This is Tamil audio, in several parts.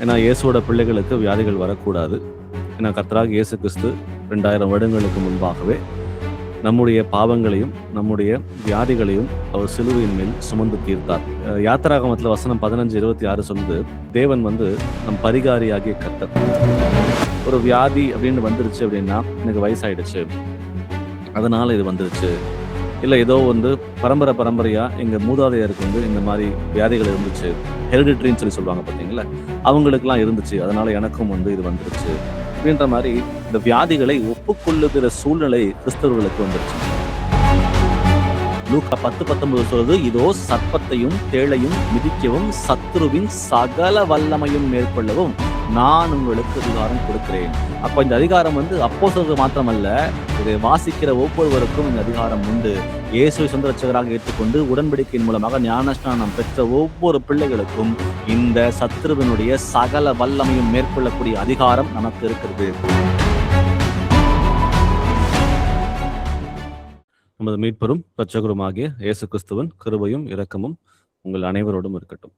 ஏன்னா இயேசுவோட பிள்ளைகளுக்கு வியாதிகள் வரக்கூடாது. ஏன்னா கர்த்தராகிய இயேசு கிறிஸ்து 2000 வருடங்களுக்கு முன்பாகவே நம்முடைய பாவங்களையும் நம்முடைய வியாதிகளையும் அவர் சிலுவையின் மேல் சுமந்து தீர்த்தார். யாத்திராகமத்துல வசனம் 15:26 சொல்லுது, தேவன் நம் பரிகாரியாகிய கர்த்தர். ஒரு வியாதி அப்படின்னு வந்துருச்சு அப்படின்னா, எனக்கு வயசாயிடுச்சு அதனால இது வந்துருச்சு, இல்ல ஏதோ பரம்பரையா எங்க மூதாதையருக்கு இந்த மாதிரி வியாதிகள் இருந்துச்சு, ஹெரிடிட்ரின்னு சொல்லுவாங்க பார்த்தீங்களா, அவங்களுக்குலாம் இருந்துச்சு, அதனால எனக்கும் இது வந்துருச்சு அப்படின்ற மாதிரி இந்த வியாதிகளை ஒப்புக்கொள்ளுகிற சூழ்நிலை கிறிஸ்தவர்களுக்கு வந்துருச்சு. லூக்கா 10:19 சொல்றது, இதோ சர்ப்பத்தையும் தேளையும் மிதிக்கவும் சத்துருவின் சகல வல்லமையும் மேற்கொள்ளவும் நான் உங்களுக்கு அதிகாரம் கொடுக்கிறேன். அப்ப இந்த அதிகாரம் அப்போஸ்தலருக்கு மாத்திரமல்ல, இதை வாசிக்கிற ஒவ்வொருவருக்கும் இந்த அதிகாரம் உண்டு. இயேசுவை சொந்த ரட்சகராக ஏற்றுக்கொண்டு உடன்படிக்கையின் மூலமாக ஞானஸ்நானம் பெற்ற ஒவ்வொரு பிள்ளைகளுக்கும் இந்த சத்துருவினுடைய சகல வல்லமையும் மேற்கொள்ளக்கூடிய அதிகாரம் நமக்கு இருக்கிறது. நமது மீட்பரும் இரட்சகருமாகிய இயேசு கிறிஸ்துவின் கிருபையும் இரக்கமும் உங்கள் அனைவரோடும் இருக்கட்டும்.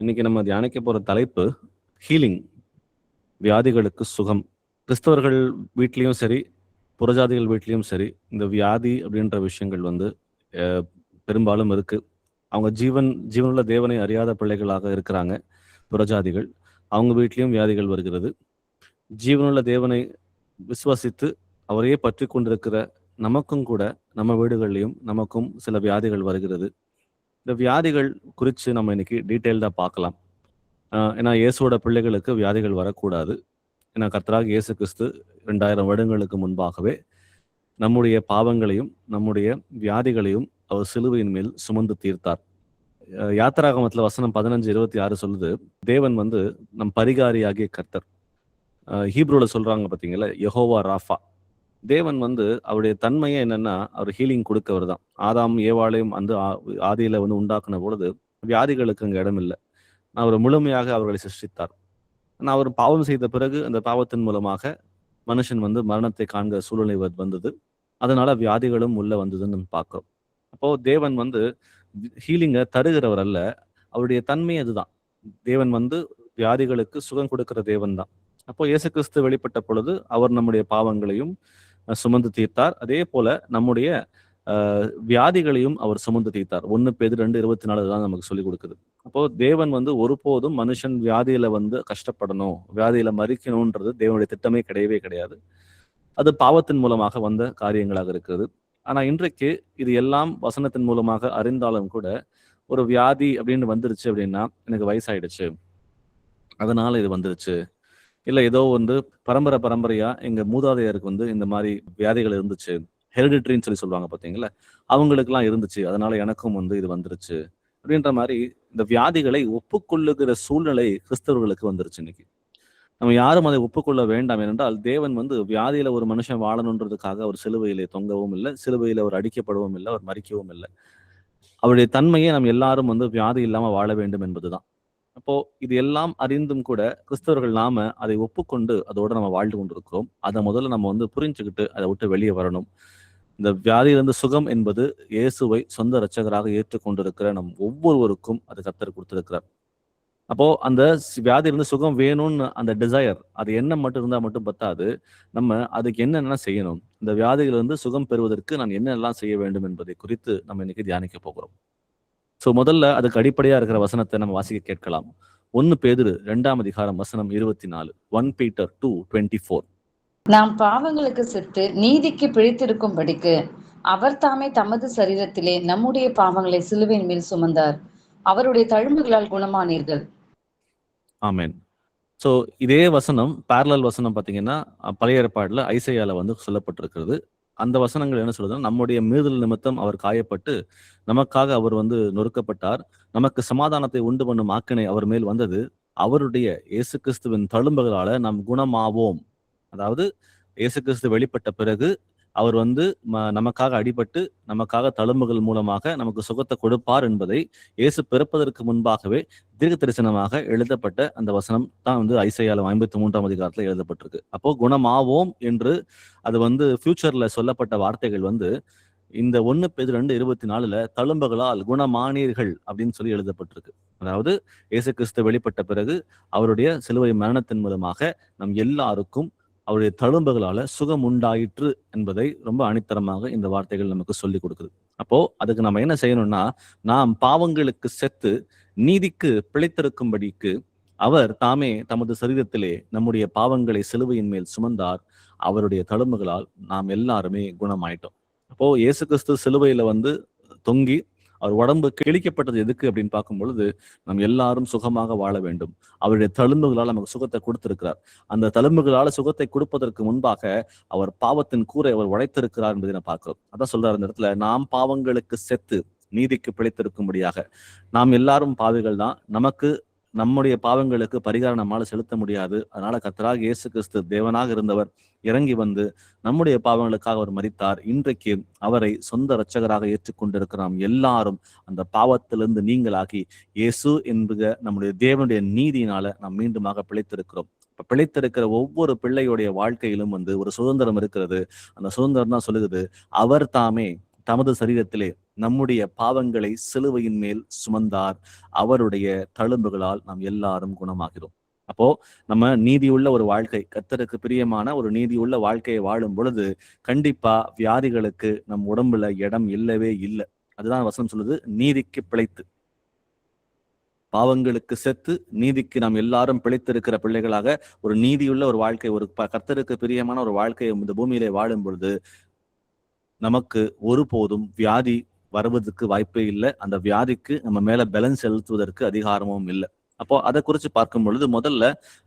இன்னைக்கு நம்ம தியானிக்க போற தலைப்பு ஹீலிங், வியாதிகளுக்கு சுகம். கிறிஸ்தவர்கள் வீட்லேயும் சரி, புறஜாதிகள் வீட்லேயும் சரி, இந்த வியாதி அப்படின்ற விஷயங்கள் பெரும்பாலும் இருக்கு. அவங்க ஜீவனுள்ள தேவனை அறியாத பிள்ளைகளாக இருக்கிறாங்க புறஜாதிகள். அவங்க வீட்லேயும் வியாதிகள் வருகிறது. ஜீவனுள்ள தேவனை விசுவாசித்து அவரையே பற்றி கொண்டிருக்கிற நமக்கும் கூட நம்ம வீடுகள்லையும் நமக்கும் சில வியாதிகள் வருகிறது. இந்த வியாதிகள் குறித்து நம்ம இன்னைக்கு டீட்டெயில்டாக பார்க்கலாம். ஏன்னா இயேசுவோட பிள்ளைகளுக்கு வியாதிகள் வரக்கூடாது. ஏன்னா கர்த்தராகிய இயேசு கிறிஸ்து 2000 வருடங்களுக்கு முன்பாகவே நம்முடைய பாவங்களையும் நம்முடைய வியாதிகளையும் அவர் சிலுவையின் மேல் சுமந்து தீர்த்தார். யாத்திராகமத்துல வசனம் 15:26 சொல்லுது, தேவன் நம் பரிகாரியாகிய கர்த்தர். ஹீப்ரூல சொல்றாங்க பார்த்தீங்களா, யெகோவா ராஃபா. தேவன் அவருடைய தன்மையே என்னன்னா, அவர் ஹீலிங் கொடுக்கவர் தான். ஆதாம் ஏவாளையும் ஆதியில உண்டாக்குன பொழுது வியாதிகளுக்கு அங்கே இடம் இல்லை. அவர் முழுமையாக அவர்களை சிருஷ்டித்தார். ஆனால் அவர் பாவம் செய்த பிறகு அந்த பாவத்தின் மூலமாக மனுஷன் மரணத்தை காண்கிற சூழ்நிலை வந்தது. அதனால வியாதிகளும் உள்ள வந்ததுன்னு நம்ம பார்க்கிறோம். அப்போ தேவன் ஹீலிங்கை தருகிறவர் அல்ல, அவருடைய தன்மை அதுதான். தேவன் வியாதிகளுக்கு சுகம் கொடுக்கிற தேவன் தான். அப்போ இயேசு கிறிஸ்து வெளிப்பட்ட பொழுது அவர் நம்முடைய பாவங்களையும் சுமந்து தீர்த்தார். அதே போல நம்முடைய வியாதிகளையும் அவர் சுமந்து தீர்த்தார். 1 பேதுரு 2:24 தான் நமக்கு சொல்லிக் கொடுக்குது. அப்போ தேவன் ஒருபோதும் மனுஷன் வியாதியில கஷ்டப்படணும், வியாதியில மறிக்கணும்ன்றது தேவனுடைய திட்டமே கிடையவே கிடையாது. அது பாவத்தின் மூலமாக வந்த காரியங்களாக இருக்கிறது. ஆனா இன்றைக்கு இது எல்லாம் வசனத்தின் மூலமாக அறிந்தாலும் கூட, ஒரு வியாதி அப்படின்னு வந்துருச்சு அப்படின்னா, எனக்கு வயசாயிடுச்சு அதனால இது வந்துருச்சு, இல்ல ஏதோ பரம்பரையா எங்க மூதாதையருக்கு இந்த மாதிரி வியாதிகள் இருந்துச்சு, ஹெரிடிட்ரின்னு சொல்லுவாங்க பார்த்தீங்களா, அவங்களுக்குலாம் இருந்துச்சு, அதனால எனக்கும் இது வந்துருச்சு அப்படின்ற மாதிரி இந்த வியாதிகளை ஒப்புக்கொள்ளுகிற சூழ்நிலை கிறிஸ்தவர்களுக்கு வந்துருச்சு. இன்னைக்கு நம்ம யாரும் அதை ஒப்புக்கொள்ள வேண்டாம். ஏனென்றால் தேவன் வியாதியில ஒரு மனுஷன் வாழணுன்றதுக்காக அவர் சிலுவையிலே தொங்கவும் இல்லை, சிலுவையில அவர் அடிக்கப்படவும் இல்லை, அவர் மறிக்கவும் இல்லை. அவருடைய தன்மையை நம்ம எல்லாரும் வியாதி இல்லாம வாழ வேண்டும் என்பதுதான். அப்போ இது எல்லாம் அறிந்தும் கூட கிறிஸ்தவர்கள் நாம அதை ஒப்புக்கொண்டு அதோட நம்ம வாழ்ந்து கொண்டிருக்கிறோம். அதை முதல்ல நம்ம புரிஞ்சுக்கிட்டு அதை விட்டு வெளியே வரணும். இந்த வியாதியிலிருந்து சுகம் என்பது இயேசுவை சொந்த இரட்சகராக ஏற்றுக்கொண்டிருக்கிற நம் ஒவ்வொருவருக்கும் அது கர்த்தர் கொடுத்திருக்கிறார். அப்போ அந்த வியாதியிலிருந்து சுகம் வேணும்னு அந்த டிசையர், அது எண்ணம் மட்டும் இருந்தா மட்டும் பத்தாது. நம்ம அதுக்கு என்னென்ன செய்யணும், இந்த வியாதியிலிருந்து சுகம் பெறுவதற்கு நான் என்னெல்லாம் செய்ய வேண்டும் என்பதை குறித்து நம்ம இன்னைக்கு தியானிக்க போகிறோம். முதல்ல அதுக்கு அடிப்படையா இருக்கிற வசனத்தை நம்ம வாசிக்க கேட்கலாம். 1 பேதுரு 2ஆம் அதிகாரம் வசனம் 24. 1 Peter 2:24. நாம் பாவங்களுக்கு செத்து நீதிக்கு பிழைத்திருக்கும்படிக்கு அவர் தாமே தமது சரீரத்திலே நம்முடைய பாவங்களை சிலுவையின் மேல் சுமந்தார், அவருடைய தழும்புகளால் குணமானீர்கள். ஆமென். இதே வசனம் பேரலல் வசனம் பாத்தீங்கன்னா பழைய ஏற்பாடுல ஐசையால சொல்லப்பட்டிருக்கிறது. அந்த வசனங்கள் என்ன சொல்றதுன்னா, நம்முடைய மீறுதல் நிமித்தம் அவர் காயப்பட்டு நமக்காக அவர் நொறுக்கப்பட்டார், நமக்கு சமாதானத்தை உண்டு பண்ணும் ஆக்கினை அவர் மேல் வந்தது, அவருடைய இயேசு கிறிஸ்துவின் தழும்புகளால நாம் குணமாவோம். அதாவது இயேசு கிறிஸ்து வெளிப்பட்ட பிறகு அவர் நமக்காக அடிபட்டு நமக்காக தழும்புகள் மூலமாக நமக்கு சுகத்தை கொடுப்பார் என்பதை இயேசு பிறப்பதற்கு முன்பாகவே தீர்க்க தரிசனமாக எழுதப்பட்ட அந்த வசனம் தான் ஐசையால 53ஆம் அதிகாரத்துல எழுதப்பட்டிருக்கு. அப்போ குணமாவோம் என்று அது ஃபியூச்சர்ல சொல்லப்பட்ட வார்த்தைகள் இந்த 1 பேதுரு 2:24 தழும்புகளால் குணமானீர்கள் அப்படின்னு சொல்லி எழுதப்பட்டிருக்கு. அதாவது இயேசு கிறிஸ்து வெளிப்பட்ட பிறகு அவருடைய சிலுவை மரணத்தின் மூலமாக நம் எல்லாருக்கும் அவருடைய தழும்புகளால சுகம் உண்டாயிற்று என்பதை ரொம்ப அணித்தரமாக இந்த வார்த்தைகள் நமக்கு சொல்லி கொடுக்குது. அப்போ அதுக்கு நம்ம என்ன செய்யணும்னா, நாம் பாவங்களுக்கு செத்து நீதிக்கு பிழைத்திருக்கும்படிக்கு அவர் தாமே தமது சரீரத்திலே நம்முடைய பாவங்களை சிலுவையின் மேல் சுமந்தார். அவருடைய தழும்புகளால் நாம் எல்லாருமே குணமாயிட்டோம். அப்போ இயேசு கிறிஸ்து சிலுவையில தொங்கி அவர் உடம்பு கிழிக்கப்பட்டது எதுக்கு அப்படின்னு பார்க்கும் பொழுது நாம் எல்லாரும் சுகமாக வாழ வேண்டும். அவருடைய தழும்புகளால் நமக்கு சுகத்தை கொடுத்திருக்கிறார். அந்த தழும்புகளால் சுகத்தை கொடுப்பதற்கு முன்பாக அவர் பாவத்தின் கூரை அவர் உடைத்திருக்கிறார் என்பதை நான் பார்க்கிறோம். அதான் சொல்றாரு அந்த இடத்துல, நாம் பாவங்களுக்கு செத்து நீதிக்கு பிழைத்திருக்கும்படியாக. நாம் எல்லாரும் பாவிகள் தான். நமக்கு நம்முடைய பாவங்களுக்கு பரிகாரம் நம்மால செலுத்த முடியாது. அதனால கர்த்தராகிய இயேசு கிறிஸ்து தேவனாக இருந்தவர் இறங்கி நம்முடைய பாவங்களுக்காக அவர் மரித்தார். இன்றைக்கு அவரை சொந்த இரட்சகராக ஏற்றுக்கொண்டிருக்கிற நாம் எல்லாரும் அந்த பாவத்திலிருந்து நீங்களாகி இயேசு என்கிற நம்முடைய தேவனுடைய நீதியினால நாம் மீண்டுமாக பிழைத்திருக்கிறோம். பிழைத்திருக்கிற ஒவ்வொரு பிள்ளையுடைய வாழ்க்கையிலும் ஒரு சுதந்திரம் இருக்கிறது. அந்த சுதந்திரம் தான் சொல்லுகிறது, அவர் தாமே தமது சரீரத்திலே நம்முடைய பாவங்களை சிலுவையின் மேல் சுமந்தார். அவருடைய தழும்புகளால் நாம் எல்லாரும் குணமாகிறோம். அப்போ நம்ம நீதியுள்ள ஒரு வாழ்க்கை, கர்த்தருக்கு பிரியமான ஒரு நீதியுள்ள வாழ்க்கையை வாழும் பொழுது கண்டிப்பா வியாதிகளுக்கு நம் உடம்புல இடம் இல்லவே இல்லை. அதுதான் வசனம் சொல்லுது, நீதிக்கு பிழைத்து. பாவங்களுக்கு செத்து நீதிக்கு நாம் எல்லாரும் பிழைத்திருக்கிற பிள்ளைகளாக ஒரு நீதியுள்ள ஒரு வாழ்க்கை, ஒரு கர்த்தருக்கு பிரியமான ஒரு வாழ்க்கையை இந்த பூமியிலே வாழும் பொழுது நமக்கு ஒருபோதும் வியாதி வருவதற்கு வாய்ப்பே இல்லை. அந்த வியாதிக்கு நம்ம மேல பலன் செலுத்துவதற்கு அதிகாரமும் இல்லை. அப்போ அதை குறித்து பார்க்கும் பொழுது முதல்ல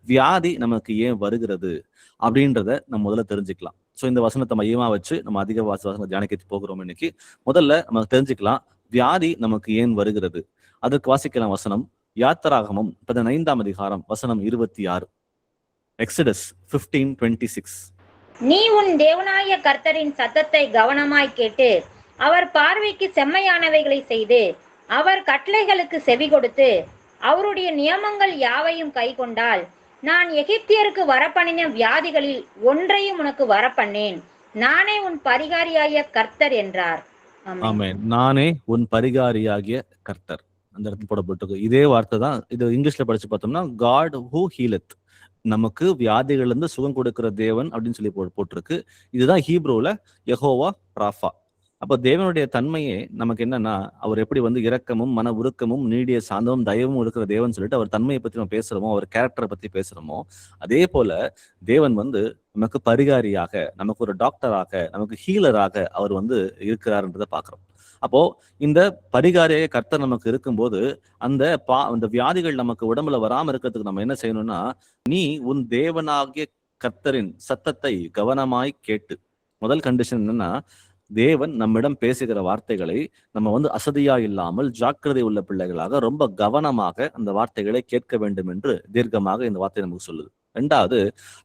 வியாதி நமக்கு ஏன் வருகிறது அப்படின்றத நம்ம முதல்ல தெரிஞ்சுக்கலாம். ஸோ இந்த வசனத்தை மையமா வச்சு நம்ம அதிக வசனம் தியானிக்க போகிறோம். இன்னைக்கு முதல்ல நம்ம தெரிஞ்சுக்கலாம் வியாதி நமக்கு ஏன் வருகிறது. அதற்கு வாசிக்கலாம் வசனம், யாத்திராகமம் 15ஆம் அதிகாரம் வசனம் 26. எக்ஸடஸ் 15:26. நீ உன் தேவனாகிய கர்த்தரின் சத்தத்தை கவனமாய் கேட்டு அவர் பார்வைக்கு செம்மையானவைகளை செய்து அவர் கட்டளைகளுக்கு செவி கொடுத்து அவருடைய நியமங்கள் யாவையும் கை கொண்டால் நான் எகிப்தியருக்கு வரப்பண்ணின வியாதிகளில் ஒன்றையும் உனக்கு வரப்பண்ணேன். நானே உன் பரிகாரியாகிய கர்த்தர் என்றார். ஆமென். நானே உன் பரிகாரியாகிய கர்த்தர். அந்த இடத்துல போடப்பட்டிருக்கு. இதே வார்த்தை தான் இது இங்கிலீஷ்ல படிச்சு பார்த்தோம்னா காட் ஹூ ஹீலத். நமக்கு வியாதிகள் இருந்து சுகம் கொடுக்கிற தேவன் அப்படின்னு சொல்லி போட்டிருக்கு. இதுதான் ஹீப்ரூல யெகோவா ராஃபா. அப்போ தேவனுடைய தன்மையே நமக்கு என்னன்னா, அவர் எப்படி இரக்கமும் மன உருக்கமும் நீடிய சாந்தமும் தயவும் இருக்கிற தேவன் சொல்லிட்டு அவர் தன்மையை பத்தி நம்ம பேசுறோமோ, அவர் கேரக்டரை பத்தி பேசுறோமோ, அதே போல தேவன் நமக்கு பரிகாரியாக, நமக்கு ஒரு டாக்டராக, நமக்கு ஹீலராக அவர் இருக்கிறார்ன்றதை பாக்குறோம். அப்போ இந்த பரிகாரிய கர்த்தர் நமக்கு இருக்கும்போது அந்த வியாதிகள் நமக்கு உடம்புல வராம இருக்கிறதுக்கு நம்ம என்ன செய்யணும்னா, நீ உன் தேவனாகிய கர்த்தரின் சத்தத்தை கவனமாய் கேட்டு. முதல் கண்டிஷன் என்னன்னா, தேவன் நம்மிடம் பேசுகிற வார்த்தைகளை நம்ம அசதியா இல்லாமல் ஜாக்கிரதை உள்ள பிள்ளைகளாக ரொம்ப கவனமாக அந்த வார்த்தைகளை கேட்க வேண்டும் என்று தீர்க்கமாக இந்த வார்த்தை நமக்கு சொல்லுது. 2வது,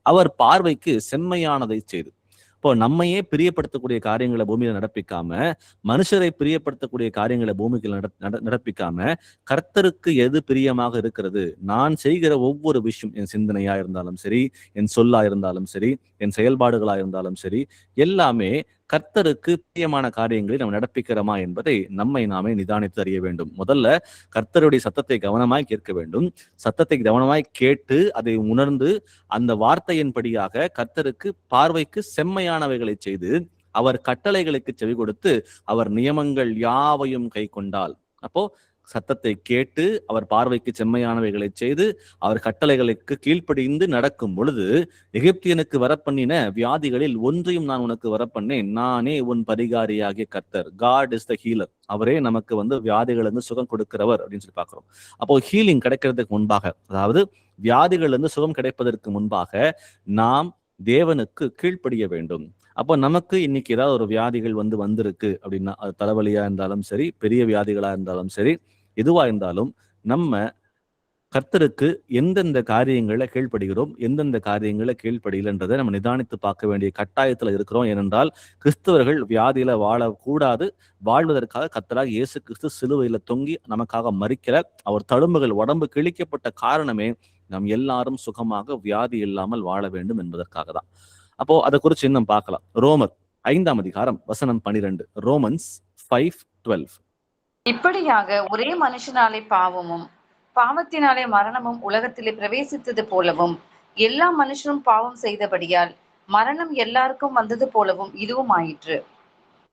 அவர் பார்வைக்கு செம்மையானதை செய்து. இப்போ நம்மையே பிரியப்படுத்தக்கூடிய காரியங்களை பூமியில நடப்பிக்காம, மனுஷரை பிரியப்படுத்தக்கூடிய காரியங்களை பூமிக்கு நடப்பிக்காம, கர்த்தருக்கு எது பிரியமாக இருக்கிறது, நான் செய்கிற ஒவ்வொரு விஷயம், என் சிந்தனையா இருந்தாலும் சரி, என் சொல்லா இருந்தாலும் சரி, என் செயல்பாடுகளா இருந்தாலும் சரி, எல்லாமே கர்த்தருக்கு பிரியமான காரியங்களை நம்ம நடப்பிக்கிறோமா என்பதை நம்மை நாமே நிதானித்து அறிய வேண்டும். முதல்ல கர்த்தருடைய சத்தத்தை கவனமாய் கேட்க வேண்டும். சத்தத்தை கவனமாய் கேட்டு அதை உணர்ந்து அந்த வார்த்தையின்படியாக கர்த்தருக்கு பார்வைக்கு செம்மையானவைகளை செய்து அவர் கட்டளைகளுக்கு செவி கொடுத்து அவர் நியமங்கள் யாவையும் கை கொண்டால். அப்போ சத்தத்தை கேட்டு அவர் பார்வைக்கு செம்மையானவைகளை செய்து அவர் கட்டளைகளுக்கு கீழ்ப்படிந்து நடக்கும் பொழுது எகிப்தியனுக்கு வரப்பண்ணின வியாதிகளில் ஒன்றையும் நான் உனக்கு வரப்பண்ணேன். நானே உன் பரிகாரியாகிய கர்த்தர். God is the healer. அவரே நமக்கு வியாதிகள் சுகம் கொடுக்கிறவர் அப்படின்னு சொல்லி பார்க்கிறோம். அப்போ ஹீலிங் கிடைக்கிறதுக்கு முன்பாக, அதாவது வியாதிகள் சுகம் கிடைப்பதற்கு முன்பாக நாம் தேவனுக்கு கீழ்ப்படிய வேண்டும். அப்போ நமக்கு இன்னைக்கு ஏதாவது ஒரு வியாதிகள் வந்திருக்கு அப்படின்னா, அது தலைவலியா இருந்தாலும் சரி, பெரிய வியாதிகளா இருந்தாலும் சரி, எதுவா இருந்தாலும் நம்ம கர்த்தருக்கு எந்தெந்த காரியங்களை கீழ்ப்படுகிறோம், எந்தெந்த காரியங்களை கீழ்ப்படியலன்றதை நம்ம நிதானித்து பார்க்க வேண்டிய கட்டாயத்துல இருக்கிறோம். ஏனென்றால் கிறிஸ்தவர்கள் வியாதியில வாழக்கூடாது. வாழ்வதற்காக கர்த்தராக இயேசு கிறிஸ்து சிலுவையில தொங்கி நமக்காக மரிக்கிற அவர் தழும்புகள் உடம்பு கிழிக்கப்பட்ட காரணமே நாம் எல்லாரும் சுகமாக வியாதி இல்லாமல் வாழ வேண்டும் என்பதற்காக தான். அப்போ அதை குறித்து இன்னும் பார்க்கலாம். ரோமர் 5ஆம் அதிகாரம் வசனம் 12. ரோமன்ஸ் 5:12. இப்படியாக ஒரே மனுஷனாலே பாவமும் பாவத்தினாலே மரணமும் உலகத்திலே பிரவேசித்தது போலவும் எல்லா மனுஷரும் பாவம் செய்தபடியால் மரணம் எல்லாருக்கும் வந்தது போலவும் இதுவும் ஆயிற்று.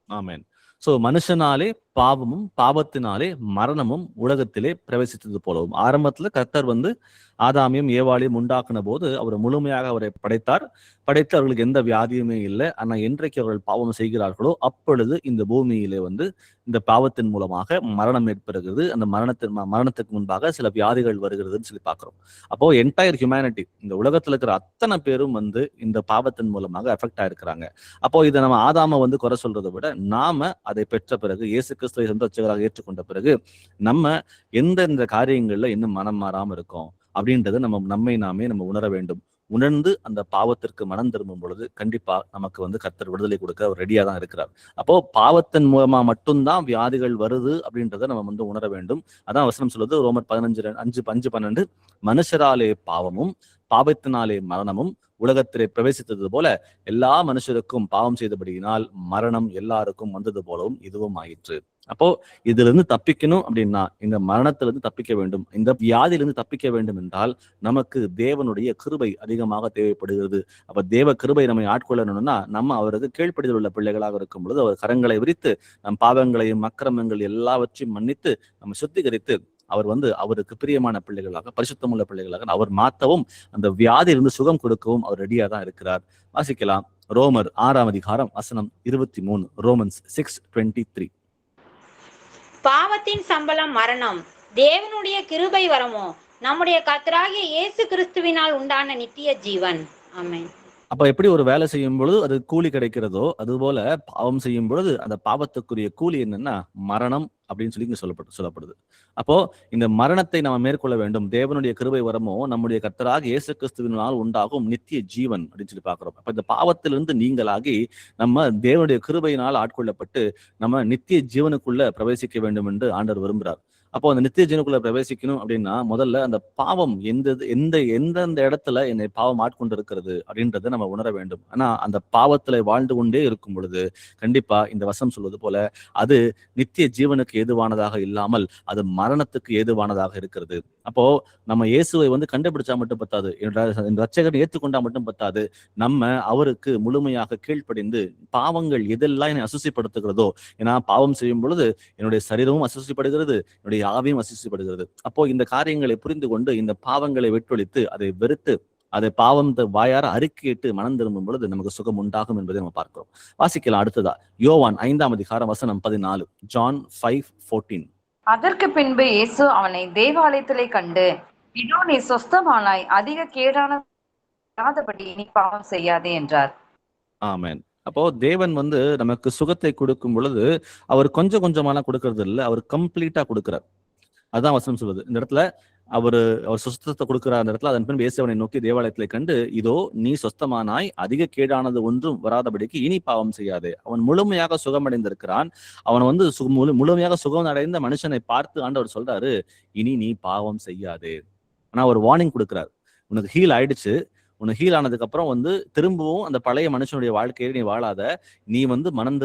ஆமென். சோ மனுஷனாலே பாவமும் பாவத்தினாலே மரணமும் உலகத்திலே பிரவேசித்தது போலவும். ஆரம்பத்துல கர்த்தர் ஆதாமியும் ஏவாளையும் உண்டாக்குன போது அவர் முழுமையாக அவரை படைத்தார். படைத்து அவர்களுக்கு எந்த வியாதியுமே இல்லை. ஆனா என்றைக்கு அவர்கள் பாவம் செய்கிறார்களோ அப்பொழுது இந்த பூமியிலே இந்த பாவத்தின் மூலமாக மரணம் ஏற்படுகிறது. அந்த மரணத்துக்கு முன்பாக சில வியாதிகள் வருகிறதுன்னு சொல்லி பார்க்கிறோம். அப்போ என்டையர் ஹியூமனிட்டி, இந்த உலகத்துல இருக்கிற அத்தனை பேரும் இந்த பாவத்தின் மூலமாக அஃபெக்ட் ஆயிருக்கிறாங்க. அப்போ இதை நம்ம ஆதாம குறை சொல்றதை விட நாம அதை பெற்ற பிறகு, இயேசு கிறிஸ்துவை சொந்த ரட்சகராக ஏற்றுக்கொண்ட பிறகு நம்ம எந்தெந்த காரியங்கள்ல இன்னும் மனம் மாறாம இருக்கோம் அப்படின்றத நம்மை நாமே உணர வேண்டும். உணர்ந்து அந்த பாவத்திற்கு மனம் திரும்பும் பொழுது கண்டிப்பா நமக்கு கர்த்தர் விடுதலை கொடுக்க அவர் ரெடியா தான் இருக்கிறார். அப்போ பாவத்தின் மூலமா மட்டும்தான் வியாதிகள் வருது அப்படின்றத நம்ம உணர வேண்டும். அதான் வசனம் சொல்லுது, ரோமர் 15:5-12, மனுஷராலே பாவமும் பாவத்தினாலே மரணமும் உலகத்திலே பிரவேசித்தது போல எல்லா மனுஷருக்கும் பாவம் செய்தபடியினால் மரணம் எல்லாருக்கும் வந்தது போலவும் இதுவும் ஆயிற்று. அப்போ இதுல இருந்து தப்பிக்கணும் அப்படின்னா, இந்த மரணத்திலிருந்து தப்பிக்க வேண்டும், இந்த வியாதியிலிருந்து தப்பிக்க வேண்டும் என்றால் நமக்கு தேவனுடைய கிருபை அதிகமாக தேவைப்படுகிறது. அப்ப தேவ கிருபை நம்மை ஆட்கொள்ளணும்னா நம்ம அவருக்கு கீழ்ப்படிதல் உள்ள பிள்ளைகளாக இருக்கும் பொழுது அவர் கரங்களை விரித்து நம் பாவங்களையும் அக்கிரமங்கள் எல்லாவற்றையும் மன்னித்து நம்ம சுத்திகரித்து அவர் அவருக்கு பிரியமான பிள்ளைகளாக, பரிசுத்தமுள்ள பிள்ளைகளாக அவர் மாற்றவும், அந்த வியாதியிலிருந்து சுகம் கொடுக்கவும் அவர் ரெடியா தான் இருக்கிறார். வாசிக்கலாம் ரோமர் 6ஆம் அதிகாரம் வசனம் 23. ரோமன்ஸ் 6:23. பாவத்தின் சம்பளம் மரணம், தேவனுடைய கிருபை வரமோ நம்முடைய கர்த்தராகிய இயேசு கிறிஸ்துவினால் உண்டான நித்திய ஜீவன். ஆமென். அப்ப எப்படி ஒரு வேலை செய்யும் பொழுது அது கூலி கிடைக்கிறதோ, அதுபோல பாவம் செய்யும் பொழுது அந்த பாவத்துக்குரிய கூலி என்னன்னா மரணம் அப்படின்னு சொல்லி சொல்லப்படுது. அப்போ இந்த மரணத்தை நம்ம மேற்கொள்ள வேண்டும். தேவனுடைய கிருபை வரமோ நம்முடைய கர்த்தராக இயேசு கிறிஸ்துவினால் உண்டாகும் நித்திய ஜீவன் அப்படின்னு சொல்லி பார்க்கிறோம். அப்ப இந்த பாவத்திலிருந்து நீங்களாகி நம்ம தேவனுடைய கிருபையினால் ஆட்கொள்ளப்பட்டு நம்ம நித்திய ஜீவனுக்குள்ள பிரவேசிக்க வேண்டும் என்று ஆண்டவர் விரும்புகிறார். அப்போ அந்த நித்திய ஜீவனுக்குள்ள பிரவேசிக்கணும் அப்படின்னா முதல்ல அந்த பாவம் எந்தெந்த இடத்துல என்னை பாவம் ஆட்கொண்டு இருக்கிறது அப்படின்றத நம்ம உணர வேண்டும். ஆனா அந்த பாவத்துல வாழ்ந்து கொண்டே இருக்கும் பொழுது கண்டிப்பா இந்த வசனம் சொல்வது போல அது நித்திய ஜீவனுக்கு ஏதுவானதாக இல்லாமல் அது மரணத்துக்கு ஏதுவானதாக இருக்கிறது. அப்போ நம்ம இயேசுவை கண்டுபிடிச்சா மட்டும் பத்தாது, ரட்சகரை ஏற்றுக்கொண்டா மட்டும் பத்தாது, நம்ம அவருக்கு முழுமையாக கீழ்ப்படிந்து பாவங்கள் எதெல்லாம் என்னை அசுசிப்படுத்துகிறதோ, ஏன்னா பாவம் செய்யும் பொழுது என்னுடைய சரீரமும் அசுசிப்படுகிறது, என்னுடைய ஆவியும் அசுசிப்படுகிறது. அப்போ இந்த காரியங்களை புரிந்து கொண்டு இந்த பாவங்களை விட்டொழித்து அதை வெறுத்து அதை பாவம் வாயார அறிக்கையிட்டு மனம் திரும்பும் பொழுது நமக்கு சுகம் உண்டாகும் என்பதை நம்ம பார்க்கிறோம். வாசிக்கலாம் அடுத்ததா யோவான் 5ஆம் அதிகாரம் வசனம் 14. ஜான் 5:14. அதற்கு பின்பு இயேசு அவனை தேவாலயத்திலே கண்டு, இதோ நீ சொஸ்தமானாய், அதிக கேடானபடி நீ பாவம் செய்யாதே என்றார். ஆமென். அப்போ தேவன் நமக்கு சுகத்தை கொடுக்கும் பொழுது அவர் கொஞ்சம் கொஞ்சமாலாம் கொடுக்கறது இல்லை, அவர் கம்ப்ளீட்டா கொடுக்கிறார். அதான் வசனம் சொல்லுது. இந்த இடத்துல அவர் சுஸ்தத்தை கொடுக்கிறார். அந்த இடத்துல அதன் பின் இயேசுவை நோக்கி தேவாலயத்திலே கண்டு, இதோ நீ சொஸ்தமானாய், அதிக கேடானது ஒன்றும் வராதபடிக்கு இனி பாவம் செய்யாதே. அவன் முழுமையாக சுகமடைந்திருக்கிறான். அவன் முழுமையாக சுகம் அடைந்த மனுஷனை பார்த்து ஆண்டவர் சொல்றாரு, இனி நீ பாவம் செய்யாதே. ஆனா ஒரு வார்னிங் கொடுக்கிறார், உனக்கு ஹீல் ஆயிடுச்சு, உனக்கு ஹீல் ஆனதுக்கு அப்புறம் திரும்பவும் அந்த பழைய மனுஷனுடைய வாழ்க்கையை நீ வாழாத, நீ மனம்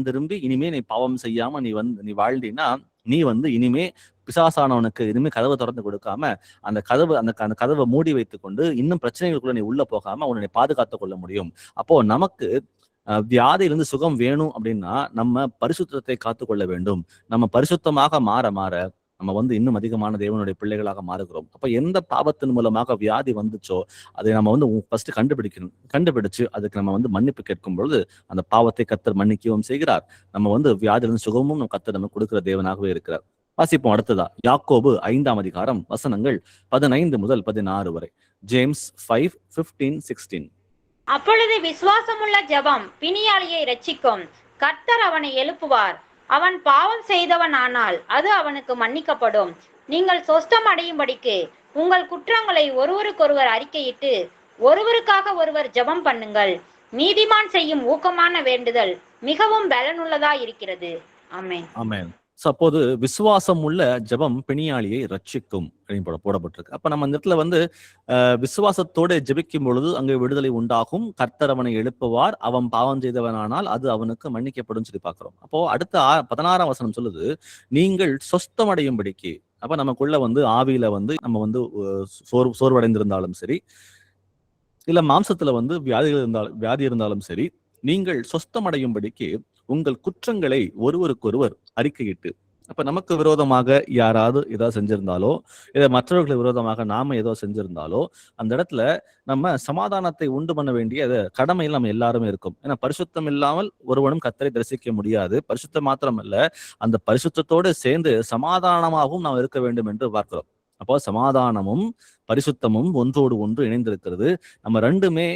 திரும்பி இனிமே நீ பாவம் செய்யாம நீ வாழ்ந்தீன்னா நீ இனிமே பிசாசானவனுக்கு இனிமே கதவை திறந்து கொடுக்காம அந்த கதவை மூடி வைத்துக் கொண்டு இன்னும் பிரச்சனைகளுக்குள்ள நீ உள்ள போகாம உன்னை பாதுகாத்துக் கொள்ள முடியும். அப்போ நமக்கு வியாதியிலிருந்து சுகம் வேணும் அப்படின்னா நம்ம பரிசுத்தத்தை காத்துக்கொள்ள வேண்டும். நம்ம பரிசுத்தமாக மாற நம்ம இன்னும் அதிகமான தேவனுடைய பிள்ளைகளாக மாறுகிறோம். அப்ப எந்த பாவத்தின் மூலமாக வியாதி வந்துச்சோ அதை நம்ம ஃபர்ஸ்ட் கண்டுபிடிச்சு அதுக்கு நம்ம மன்னிப்பு கேட்கும் பொழுது அந்த பாவத்தை கர்த்தர் மன்னிக்கவும் செய்கிறார். நம்ம வியாதியிலிருந்து சுகமும் நம்ம கர்த்தர் நம்ம கொடுக்கிற தேவனாகவே இருக்கிறார். வாசிப்போம் அடுத்ததா யாக்கோபு 5ஆம் அதிகாரம் வசனங்கள் 15 முதல் 16 வரை. ஜேம்ஸ் 5:15-16. அப்பொழுது விசுவாசமுள்ள ஜெபம் பிணியாளியை இரட்சிக்கும், கர்த்தர் அவனை எழுப்புவார். அவன் பாவம் செய்தவன் ஆனால் அது அவனுக்கு மன்னிக்கப்படும். நீங்கள் சொஸ்தம் அடையும்படிக்கு உங்கள் குற்றங்களை ஒருவருக்கொருவர் அறிக்கையிட்டு ஒருவருக்காக ஒருவர் ஜெபம் பண்ணுங்கள். நீதிமான் செய்யும் ஊக்கமான வேண்டுதல் மிகவும் பலனுள்ளதா இருக்கிறது. ஆமென். ஆமென். அப்போது விசுவாசம் உள்ள ஜெபம் பிணியாளியை ரட்சிக்கும் அப்படின்னு போடப்பட்டிருக்கு. அப்ப நம்ம இந்த இடத்துல வந்து விசுவாசத்தோடு ஜெபிக்கும் பொழுது அங்கே விடுதலை உண்டாகும். கர்த்தர் அவனை எழுப்புவார். அவன் பாவம் செய்தவனானால் அது அவனுக்கு மன்னிக்கப்படும் சொல்லி பார்க்கிறோம். அப்போ அடுத்த 16ஆம் வசனம் சொல்லுது, நீங்கள் சொஸ்தமடையும்படிக்கு. அப்ப நமக்குள்ள வந்து ஆவியில வந்து நம்ம வந்து சோர்வடைந்திருந்தாலும் சரி, இல்ல மாம்சத்துல வந்து வியாதி இருந்தாலும் சரி, நீங்கள் சொஸ்தமடையும்படிக்கு உங்கள் குற்றங்களை ஒருவருக்கொருவர் அறிக்கையிட்டு. அப்ப நமக்கு விரோதமாக யாராவது ஏதாவது செஞ்சிருந்தாலோ, இல்ல மற்றவர்களுக்கு விரோதமாக நாம ஏதோ செஞ்சிருந்தாலோ, அந்த இடத்துல நம்ம சமாதானத்தை உண்டு பண்ண வேண்டிய கடமையில் நம்ம எல்லாருமே இருக்கும். ஏன்னா பரிசுத்தம் இல்லாமல் ஒருவனும் கர்த்தரை தரிசிக்க முடியாது. பரிசுத்தம் மாத்திரமல்ல, அந்த பரிசுத்தத்தோடு சேர்ந்து சமாதானமாகவும் நாம் இருக்க வேண்டும் என்று பார்க்கிறோம். அப்போ சமாதானமும் பரிசுத்தமும் ஒன்றோடு ஒன்று இணைந்திருக்கிறது. நம்ம ரெண்டுமே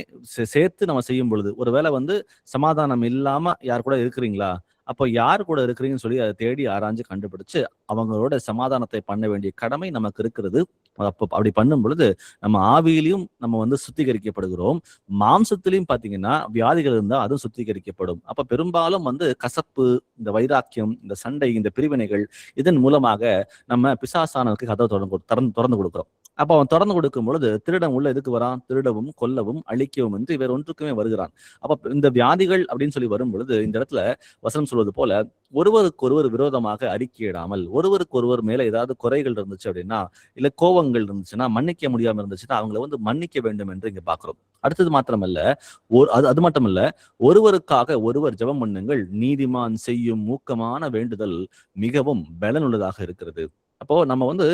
சேர்த்து நம்ம செய்யும் பொழுது, ஒருவேளை வந்து சமாதானம் இல்லாம யார் கூட இருக்கிறீங்களா, அப்போ யார் கூட இருக்கிறீங்கன்னு சொல்லி அதை தேடி ஆராய்ஞ்சு கண்டுபிடிச்சு அவங்களோட சமாதானத்தை பண்ண வேண்டிய கடமை நமக்கு இருக்கிறது. அப்போ அப்படி பண்ணும் பொழுது நம்ம ஆவியிலையும் நம்ம வந்து சுத்திகரிக்கப்படுகிறோம். மாம்சத்திலையும் பாத்தீங்கன்னா வியாதிகள் இருந்தால் அதுவும் சுத்திகரிக்கப்படும். அப்ப பெரும்பாலும் வந்து கசப்பு, இந்த வைராக்கியம், இந்த சண்டை, இந்த பிரிவினைகள், இதன் மூலமாக நம்ம பிசாசானவருக்கு கதவை திறந்து கொடுக்கிறோம். அப்ப அவன் திறந்து கொடுக்கும் பொழுது திருடன் உள்ள எதுக்கு வரான்? திருடவும் கொல்லவும் அழிக்கவும் என்று வேற ஒன்றுக்குமே வருகிறான். அப்ப இந்த வியாதிகள் அப்படின்னு சொல்லி வரும் பொழுது இந்த இடத்துல வசனம் சொல்வது போல ஒருவருக்கொருவர் விரோதமாக அறிக்கையிடாமல், ஒருவருக்கொருவர் மேல ஏதாவது குறைகள் இருந்துச்சு அப்படின்னா, இல்ல கோபங்கள் இருந்துச்சுன்னா, மன்னிக்க முடியாம இருந்துச்சுன்னா அவங்களை வந்து மன்னிக்க வேண்டும் என்று இங்க பாக்குறோம். அடுத்தது மாத்திரமல்ல, அது மட்டுமல்ல, ஒருவருக்காக ஒருவர் ஜெபம் பண்ணுங்கள், நீதிமான் செய்யும் ஊக்கமான வேண்டுதல் மிகவும் பலனுள்ளதாக இருக்கிறது. அப்போ நம்ம வந்து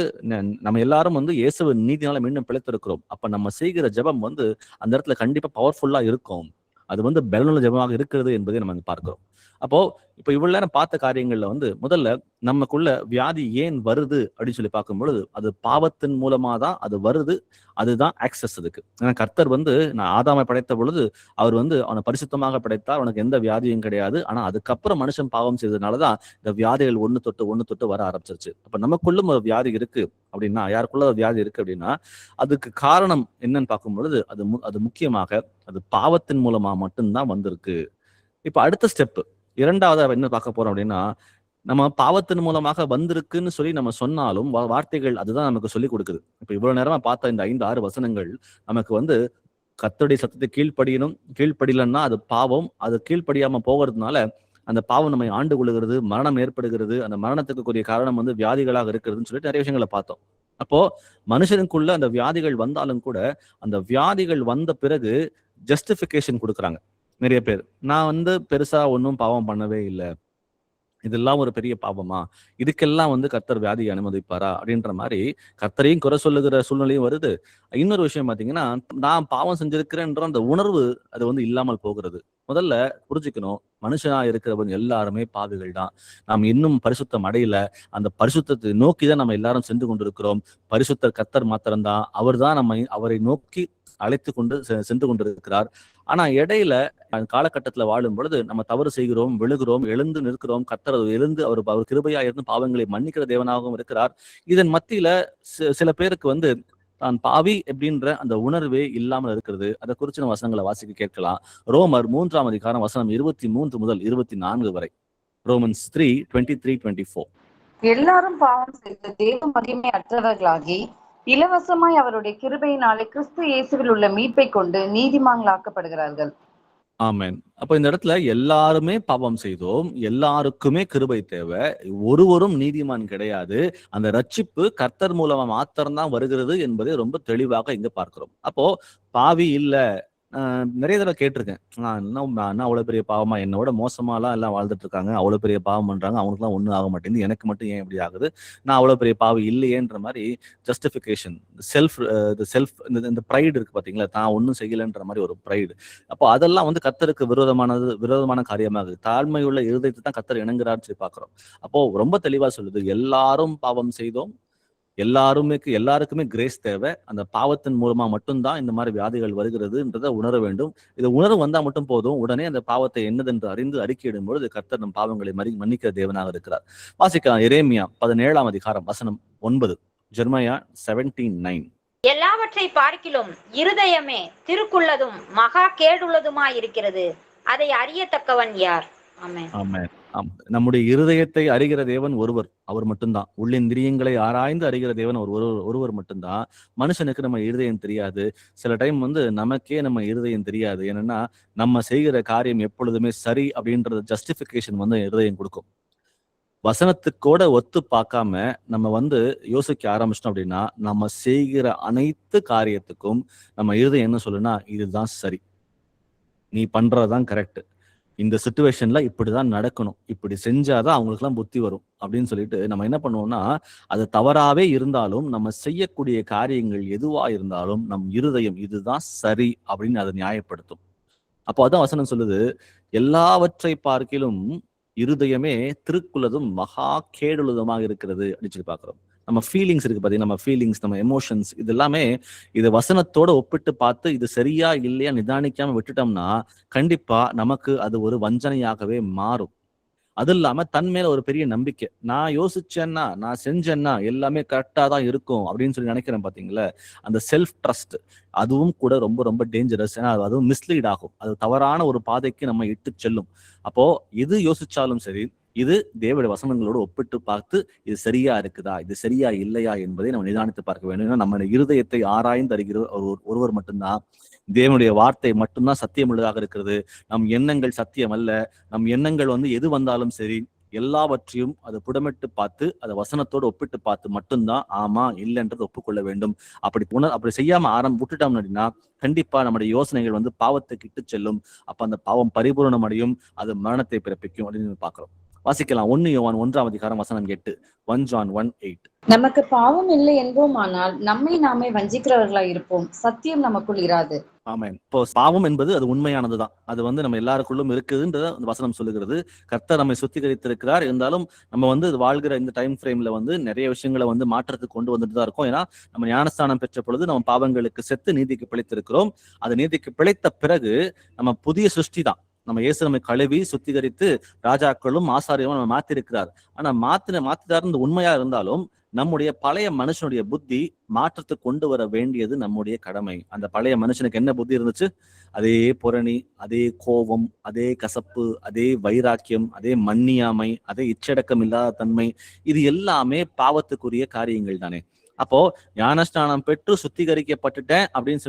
நம்ம எல்லாரும் வந்து இயேசுவின் நீதினால மீண்டும் பிழைத்திருக்கிறோம். அப்ப நம்ம செய்கிற ஜெபம் வந்து அந்த இடத்துல கண்டிப்பா பவர்ஃபுல்லா இருக்கும். அது வந்து பலனுள்ள ஜெபமாக இருக்கிறது என்பதை நம்ம பார்க்கிறோம். அப்போ இப்ப இவ்வளவு நேரம் பார்த்த காரியங்கள்ல வந்து முதல்ல நமக்குள்ள வியாதி ஏன் வருது அப்படின்னு சொல்லி பார்க்கும்பொழுது அது பாவத்தின் மூலமா தான் அது வருது. அதுதான் ஆக்சஸ் அதுக்கு. ஏன்னா கர்த்தர் வந்து நான் ஆதாமை படைத்த பொழுது அவர் வந்து அவனை பரிசுத்தமாக படைத்தார், அவனுக்கு எந்த வியாதியும் கிடையாது. ஆனா அதுக்கப்புறம் மனுஷன் பாவம் செய்ததுனாலதான் இந்த வியாதிகள் ஒண்ணு தொட்டு வர ஆரம்பிச்சிருச்சு. அப்ப நமக்குள்ளும் ஒரு வியாதி இருக்கு அப்படின்னா, யாருக்குள்ள ஒரு வியாதி இருக்கு அப்படின்னா அதுக்கு காரணம் என்னன்னு பார்க்கும் பொழுது அது முக்கியமாக அது பாவத்தின் மூலமா மட்டும்தான் வந்திருக்கு. இப்ப அடுத்த ஸ்டெப் இரண்டாவது என்ன பார்க்க போறோம் அப்படின்னா, நம்ம பாவத்தின் மூலமாக வந்திருக்குன்னு சொல்லி நம்ம சொன்னாலும் வார்த்தைகள் அதுதான் நமக்கு சொல்லி கொடுக்குது. இப்ப இவ்வளவு நேரமா பார்த்த இந்த 5-6 வசனங்கள் நமக்கு வந்து கர்த்தருடைய சத்தத்தை கீழ்ப்படியலன்னா அது பாவம். அது கீழ்ப்படியாம போகிறதுனால அந்த பாவம் நம்மை ஆண்டு கொள்ளுகிறது, மரணம் ஏற்படுகிறது. அந்த மரணத்துக்குரிய காரணம் வந்து வியாதிகளாக இருக்கிறதுன்னு சொல்லிட்டு நிறைய விஷயங்களை பார்த்தோம். அப்போ மனுஷனுக்குள்ள அந்த வியாதிகள் வந்தாலும் கூட அந்த வியாதிகள் வந்த பிறகு ஜஸ்டிபிகேஷன் கொடுக்குறாங்க நிறைய பேர். நான் வந்து பெருசா ஒன்றும் பாவம் பண்ணவே இல்லை, இதெல்லாம் ஒரு பெரிய பாவமா, இதுக்கெல்லாம் வந்து கர்த்தர் வியாதியை அனுமதிப்பாரா அப்படின்ற மாதிரி கர்த்தரையும் குறை சொல்லுகிற சூழ்நிலையும் வருது. இன்னொரு விஷயம் பாத்தீங்கன்னா, நான் பாவம் செஞ்சிருக்கிறேன்ற அந்த உணர்வு அது வந்து இல்லாமல் போகிறது. முதல்ல புரிஞ்சுக்கணும், மனுஷனா இருக்கிறவங்க எல்லாருமே பாவிகள் தான். நாம் இன்னும் பரிசுத்தம் அடையல. அந்த பரிசுத்தத்தை நோக்கிதான் நம்ம எல்லாரும் சென்று கொண்டிருக்கிறோம். பரிசுத்தர் கர்த்தர் மாத்திரம்தான். அவர் தான் அவரை நோக்கி அழைத்து கொண்டு சென்று கொண்டிருக்கிறார். ஆனா இடையில காலகட்டத்துல வாழும் பொழுது நம்ம தவறு செய்கிறோம், விழுகிறோம், எழுந்து நிற்கிறோம். கர்த்தர் எழுந்து அவர் கிருபையா இருந்து பாவங்களை மன்னிக்கிற தேவனாகவும் இருக்கிறார். இதன் மத்தியில சில பேருக்கு வந்து தான் பாவி அப்படின்ற அந்த உணர்வே இல்லாமல் இருக்கிறது. அதை குறிச்சு நம்ம வசனங்களை வாசிக்க கேட்கலாம். ரோமர் 3ஆம் அதிகாரம் வசனம் 23 முதல் 24 வரை. ரோமன்ஸ் 3:23-24. எல்லாரும் பாவம் செய்து தேவ மகிமை அற்றவர்களாகி இலவசமாய் அவருடைய கிருபையினாலே கிறிஸ்து இயேசுவில் உள்ள மீட்பை கொண்டு நீதிமான்களாக்கப்படுகிறார்கள். ஆமென். அப்ப இந்த இடத்துல எல்லாருமே பாவம் செய்தோம், எல்லாருக்குமே கிருபை தேவை, ஒருவரும் நீதிமான் கிடையாது. அந்த ரட்சிப்பு கர்த்தர் மூலமா மாத்திரம்தான் வருகிறது என்பதை ரொம்ப தெளிவாக இங்க பார்க்கிறோம். அப்போ பாவி இல்ல, நிறைய தடவை கேட்டிருக்கேன், நான் அவ்வளவு பெரிய பாவமா, என்னோட மோசமாலாம் எல்லாம் வாழ்ந்துட்டு இருக்காங்க, அவ்வளவு பெரிய பாவம் பண்றாங்க, அவங்களுக்குலாம் ஒண்ணும் ஆக மாட்டேங்குது, எனக்கு மட்டும் ஏன் இப்படி ஆகுது, நான் அவ்வளவு பெரிய பாவி இல்லையேன்ற மாதிரி ஜஸ்டிபிகேஷன், செல்ஃப் இந்த ப்ரைடு இருக்கு பாத்தீங்களா, தான் ஒன்றும் செய்யலைன்ற மாதிரி ஒரு ப்ரைடு. அப்போ அதெல்லாம் வந்து கர்த்தருக்கு விரோதமான காரியமாகுது. தாழ்மையுள்ள இருதயத்தை தான் கர்த்தர் இணங்குறாருன்னு சொல்லி பாக்குறோம். அப்போ ரொம்ப தெளிவா சொல்லுது, எல்லாரும் பாவம் செய்தோம், எல்லாருக்குமே கிரேஸ் தேவை. அந்த பாவத்தின் மூலமா மட்டும்தான் இந்த மாதிரி வியாதிகள் வருகிறதுன்றதை உணர வேண்டும். இது உணர்வு வந்தா மட்டும் போதும், உடனே அந்த பாவத்தை என்னதென்று அறிந்து அறிக்கையிடும் பொழுது கர்த்தர் நம் பாவங்களை மன்னிக்கிற தேவனாக இருக்கிறார். வாசிக்கலாம் எரேமியா 17ஆம் அதிகாரம் வசனம் 9. ஜெர்மயா 17:9. எல்லாவற்றை பார்க்கிலும் இருதயமே திருக்குள்ளதும் மகா கேடுள்ளதுமாய் இருக்கிறது, அதை அறியத்தக்கவன் யார்? ஆமென். ஆமென். நம்முடைய இருதயத்தை அறிகிற தேவன் ஒருவர், அவர் மட்டும்தான். உள்ளிந்திரியங்களை ஆராய்ந்து அறிகிற தேவன் ஒருவர் மட்டும்தான். மனுஷனுக்கு நம்ம இருதயம் தெரியாது. சில டைம் நமக்கே நம்ம இருதயம் தெரியாது. ஏன்னா நம்ம செய்கிற காரியம் எப்பொழுதுமே சரி அப்படின்றது ஜஸ்டிபிகேஷன் இருதயம் கொடுக்கும். வசனத்துக்கூட ஒத்து பார்க்காம நம்ம யோசிக்க ஆரம்பிச்சிட்டோம் அப்படின்னா, நம்ம செய்கிற அனைத்து காரியத்துக்கும் நம்ம இருதயம் என்ன சொல்லுன்னா, இதுதான் சரி, நீ பண்றதுதான் கரெக்ட், இந்த சிச்சுவேஷன்ல இப்படிதான் நடக்கணும், இப்படி செஞ்சாதான் அவங்களுக்கு எல்லாம் புத்தி வரும் அப்படின்னு சொல்லிட்டு நம்ம என்ன பண்ணுவோம்னா, அது தவறாவே இருந்தாலும் நம்ம செய்யக்கூடிய காரியங்கள் எதுவா இருந்தாலும் நம் இருதயம் இதுதான் சரி அப்படின்னு அதை நியாயப்படுத்தும். அப்போ அதான் வசனம் சொல்லுது, எல்லாவற்றை பார்க்கிலும் இருதயமே திருக்குள்ளதும் மகா கேடுள்ளதுமாக இருக்கிறது அப்படின்னு சொல்லி பாக்குறோம். நம்ம ஃபீலிங்ஸ் இருக்கு பாத்தீங்கன்னா, நம்ம ஃபீலிங்ஸ், நம்ம எமோஷன்ஸ், இது எல்லாமே இது வசனத்தோட ஒப்பிட்டு பார்த்து இது சரியா இல்லையா நிதானிக்காம விட்டுட்டோம்னா கண்டிப்பா நமக்கு அது ஒரு வஞ்சனையாகவே மாறும். அது இல்லாம தன் மேல ஒரு பெரிய நம்பிக்கை, நான் யோசிச்சேன்னா நான் செஞ்சேன்னா எல்லாமே கரெக்டா தான் இருக்கும் அப்படின்னு சொல்லி நினைக்கிறேன் பாத்தீங்களா, அந்த செல்ஃப் ட்ரஸ்ட் அதுவும் கூட ரொம்ப ரொம்ப டேஞ்சரஸ். ஏன்னா அதுவும் மிஸ்லீட் ஆகும், அது தவறான ஒரு பாதைக்கு நம்ம இட்டு செல்லும். அப்போ எது யோசிச்சாலும் சரி, இது தேவனுடைய வசனங்களோடு ஒப்பிட்டு பார்த்து இது சரியா இருக்குதா, இது சரியா இல்லையா என்பதை நம்ம நிதானித்து பார்க்க வேண்டும். ஏன்னா நம்ம இருதயத்தை ஆராய்ந்து அறிகிற ஒருவர் மட்டும்தான். தேவனுடைய வார்த்தை மட்டும்தான் சத்தியம் உள்ளதாக இருக்கிறது. நம் எண்ணங்கள் சத்தியம் அல்ல. நம் எண்ணங்கள் எது வந்தாலும் சரி, எல்லாவற்றையும் அதை புடமிட்டு பார்த்து அதை வசனத்தோடு ஒப்பிட்டு பார்த்து மட்டும்தான் ஆமா இல்லைன்றது ஒப்புக்கொள்ள வேண்டும். அப்படி செய்யாம விட்டுட்டோம் அப்படின்னா கண்டிப்பா நம்முடைய யோசனைகள் பாவத்துக்கு இட்டு செல்லும். அப்ப அந்த பாவம் பரிபூரணம் அடையும், அது மரணத்தை பிறப்பிக்கும் அப்படின்னு பாக்குறோம். வாசிக்கலாம். 1 யோவான் 1 வசனம் 8. 1 John 1:8. நமக்கு பாவம் இல்லை என்போமானால் நம்மை நாமே வஞ்சிக்கிறவர்களாய் இருப்போம், சத்தியம் நமக்குள் இராது. ஆமென். இப்போ பாவம் என்பது அது உண்மையானதுதான். அது நம்ம எல்லாருக்குள்ளும் இருக்குதுன்றத அந்த வசனம் சொல்லுகிறது. கர்த்தர் நம்மை சுத்திகரித்திருக்கிறார். இருந்தாலும் நம்ம வாழ்கிற இந்த டைம் ஃப்ரேம்ல நிறைய விஷயங்களை மாற்றத்துக்கு கொண்டு வந்துட்டு தான் இருக்கும். ஏன்னா நம்ம ஞானஸ்தானம் பெற்ற பொழுது நம்ம பாவங்களுக்கு செத்து நீதிக்கு பிழைத்திருக்கிறோம். அது நீதிக்கு பிழைத்த பிறகு நம்ம புதிய சிருஷ்டி தான். நம்ம இயேசு நம்மை கழுவி சுத்திகரித்து ராஜாக்களும் ஆசாரியமும் நம்ம மாத்திருக்கிறார். ஆனா மாத்திதார் உண்மையா இருந்தாலும் நம்முடைய பழைய மனுஷனுடைய புத்தி மாற்றத்துக்கு கொண்டு வர வேண்டியது நம்முடைய கடமை. அந்த பழைய மனுஷனுக்கு என்ன புத்தி இருந்துச்சு? அதே பொரணி, அதே கோபம், அதே கசப்பு, அதே வைராக்கியம், அதே மன்னியாமை, அதே இச்சடக்கம் இல்லாத தன்மை, இது எல்லாமே பாவத்துக்குரிய காரியங்கள் தானே. அப்போ ஞானஸ்நானம் பெற்று சுத்திகரிக்கப்பட்டுட்டேன் அப்படின்னு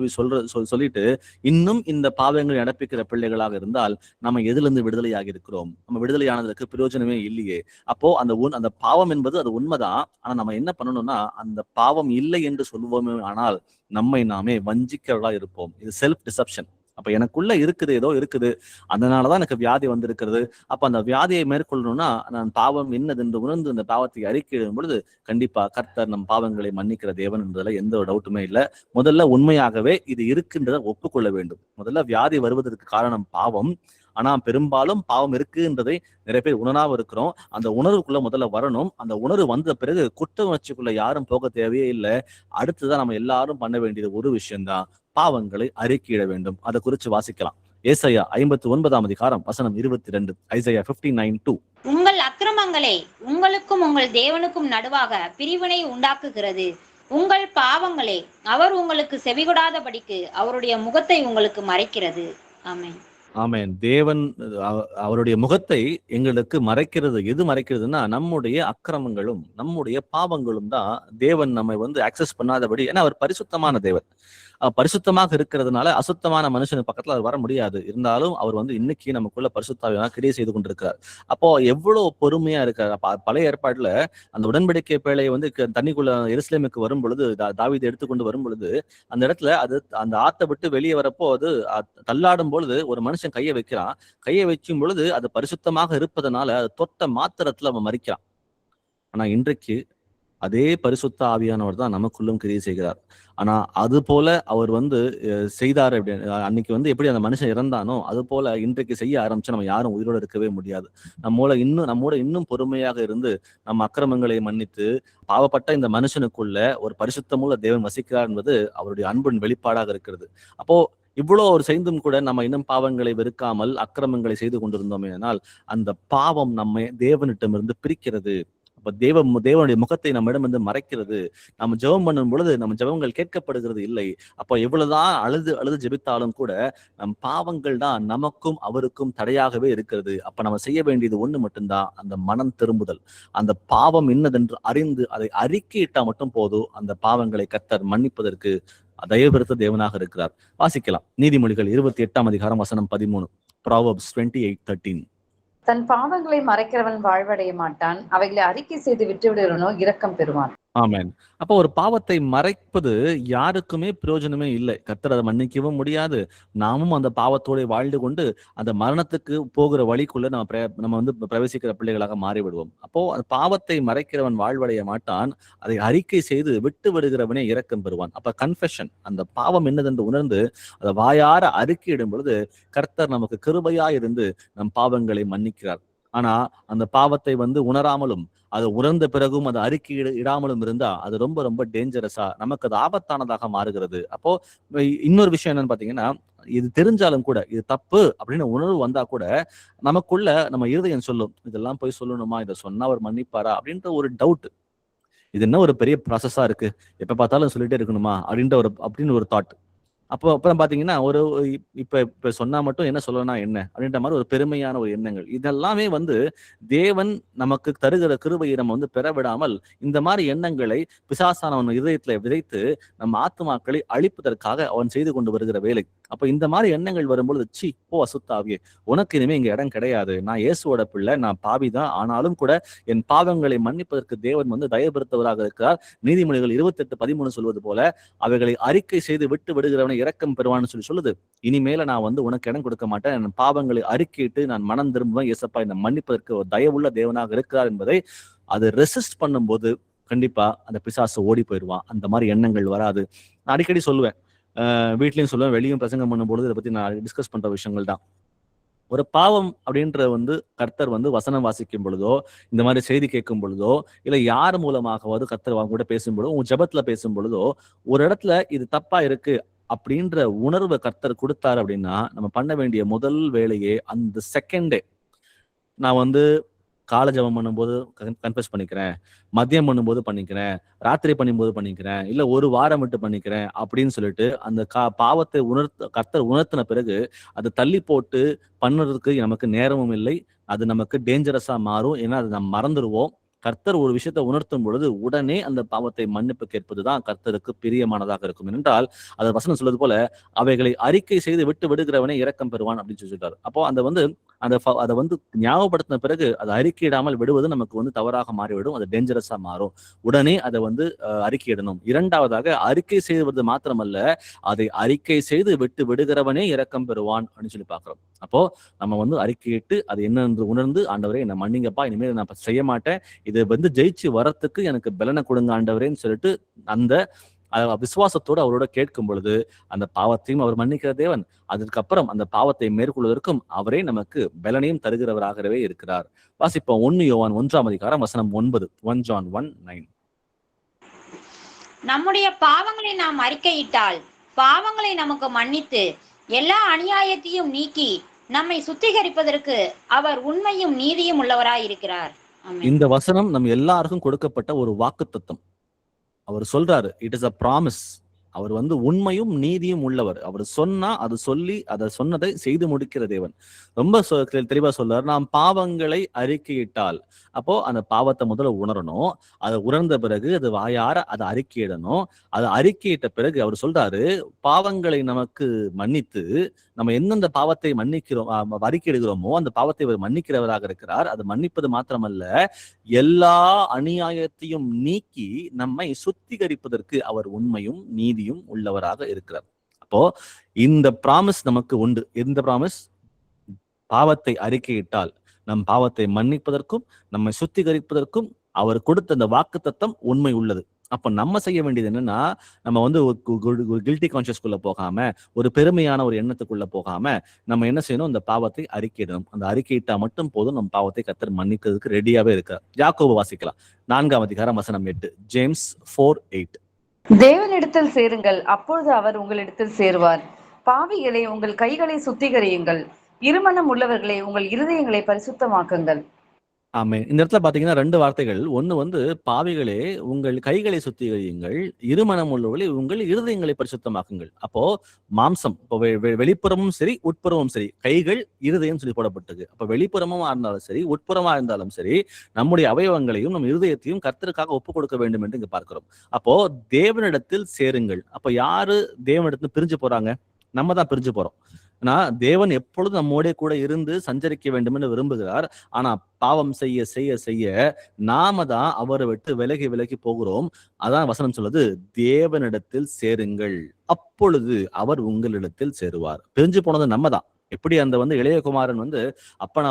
சொல்லிட்டு இன்னும் இந்த பாவங்களை நடப்பிக்கிற பிள்ளைகளாக இருந்தால் நம்ம எதுல இருந்து விடுதலையாகி இருக்கிறோம்? நம்ம விடுதலையானதுக்கு பிரயோஜனமே இல்லையே. அப்போ அந்த பாவம் என்பது அது உண்மைதான். ஆனா நம்ம என்ன பண்ணணும்னா, அந்த பாவம் இல்லை என்று சொல்லுவோமே ஆனால் நம்மை நாமே வஞ்சிக்கிறவர்களா இருப்போம். இது செல்ஃப் டிசப்ஷன். அப்ப எனக்குள்ள இருக்குது, ஏதோ இருக்குது, அதனாலதான் எனக்கு வியாதி வந்திருக்கிறது. அப்ப அந்த வியாதியை மேற்கொள்ளணும்னா நான் பாவம் என்னது என்று உணர்ந்து அந்த பாவத்தை அறிக்கையிடும் பொழுது கண்டிப்பா கர்த்தர் நம் பாவங்களை மன்னிக்கிற தேவன் என்பதுல எந்த ஒரு டவுட்டுமே இல்லை. முதல்ல உண்மையாகவே இது இருக்குன்றதை ஒப்புக்கொள்ள வேண்டும். முதல்ல வியாதி வருவதற்கு காரணம் பாவம். ஆனா பெரும்பாலும் பாவம் இருக்குன்றதை நிறைய பேர் உணராம இருக்கிறோம். அந்த உணர்வுக்குள்ள முதல்ல வரணும். அந்த உணர்வு வந்த பிறகு குற்ற உணர்ச்சிக்குள்ள யாரும் போக தேவையே இல்லை. அடுத்துதான் நம்ம எல்லாரும் பண்ண வேண்டியது ஒரு விஷயம்தான், பாவங்களை அறிக்கையிட வேண்டும். அதை குறித்து வாசிக்கலாம். ஏசாயா 59 வசனம் 22. ஐசாயா 59:2. உங்கள் அக்கிரமங்களே உங்களுக்கும் உங்கள் தேவனுக்கும் நடுவாக பிரிவினை உண்டாக்குகிறது. உங்கள் பாவங்களே அவர் உங்களுக்கு செவிகொடாதபடிக்கு அவருடைய முகத்தை உங்களுக்கு மறைக்கிறது. ஆமென். ஆமென். தேவன் அவருடைய முகத்தை எங்களுக்கு மறைக்கிறது. எது மறைக்கிறதுனா நம்முடைய அக்கிரமங்களும் நம்முடைய பாவங்களும் தான் தேவன் நம்மை ஆக்சஸ் பண்ணாதபடி. ஏன்னா அவர் பரிசுத்தமான தேவன். பரிசுத்தமாக இருக்கிறதுனால அசுத்தமான மனுஷனுக்கு பக்கத்துல அவர் வர முடியாது. இருந்தாலும் அவர் இன்னைக்கு நமக்குள்ள பரிசுத்தாவியாக கிரியை செய்து கொண்டிருக்கிறார். அப்போ எவ்வளவு பொறுமையா இருக்கார். பழைய ஏற்பாடுல அந்த உடன்படிக்கை பேழை தண்ணிக்குள்ள எருசலேமுக்கு வரும் பொழுது, தாவீது எடுத்துக்கொண்டு வரும் பொழுது அந்த இடத்துல அந்த ஆத்தை விட்டு வெளியே வரப்போ அது தள்ளாடும் பொழுது ஒரு மனுஷன் கையை வைக்கிறான். கையை வைக்கும் பொழுது அது பரிசுத்தமாக இருப்பதனால அது தொட்ட மாத்திரத்துல அவன் மறிக்கிறான். ஆனா இன்றைக்கு அதே பரிசுத்த ஆவியானவர் தான் நமக்குள்ளும் கிரியை செய்கிறார். ஆனா அது போல அவர் செய்தாரு. அன்னைக்கு எப்படி அந்த மனுஷன் இறந்தானோ அது போல இன்றைக்கு செய்ய ஆரம்பிச்சா நம்ம யாரும் உயிரோடு இருக்கவே முடியாது. நம்மோட இன்னும் பொறுமையாக இருந்து நம்ம அக்கிரமங்களை மன்னித்து பாவப்பட்ட இந்த மனுஷனுக்குள்ள ஒரு பரிசுத்தமுள்ள தேவன் வசிக்கிறார் என்பது அவருடைய அன்பின் வெளிப்பாடாக இருக்கிறது. அப்போ இவ்வளோ ஒரு செய்தும் கூட நம்ம இன்னும் பாவங்களை வெறுக்காமல் அக்கிரமங்களை செய்து கொண்டிருந்தோமே ஆனால் அந்த பாவம் நம்மை தேவனிடமிருந்து பிரிக்கிறது. அப்ப தேவனுடைய முகத்தை நம்மிடம் வந்து மறைக்கிறது. நம்ம ஜெபம் பண்ணும் பொழுது நம்ம ஜெபங்கள் கேட்கப்படுகிறது இல்லை. அப்ப எவ்வளவுதான் அழுது ஜெபித்தாலும் கூட நம் பாவங்கள் தான் நமக்கும் அவருக்கும் தடையாகவே இருக்கிறது. அப்ப நம்ம செய்ய வேண்டியது ஒண்ணு மட்டும்தான், அந்த மனம் திரும்புதல். அந்த பாவம் இன்னதென்று அறிந்து அதை அறிக்கையிட்டா மட்டும் போதும், அந்த பாவங்களை கர்த்தர் மன்னிப்பதற்கு தயவுபெருத்த தேவனாக இருக்கிறார். வாசிக்கலாம். நீதிமொழிகள் 28ஆம் அதிகாரம் வசனம் 13. Proverbs 28:13. தன் பாவங்களை மறைக்கிறவன் வாழ்வடைய மாட்டான், அவைகளை அறிக்கை செய்து விட்டுவிடுவனோ இரக்கம் பெறுவான். ஆமென். அப்போ ஒரு பாவத்தை மறைப்பது யாருக்குமே பிரயோஜனமே இல்லை. கர்த்தர் அதை மன்னிக்கவும் முடியாது. நாமும் அந்த பாவத்தோட வாழ்ந்து கொண்டு அந்த மரணத்துக்கு போகிற வழிக்குள்ள நம்ம வந்து பிரவேசிக்கிற பிள்ளைகளாக மாறிவிடுவோம். அப்போ அந்த பாவத்தை மறைக்கிறவன் வாழ்வடைய மாட்டான், அதை அறிக்கை செய்து விட்டு விடுகிறவனே இரக்கம் பெறுவான். அப்ப கன்ஃபெஷன், அந்த பாவம் என்னதென்று உணர்ந்து அதை வாயார அறிக்கையிடும் பொழுது கர்த்தர் நமக்கு கிருபையா இருந்து நம் பாவங்களை மன்னிக்கிறார். ஆனா அந்த பாவத்தை வந்து உணராமலும் அது உணர்ந்த பிறகும் அது அறிக்கை இடாமலும் இருந்தா அது ரொம்ப ரொம்ப டேஞ்சரஸா, நமக்கு அது ஆபத்தானதாக மாறுகிறது. அப்போ இன்னொரு விஷயம் என்னன்னு பாத்தீங்கன்னா, இது தெரிஞ்சாலும் கூட இது தப்பு அப்படின்னு உணர்வு வந்தா கூட நமக்குள்ள நம்ம இருதயம் சொல்லும், இதெல்லாம் போய் சொல்லணுமா, இதை சொன்னா அவர் மன்னிப்பாரா அப்படின்ற ஒரு டவுட். இது என்ன ஒரு பெரிய ப்ராசஸா இருக்கு, எப்ப பார்த்தாலும் சொல்லிட்டே இருக்கணுமா அப்படின்னு ஒரு தாட். அப்போ அப்புறம் பாத்தீங்கன்னா இப்ப சொன்னா மட்டும் என்ன சொல்லனா என்ன அப்படின்ற மாதிரி ஒரு பெருமையான ஒரு எண்ணங்கள், இதெல்லாமே வந்து தேவன் நமக்கு தருகிற கிருபையை நம்ம வந்து பெற விடாமல் இந்த மாதிரி எண்ணங்களை பிசாசானவன் இதயத்துல விதைத்து நம்ம ஆத்துமாக்களை அழிப்பதற்காக அவன் செய்து கொண்டு வருகிற வேலை. அப்ப இந்த மாதிரி எண்ணங்கள் வரும்பொழுது, சி போ அசுத்தாவியே, உனக்கு இனிமே இங்க இடம் கிடையாது, நான் இயேசுவோட பிள்ளை, நான் பாவிதான், ஆனாலும் கூட என் பாவங்களை மன்னிப்பதற்கு தேவன் வந்து தயவுபெருத்தவராக இருக்கிறார். நீதிமொழிகள் 28:13 சொல்வது போல, அவைகளை அறிக்கை செய்து விட்டு விடுகிறவனை இரக்கம் பெறுவான்னு சொல்லுது. இனிமேல நான் வந்து உனக்கு இடம் கொடுக்க மாட்டேன், என் பாவங்களை அறிக்கையிட்டு நான் மனம் திரும்புவேன், இயேசப்பா என்னை மன்னிப்பதற்கு ஒரு தயவுள்ள தேவனாக இருக்கிறார் என்பதை அதை ரெசிஸ்ட் பண்ணும்போது கண்டிப்பா அந்த பிசாசு ஓடி போயிடுவான். அந்த மாதிரி எண்ணங்கள் வராது. நான் அடிக்கடி சொல்லுவேன், வீட்லயும் சொல்லுவேன், வெளியும் பிரசங்கம் பண்ணும்போது இதை பத்தி நான் டிஸ்கஸ் பண்ற விஷயங்கள் தான். ஒரு பாவம் அப்படின்ற வந்து கர்த்தர் வந்து வசனம் வாசிக்கும் பொழுதோ, இந்த மாதிரி செய்தி கேட்கும் பொழுதோ, இல்ல யார் மூலமாகவாவது கர்த்தர் அவங்க கூட பேசும் பொழுதோ, உங்க ஜெபத்துல பேசும் பொழுதோ, ஒரு இடத்துல இது தப்பா இருக்கு அப்படின்ற உணர்வை கர்த்தர் கொடுத்தாரு அப்படின்னா, நம்ம பண்ண வேண்டிய முதல் வேலையே அந்த செகண்டே, நான் வந்து காலை ஜெபம் பண்ணும்போது கன்ஃபஸ் பண்ணிக்கிறேன், மதியம் பண்ணும்போது பண்ணிக்கிறேன், ராத்திரி பண்ணும்போது பண்ணிக்கிறேன், இல்ல ஒரு வாரம் விட்டு பண்ணிக்கிறேன் அப்படின்னு சொல்லிட்டு அந்த பாவத்தை கர்த்தர் உணர்த்தின பிறகு அதை தள்ளி போட்டு பண்ணுறதுக்கு நமக்கு நேரமும் இல்லை. அது நமக்கு டேஞ்சரஸா மாறும். ஏன்னா அதை நம்ம மறந்துடுவோம். கர்த்தர் ஒரு விஷயத்தை உணர்த்தும் பொழுது உடனே அந்த பாவத்தை மன்னிப்பு கேட்பதுதான் கர்த்தருக்கு பிரியமானதாக இருக்கும். என்றால் அது வசனம் சொல்வது போல, அவைகளை அறிக்கை செய்து விட்டு விடுகிறவனே இரக்கம் பெறுவான் அப்படின்னு சொல்லிட்டாரு. அப்போ அதை வந்து ஞாபகப்படுத்தின பிறகு அதை அறிக்கையிடாமல் விடுவது நமக்கு வந்து தவறாக மாறிவிடும். அது டேஞ்சரஸா மாறும். உடனே அதை வந்து அறிக்கையிடணும். இரண்டாவதாக, அறிக்கை செய்வது மாத்திரமல்ல, அதை அறிக்கை செய்து விட்டு விடுகிறவனே இரக்கம் பெறுவான் அப்படின்னு சொல்லி பாக்குறோம். அப்போ நம்ம வந்து அறிக்கையிட்டு அது என்னென்று உணர்ந்து, ஆண்டவரே என்னை மன்னிங்கப்பா, இனிமேல் நான் செய்ய மாட்டேன், இது வந்து ஜெயிச்சு வரத்துக்கு எனக்கு பலனை கொடுங்க ஆண்டவரேன்னு சொல்லிட்டு அந்த விசுவாசத்தோடு அவரோட கேட்கும் பொழுது அந்த பாவத்தையும் அவர் மன்னிக்கிற தேவன், அதுக்கப்புறம் அந்த பாவத்தை மேற்கொள்வதற்கும் அவரே நமக்கு பலனையும் தருகிறவராகவே இருக்கிறார். வாசிப்போம் 1 யோவான் 1ஆம் அதிகாரம் வசனம் 9. 1 John 1:9. நம்முடைய பாவங்களை நாம் அறிக்கையிட்டால் பாவங்களை நமக்கு மன்னித்து எல்லா அநியாயத்தையும் நீக்கி நம்மை சுத்திகரிப்பதற்கு அவர் உண்மையும் நீதியும் உள்ளவராய் இருக்கிறார். இந்த வசனம் நம்ம எல்லாருக்கும் கொடுக்கப்பட்ட ஒரு வாக்குத்தத்தம். அவர் சொல்றாரு, இட் இஸ் அ ப்ராமிஸ். அவர் வந்து உண்மையும் நீதியும் உள்ளவர். அவர் சொன்னா அது சொல்லி அதை சொன்னதை செய்து முடிக்கிற தேவன். ரொம்ப தெளிவா சொல்றாரு, நாம் பாவங்களை அறிக்கையிட்டால், அப்போ அந்த பாவத்தை முதல்ல உணரணும். அதை உணர்ந்த பிறகு அது வாயார அதை அறிக்கையிடணும். அதை அறிக்கையிட்ட பிறகு அவர் சொல்றாரு, பாவங்களை நமக்கு மன்னித்து நம்ம எந்தெந்த பாவத்தை அறிக்கையிடுகிறோமோ அந்த பாவத்தை அவர் மன்னிக்கிறவராக இருக்கிறார். அது மன்னிப்பது மாத்திரமல்ல, எல்லா அநியாயத்தையும் நீக்கி நம்மை சுத்திகரிப்பதற்கு அவர் உண்மையும் நீதியும் உள்ளவராக இருக்கிறார். அப்போ இந்த பிராமிஸ் நமக்கு உண்டு. எந்த பிராமிஸ்? பாவத்தை அறிக்கையிட்டால் நம் பாவத்தை மன்னிப்பதற்கும் நம்மை சுத்திகரிப்பதற்கும் அவர் கொடுத்த அந்த வாக்குத்தத்தம் உண்மை உள்ளது. அப்ப நம்ம செய்ய வேண்டியது என்னன்னா, நம்ம வந்து ஒரு கில்ட்டி கான்சியஸ்குள்ள போகாம, ஒரு பெருமையான ஒரு எண்ணத்துக்குள்ள போகாம, நம்ம என்ன செய்யணும்? இந்த பாவத்தை அறிக்கையிடணும். அந்த அறிக்கையிட்டா மட்டும் போதும், நம்ம பாவத்தை கர்த்தர் மன்னிக்கிறதுக்கு ரெடியாவே இருக்கார். யாக்கோபு வாசிக்கலாம். 4ஆம் அதிகாரம் வசனம் 8. ஜேம்ஸ் 4:8. தேவனிடத்தில் சேருங்கள், அப்பொழுது அவர் உங்களிடத்தில் சேருவார். பாவிகளே, உங்கள் கைகளை சுத்திகரியுங்கள், இருமனம் உள்ளவர்களே, உங்கள் இருதயங்களை பரிசுத்தமாக்குங்கள். ஆமே. இந்த இடத்துல பாத்தீங்கன்னா 2 வார்த்தைகள். ஒண்ணு வந்து பாவிகளே உங்கள் கைகளை சுத்திகரியுங்கள், இருமனம் உள்ளவர்களே உங்கள் இருதயங்களை பரிசுத்தமாக்குங்கள். அப்போ மாம்சம் இப்போ வெளிப்புறமும் சரி, உட்புறமும் சரி, கைகள், இருதயம் சொல்லி போடப்பட்டது. அப்ப வெளிப்புறமா இருந்தாலும் சரி, உட்புறமா இருந்தாலும் சரி, நம்முடைய அவயவங்களையும் நம் இருதயத்தையும் கர்த்தருக்காக ஒப்புக் கொடுக்க வேண்டும் என்று இங்க பார்க்கிறோம். அப்போ தேவனிடத்தில் சேருங்கள். அப்ப யாரு தேவனிடத்தில் பிரிஞ்சு போறாங்க? நம்ம தான் பிரிஞ்சு போறோம். ஆனா தேவன் எப்பொழுதும் நம்மோட கூட இருந்து சஞ்சரிக்க வேண்டும் என்று விரும்புகிறார். ஆனா பாவம் செய்ய செய்ய செய்ய நாம தான் அவரை விட்டு விலகி விலகி போகிறோம். அதான் வசனம் சொல்லுது, தேவனிடத்தில் சேருங்கள், அப்பொழுது அவர் உங்களிடத்தில் சேருவார். பிரிஞ்சு போனது நம்ம தான். எப்படி அந்த இளையகுமாரன்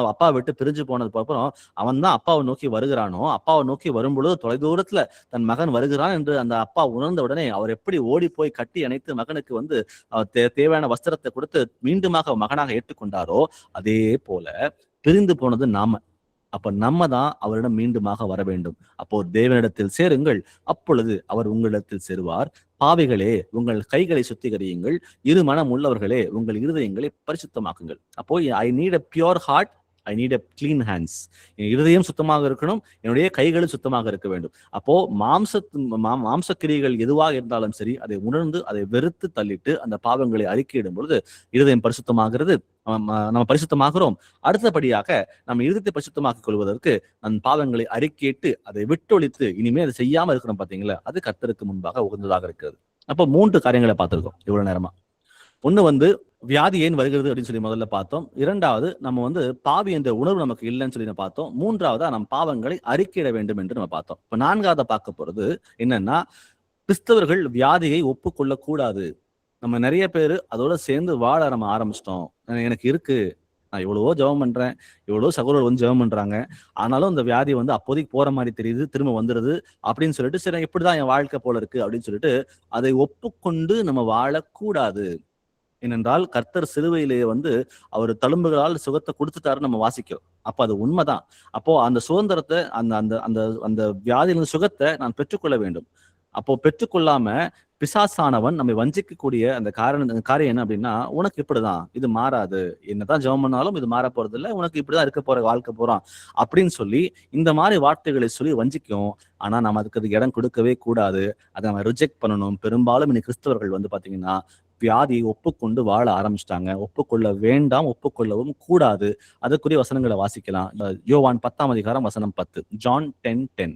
அப்பா விட்டு பிரிஞ்சு போனதுக்கு அப்புறம் அவன் தான் அப்பாவை நோக்கி வருகிறானோ, அப்பாவை நோக்கி வரும்பொழுது தொலைதூரத்துல தன் மகன் வருகிறான் என்று அந்த அப்பா உணர்ந்த உடனே அவர் எப்படி ஓடி போய் கட்டி அணைத்து மகனுக்கு தேவையான வஸ்திரத்தை கொடுத்து மீண்டுமாக மகனாக ஏற்றுக்கொண்டாரோ, அதே போல பிரிந்து போனது நாம. அப்ப நம்ம தான் அவரிடம் மீண்டுமாக வர வேண்டும். அப்போ தேவனிடத்தில் சேருங்கள், அப்பொழுது அவர் உங்களிடத்தில் சேருவார். பாவிகளே உங்கள் கைகளை சுத்திகரியுங்கள், இரு மனம் உள்ளவர்களே உங்கள் இருதயங்களை பரிசுத்தமாக்குங்கள். அப்போ I need a pure heart, I need a clean hands. என் இருதயம் சுத்தமாக இருக்கணும், என்னுடைய கைகளும் சுத்தமாக இருக்க வேண்டும். அப்போ மாம்ச கிரியைகள் எதுவாக இருந்தாலும் சரி, அதை உணர்ந்து அதை வெறுத்து தள்ளிட்டு அந்த பாவங்களை அறிக்கையிடும் பொழுது இருதயம் பரிசுத்தமாகிறது, நம்ம பரிசுத்தமாகிறோம். அடுத்தபடியாக நம்ம இருதயத்தை பரிசுத்தமாக்கிக் கொள்வதற்கு நம் பாவங்களை அறிக்கையிட்டு அதை விட்டொழித்து இனிமே அதை செய்யாம இருக்கிறோம் பாத்தீங்களா, அது கர்த்தருக்கு முன்பாக உகந்ததாக இருக்கிறது. அப்போ 3 காரியங்களை பார்த்திருக்கோம் இவ்வளவு நேரமா. ஒண்ணு வியாதி ஏன் வருகிறது அப்படின்னு சொல்லி முதல்ல பார்த்தோம். 2வது நம்ம பாவி என்ற உணர்வு நமக்கு இல்லைன்னு சொல்லி பார்த்தோம். 3வதா நம் பாவங்களை அறிக்கையிட வேண்டும் என்று நம்ம பார்த்தோம். இப்ப 4வதா பார்க்க போறது என்னன்னா, கிறிஸ்தவர்கள் வியாதியை ஒப்புக்கொள்ள கூடாது. நம்ம நிறைய பேர் அதோட சேர்ந்து வாழ நம்ம ஆரம்பிச்சிட்டோம். எனக்கு இருக்கு, நான் எவ்வளவோ ஜெபம் பண்றேன், எவ்வளவோ சகோதரர் ஜெபம் பண்றாங்க, ஆனாலும் அந்த வியாதி அப்போதைக்கு போற மாதிரி தெரியுது, திரும்ப வந்துடுது அப்படின்னு சொல்லிட்டு, சரி இப்படிதான் என் வாழ்க்கை போல இருக்கு அப்படின்னு சொல்லிட்டு அதை ஒப்புக்கொண்டு நம்ம வாழக்கூடாது. ஏனென்றால் கர்த்தர் சிலுவையிலேயே அவர் தழும்புகளால் சுகத்தை கொடுத்துட்டாரு நம்ம வாசிக்கிறோம். அப்ப அது உண்மைதான். அப்போ அந்த சுதந்திரத்தை அந்த அந்த அந்த அந்த வியாதியிலிருந்து சுகத்தை நான் பெற்றுக்கொள்ள வேண்டும். அப்போ பெற்றுக்கொள்ளாம பிசாசானவன் நம்மை வஞ்சிக்கக்கூடிய அந்த காரியம் என்ன அப்படின்னா, உனக்கு இப்படிதான், இது மாறாது, என்னதான் ஜெபம் பண்ணாலும் இது மாற போறது இல்லை, உனக்கு இப்படிதான் இருக்க போற வாழ்க்கை போறான் அப்படின்னு சொல்லி இந்த மாதிரி வார்த்தைகளை சொல்லி வஞ்சிக்கும். ஆனா நம்ம அதுக்கு இடம் கொடுக்கவே கூடாது. அதை நம்ம ரிஜெக்ட் பண்ணணும். பெரும்பாலும் இன்னைக்கு கிறிஸ்தவர்கள் பாத்தீங்கன்னா வியாதியை ஒப்புக்கொண்டு வாழ ஆரம்பிச்சிட்டாங்க. ஒப்புக்கொள்ள வேண்டாம், ஒப்புக்கொள்ளவும் கூடாது. அதற்குரிய வசனங்களை வாசிக்கலாம். யோவான் 10ஆம் அதிகாரம் வசனம் 10. ஜான் 10:10.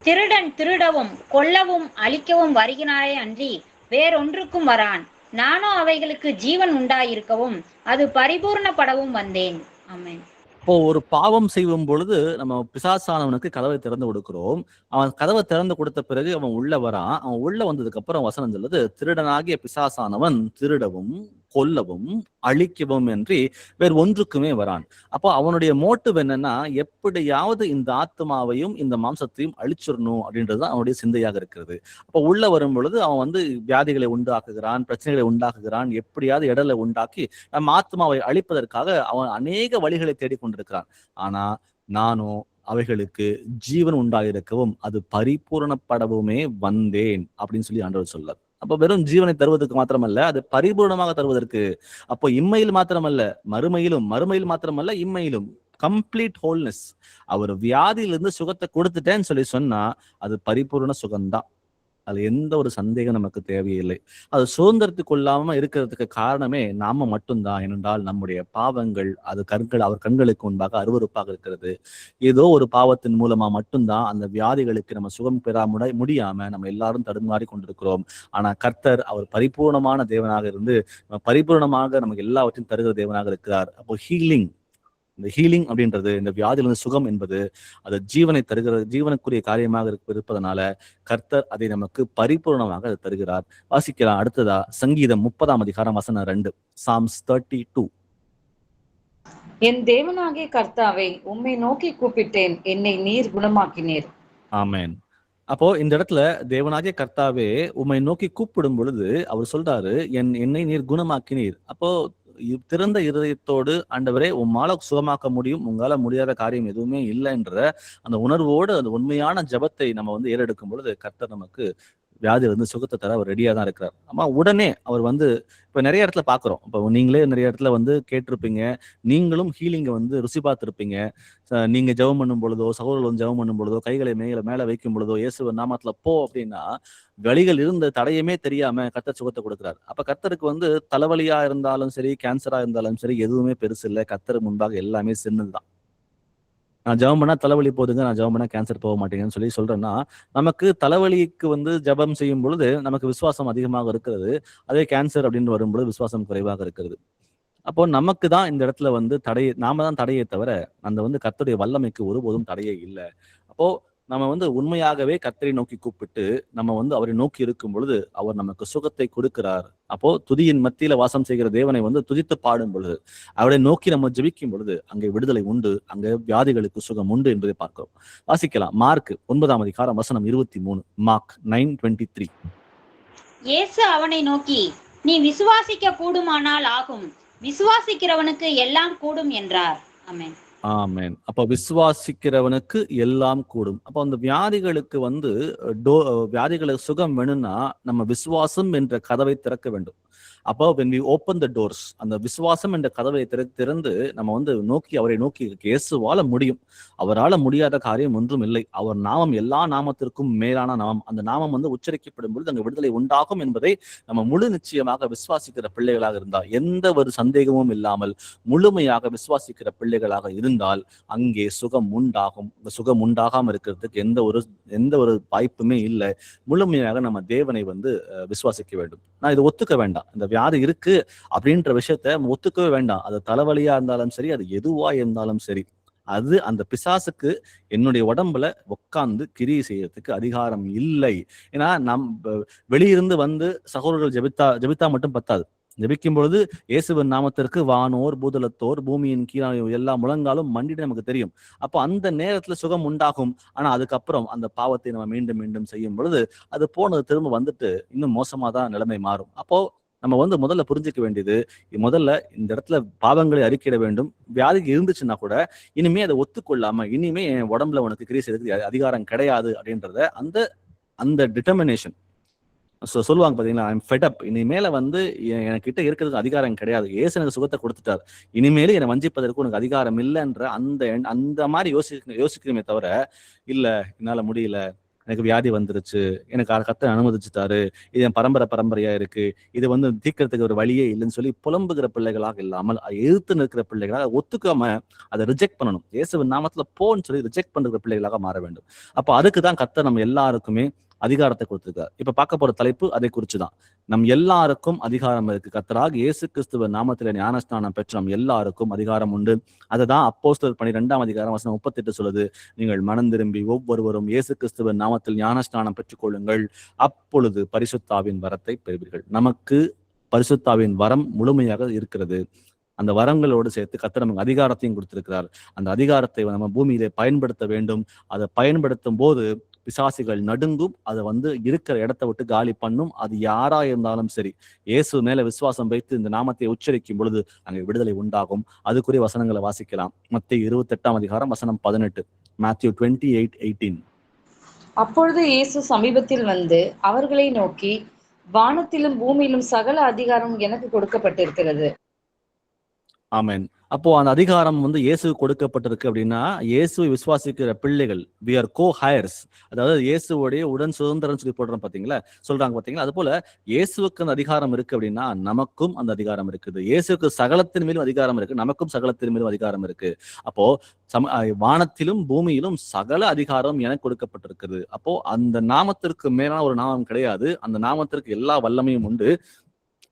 திருடன் திருடவும் கொல்லவும் அழிக்கவும் வருகிறானே அன்றி வேறொன்றுக்கும் வரான். நானோ அவைகளுக்கு ஜீவன் உண்டாயிருக்கவும் அது பரிபூர்ணப்படவும் வந்தேன். ஆமென். இப்போ ஒரு பாவம் செய்யும் பொழுது நம்ம பிசாசானவனுக்கு கதவை திறந்து கொடுக்கிறோம். அவன் கதவை திறந்து கொடுத்த பிறகு அவன் உள்ள வரான். அவன் உள்ள வந்ததுக்கு அப்புறம் வசனம் சொல்லுது, திருடனாகிய பிசாசானவன் திருடவும் கொல்லவும் அழிக்கவும் என்று வேறு ஒன்றுக்குமே வரான். அப்போ அவனுடைய மோட்டிவ் என்னன்னா, எப்படியாவது இந்த ஆத்மாவையும் இந்த மாம்சத்தையும் அழிச்சிடணும் அப்படின்றதுதான் அவனுடைய சிந்தையாக இருக்கிறது. அப்போ உள்ள வரும் பொழுது அவன் வியாதிகளை உண்டாக்குகிறான், பிரச்சனைகளை உண்டாக்குகிறான், எப்படியாவது இடலை உண்டாக்கி நம்ம ஆத்மாவை அழிப்பதற்காக அவன் அநேக வழிகளை தேடிக்கொண்டிருக்கிறான். ஆனா நானும் அவைகளுக்கு ஜீவன் உண்டாயிருக்கவும் அது பரிபூரணப்படவுமே வந்தேன் அப்படின்னு சொல்லி ஆண்டவர் சொல்றார். அப்ப வெறும் ஜீவனை தருவதற்கு மாத்திரமல்ல, அது பரிபூர்ணமாக தருவதற்கு. அப்போ இம்மையில் மாத்திரமல்ல, மறுமையில் மாத்திரமல்ல, இம்மையிலும் கம்ப்ளீட் ஹோல்னஸ். அவர் வியாதியிலிருந்து சுகத்தை கொடுத்துட்டேன்னு சொல்லி சொன்னா அது பரிபூர்ண சுகம்தான். அது எந்த ஒரு சந்தேகம் நமக்கு தேவையில்லை. அது சுதந்திரத்துக்கு கொள்ளாம இருக்கிறதுக்கு காரணமே நாம மட்டும்தான். ஏனென்றால் நம்முடைய பாவங்கள் அவர் கண்களுக்கு முன்பாக அருவருப்பாக இருக்கிறது. ஏதோ ஒரு பாவத்தின் மூலமா மட்டும்தான் அந்த வியாதிகளுக்கு நம்ம சுகம் பெற முடியாம நம்ம எல்லாரும் தடுமாறி கொண்டிருக்கிறோம். ஆனா கர்த்தர் அவர் பரிபூர்ணமான தேவனாக இருந்து பரிபூர்ணமாக நமக்கு எல்லாவற்றையும் தருகிற தேவனாக இருக்கிறார். அப்போ இந்த ஹீலிங் அப்படின்றது, இந்த வியாதியிலிருந்து சுகம் என்பது அது ஜீவனை தருகிற ஜீவனுக்குரிய காரியமாக இருப்பதனால கர்த்தர் அதை நமக்கு பரிபூர்ணமாக தருகிறார். வாசிக்கலாம் அடுத்ததா சங்கீதம் 30ஆம் அதிகாரம் வசனம் 2. Psalms 32. என் தேவனாகிய கர்த்தாவே, உம்மை நோக்கி கூப்பிட்டேன், என்னை நீர் குணமாக்கினீர். ஆமென். அப்போ இந்த இடத்துல தேவனாகிய கர்த்தாவே உம்மை நோக்கி கூப்பிடும் பொழுது அவர் சொல்றாரு, என்னை நீர் குணமாக்கினீர். அப்போ திறந்த இருதயத்தோடு, ஆண்டவரே உம்மால சுகமாக்க முடியும், உங்களால முடியாத காரியம் எதுவுமே இல்லைன்ற அந்த உணர்வோடு அந்த உண்மையான ஜபத்தை நம்ம ஏறெடுக்கும் பொழுது கர்த்தர் நமக்கு வியாதி வந்து சுகத்தை தர அவர் ரெடியா தான் இருக்கிறார். ஆமா, உடனே அவர் வந்து இப்ப நிறைய இடத்துல பாக்குறோம். இப்ப நீங்களே நிறைய இடத்துல வந்து கேட்டிருப்பீங்க, நீங்களும் ஹீலிங்கை வந்து ருசி பார்த்திருப்பீங்க. நீங்க ஜெபம் பண்ணும் பொழுதோ, சகோதரர்கள் வந்து ஜெபம் பண்ணும் பொழுதோ, கைகளை மேல வைக்கும் பொழுதோ, இயேசுவின் நாமத்துல போ அப்படின்னா வலிகள் இருந்த தடையுமே தெரியாம கர்த்தர் சுகத்தை கொடுக்கிறார். அப்ப கர்த்தருக்கு வந்து தலைவலியா இருந்தாலும் சரி, கேன்சரா இருந்தாலும் சரி, எதுவுமே பெருசு இல்லை. கர்த்தர் முன்பாக எல்லாமே சின்னதுதான். நான் ஜெபம் பண்ணா தலைவலி போதுங்க, நான் ஜெபம் பண்ணா கேன்சர் போக மாட்டேங்கன்னு சொல்றேன்னா, நமக்கு தலைவலிக்கு வந்து ஜெபம் செய்யும் பொழுது நமக்கு விசுவாசம் அதிகமாக இருக்கிறது. அதே கேன்சர் அப்படின்னு வரும்பொழுது விசுவாசம் குறைவாக இருக்கிறது. அப்போ நமக்கு தான் இந்த இடத்துல வந்து நாம தான் தடையே தவிர அந்த வந்து கர்த்தருடைய வல்லமைக்கு ஒருபோதும் தடையே இல்லை. அப்போ நம்ம வந்து உண்மையாகவே கர்த்தரை நோக்கி கூப்பிட்டு நம்ம வந்து அவரை நோக்கி இருக்கும் பொழுது அவர் நமக்கு சுகத்தை கொடுக்கிறார். அப்போ துதியின் மத்தியில வாசம் செய்கிற தேவனை வந்து துதித்து பாடும் பொழுது, அவரை நோக்கி நம்ம ஜெபிக்கும் பொழுது அங்கே விடுதலை உண்டு, அங்கே வியாதிகளுக்கு சுகம் உண்டு என்பதை பார்க்கிறோம். வாசிக்கலாம். மார்க் 9 வசனம் 23. மார்க் 9:23. இயேசு அவனை நோக்கி, நீ விசுவாசிக்க கூடுமானால் ஆகும், விசுவாசிக்கிறவனுக்கு எல்லாம் கூடும் என்றார். ஆமென். ஆமென். அப்ப விசுவாசிக்கிறவனுக்கு எல்லாம் கூடும். அப்ப அந்த வியாதிகளுக்கு வந்து வியாதிகளுக்கு சுகம் வேணும்னா நம்ம விசுவாசம் என்ற கதவை திறக்க வேண்டும். அப்போ when we open the doors, அந்த விசுவாசம் என்ற கதவை திறந்து நம்ம வந்து அவரை நோக்கி இயேசுவால முடியும், அவரால் முடியாத காரியம் ஒன்றும் இல்லை, அவர் நாமம் எல்லா நாமத்திற்கும் மேலான நாமம், அந்த நாமம் வந்து உச்சரிக்கப்படும் பொழுது அங்கு விடுதலை உண்டாகும் என்பதை நம்ம முழு நிச்சயமாக விசுவாசிக்கிற பிள்ளைகளாக இருந்தால், எந்த ஒரு சந்தேகமும் இல்லாமல் முழுமையாக விசுவாசிக்கிற பிள்ளைகளாக இருந்தால் அங்கே சுகம் உண்டாகும். சுகம் உண்டாகாம இருக்கிறதுக்கு எந்த ஒரு வாய்ப்புமே இல்லை. முழுமையாக நம்ம தேவனை வந்து விசுவாசிக்க வேண்டும். நான் இதை ஒத்துக்க வேண்டாம், இந்த வியாதி இருக்கு அப்படின்ற விஷயத்த ஒத்துக்கவே வேண்டாம். அது தலைவலியா இருந்தாலும் சரி, அது எதுவா இருந்தாலும் சரி, அது அந்த பிசாசுக்கு என்னுடைய உடம்புல உட்கார்ந்து கிரியை செய்யறதுக்கு அதிகாரம் இல்லை. ஏன்னா வெளியிருந்து வந்து சகோதரர்கள் ஜெபித்தா மட்டும் பத்தாது. ஜெபிக்கும் பொழுது இயேசுவின் நாமத்திற்கு வானோர் பூதலத்தோர் பூமியின் கீழே எல்லா முழங்காலும் மண்டிட்டு நமக்கு தெரியும். அப்போ அந்த நேரத்துல சுகம் உண்டாகும். ஆனா அதுக்கப்புறம் அந்த பாவத்தை நம்ம மீண்டும் மீண்டும் செய்யும் பொழுது அது போனது திரும்ப வந்துட்டு இன்னும் மோசமாதான் நிலைமை மாறும். அப்போ நம்ம வந்து முதல்ல புரிஞ்சுக்க வேண்டியது, முதல்ல இந்த இடத்துல பாவங்களை அறிக்கையிட வேண்டும். வியாதிக்கு இருந்துச்சுன்னா கூட இனிமே அதை ஒத்துக்கொள்ளாம, இனிமே என் உடம்புல உனக்கு கிரியை செய்யறதுக்கு அதிகாரம் கிடையாது அப்படின்றத அந்த டிட்டர்மினேஷன் சொல்லுவாங்க பாத்தீங்களா, ஐம் ஃபெட் அப், இனிமேல வந்து என்கிட்ட இருக்கிறதுக்கு அதிகாரம் கிடையாது, ஏசு எனக்கு சுகத்தை கொடுத்துட்டார், இனிமேல என்னை வஞ்சிப்பதற்கு உனக்கு அதிகாரம் இல்லைன்ற அந்த மாதிரி யோசிக்கிறமே தவிர, இல்ல என்னால முடியல, எனக்கு வியாதி வந்துருச்சு, எனக்கு கர்த்தர் அனுமதிச்சுட்டாரு, இது என் பரம்பரையா இருக்கு, இது வந்து தீர்க்கறதுக்கு ஒரு வழியே இல்லைன்னு சொல்லி புலம்புகிற பிள்ளைகளாக இல்லாமல் எதிர்த்து நிற்கிற பிள்ளைகளாக ஒத்துக்காம அதை ரிஜெக்ட் பண்ணணும். இயேசுவின் நாமத்துல போன்னு சொல்லி ரிஜெக்ட் பண்ற பிள்ளைகளாக மாற வேண்டும். அப்போ அதுக்கு தான் கர்த்தர் நம்ம எல்லாருக்குமே அதிகாரத்தை கொடுத்திருக்காரு. இப்ப பார்க்க போற தலைப்பு அதை குறிச்சுதான். நம் எல்லாருக்கும் அதிகாரம் இருக்கு. கர்த்தராகிய இயேசு கிறிஸ்துவ நாமத்திலே ஞானஸ்நானம் பெற்ற நம் எல்லாருக்கும் அதிகாரம் உண்டு. அதுதான் அப்போஸ்தலர் 12:38 சொல்லுது. நீங்கள் மனம் திரும்பி ஒவ்வொருவரும் இயேசு கிறிஸ்துவ நாமத்தில் ஞானஸ்நானம் பெற்றுக்கொள்ளுங்கள், அப்பொழுது பரிசுத்தாவின் வரத்தை பெறுவீர்கள். நமக்கு பரிசுத்தாவின் வரம் முழுமையாக இருக்கிறது. அந்த வரங்களோடு சேர்த்து கர்த்தர் நமக்கு அதிகாரத்தையும் கொடுத்திருக்கிறார். அந்த அதிகாரத்தை நம்ம பூமியிலே பயன்படுத்த வேண்டும். அதை பயன்படுத்தும் போது பிசாசிகள் நடுங்கும், அதை வந்து இருக்கிற இடத்தை விட்டு காலி பண்ணும். அது யாரா இருந்தாலும் சரி, இயேசு மேல விசுவாசம் வைத்து இந்த நாமத்தை உச்சரிக்கும் பொழுது அங்கே விடுதலை உண்டாகும். அதுக்குரிய வசனங்களை வாசிக்கலாம். மத்தேயு 28:18. Matthew 28:18. அப்பொழுது இயேசு சமீபத்தில் வந்து அவர்களை நோக்கி, வானத்திலும் பூமியிலும் சகல அதிகாரம் எனக்கு கொடுக்கப்பட்டிருக்கிறது. ஆமென். அப்போ அந்த அதிகாரம் வந்து இயேசு கொடுக்கப்பட்டிருக்கு அப்படின்னா, இயேசுவை விசுவாசிக்கிற பிள்ளைகள் we are co-heirs, அதாவது இயேசுவோடைய உடன் சுதந்திரம் சொல்லி சொல்றாங்க பாத்தீங்களா. அது போல இயேசுவுக்கு அந்த அதிகாரம் இருக்கு அப்படின்னா நமக்கும் அந்த அதிகாரம் இருக்குது. இயேசுக்கு சகலத்தின் மேலும் அதிகாரம் இருக்கு, நமக்கும் சகலத்தின் மேலும் அதிகாரம் இருக்கு. அப்போ வானத்திலும் பூமியிலும் சகல அதிகாரம் எனக்கு கொடுக்கப்பட்டிருக்குது. அப்போ அந்த நாமத்திற்கு மேலான ஒரு நாமம் கிடையாது. அந்த நாமத்திற்கு எல்லா வல்லமையும் உண்டு.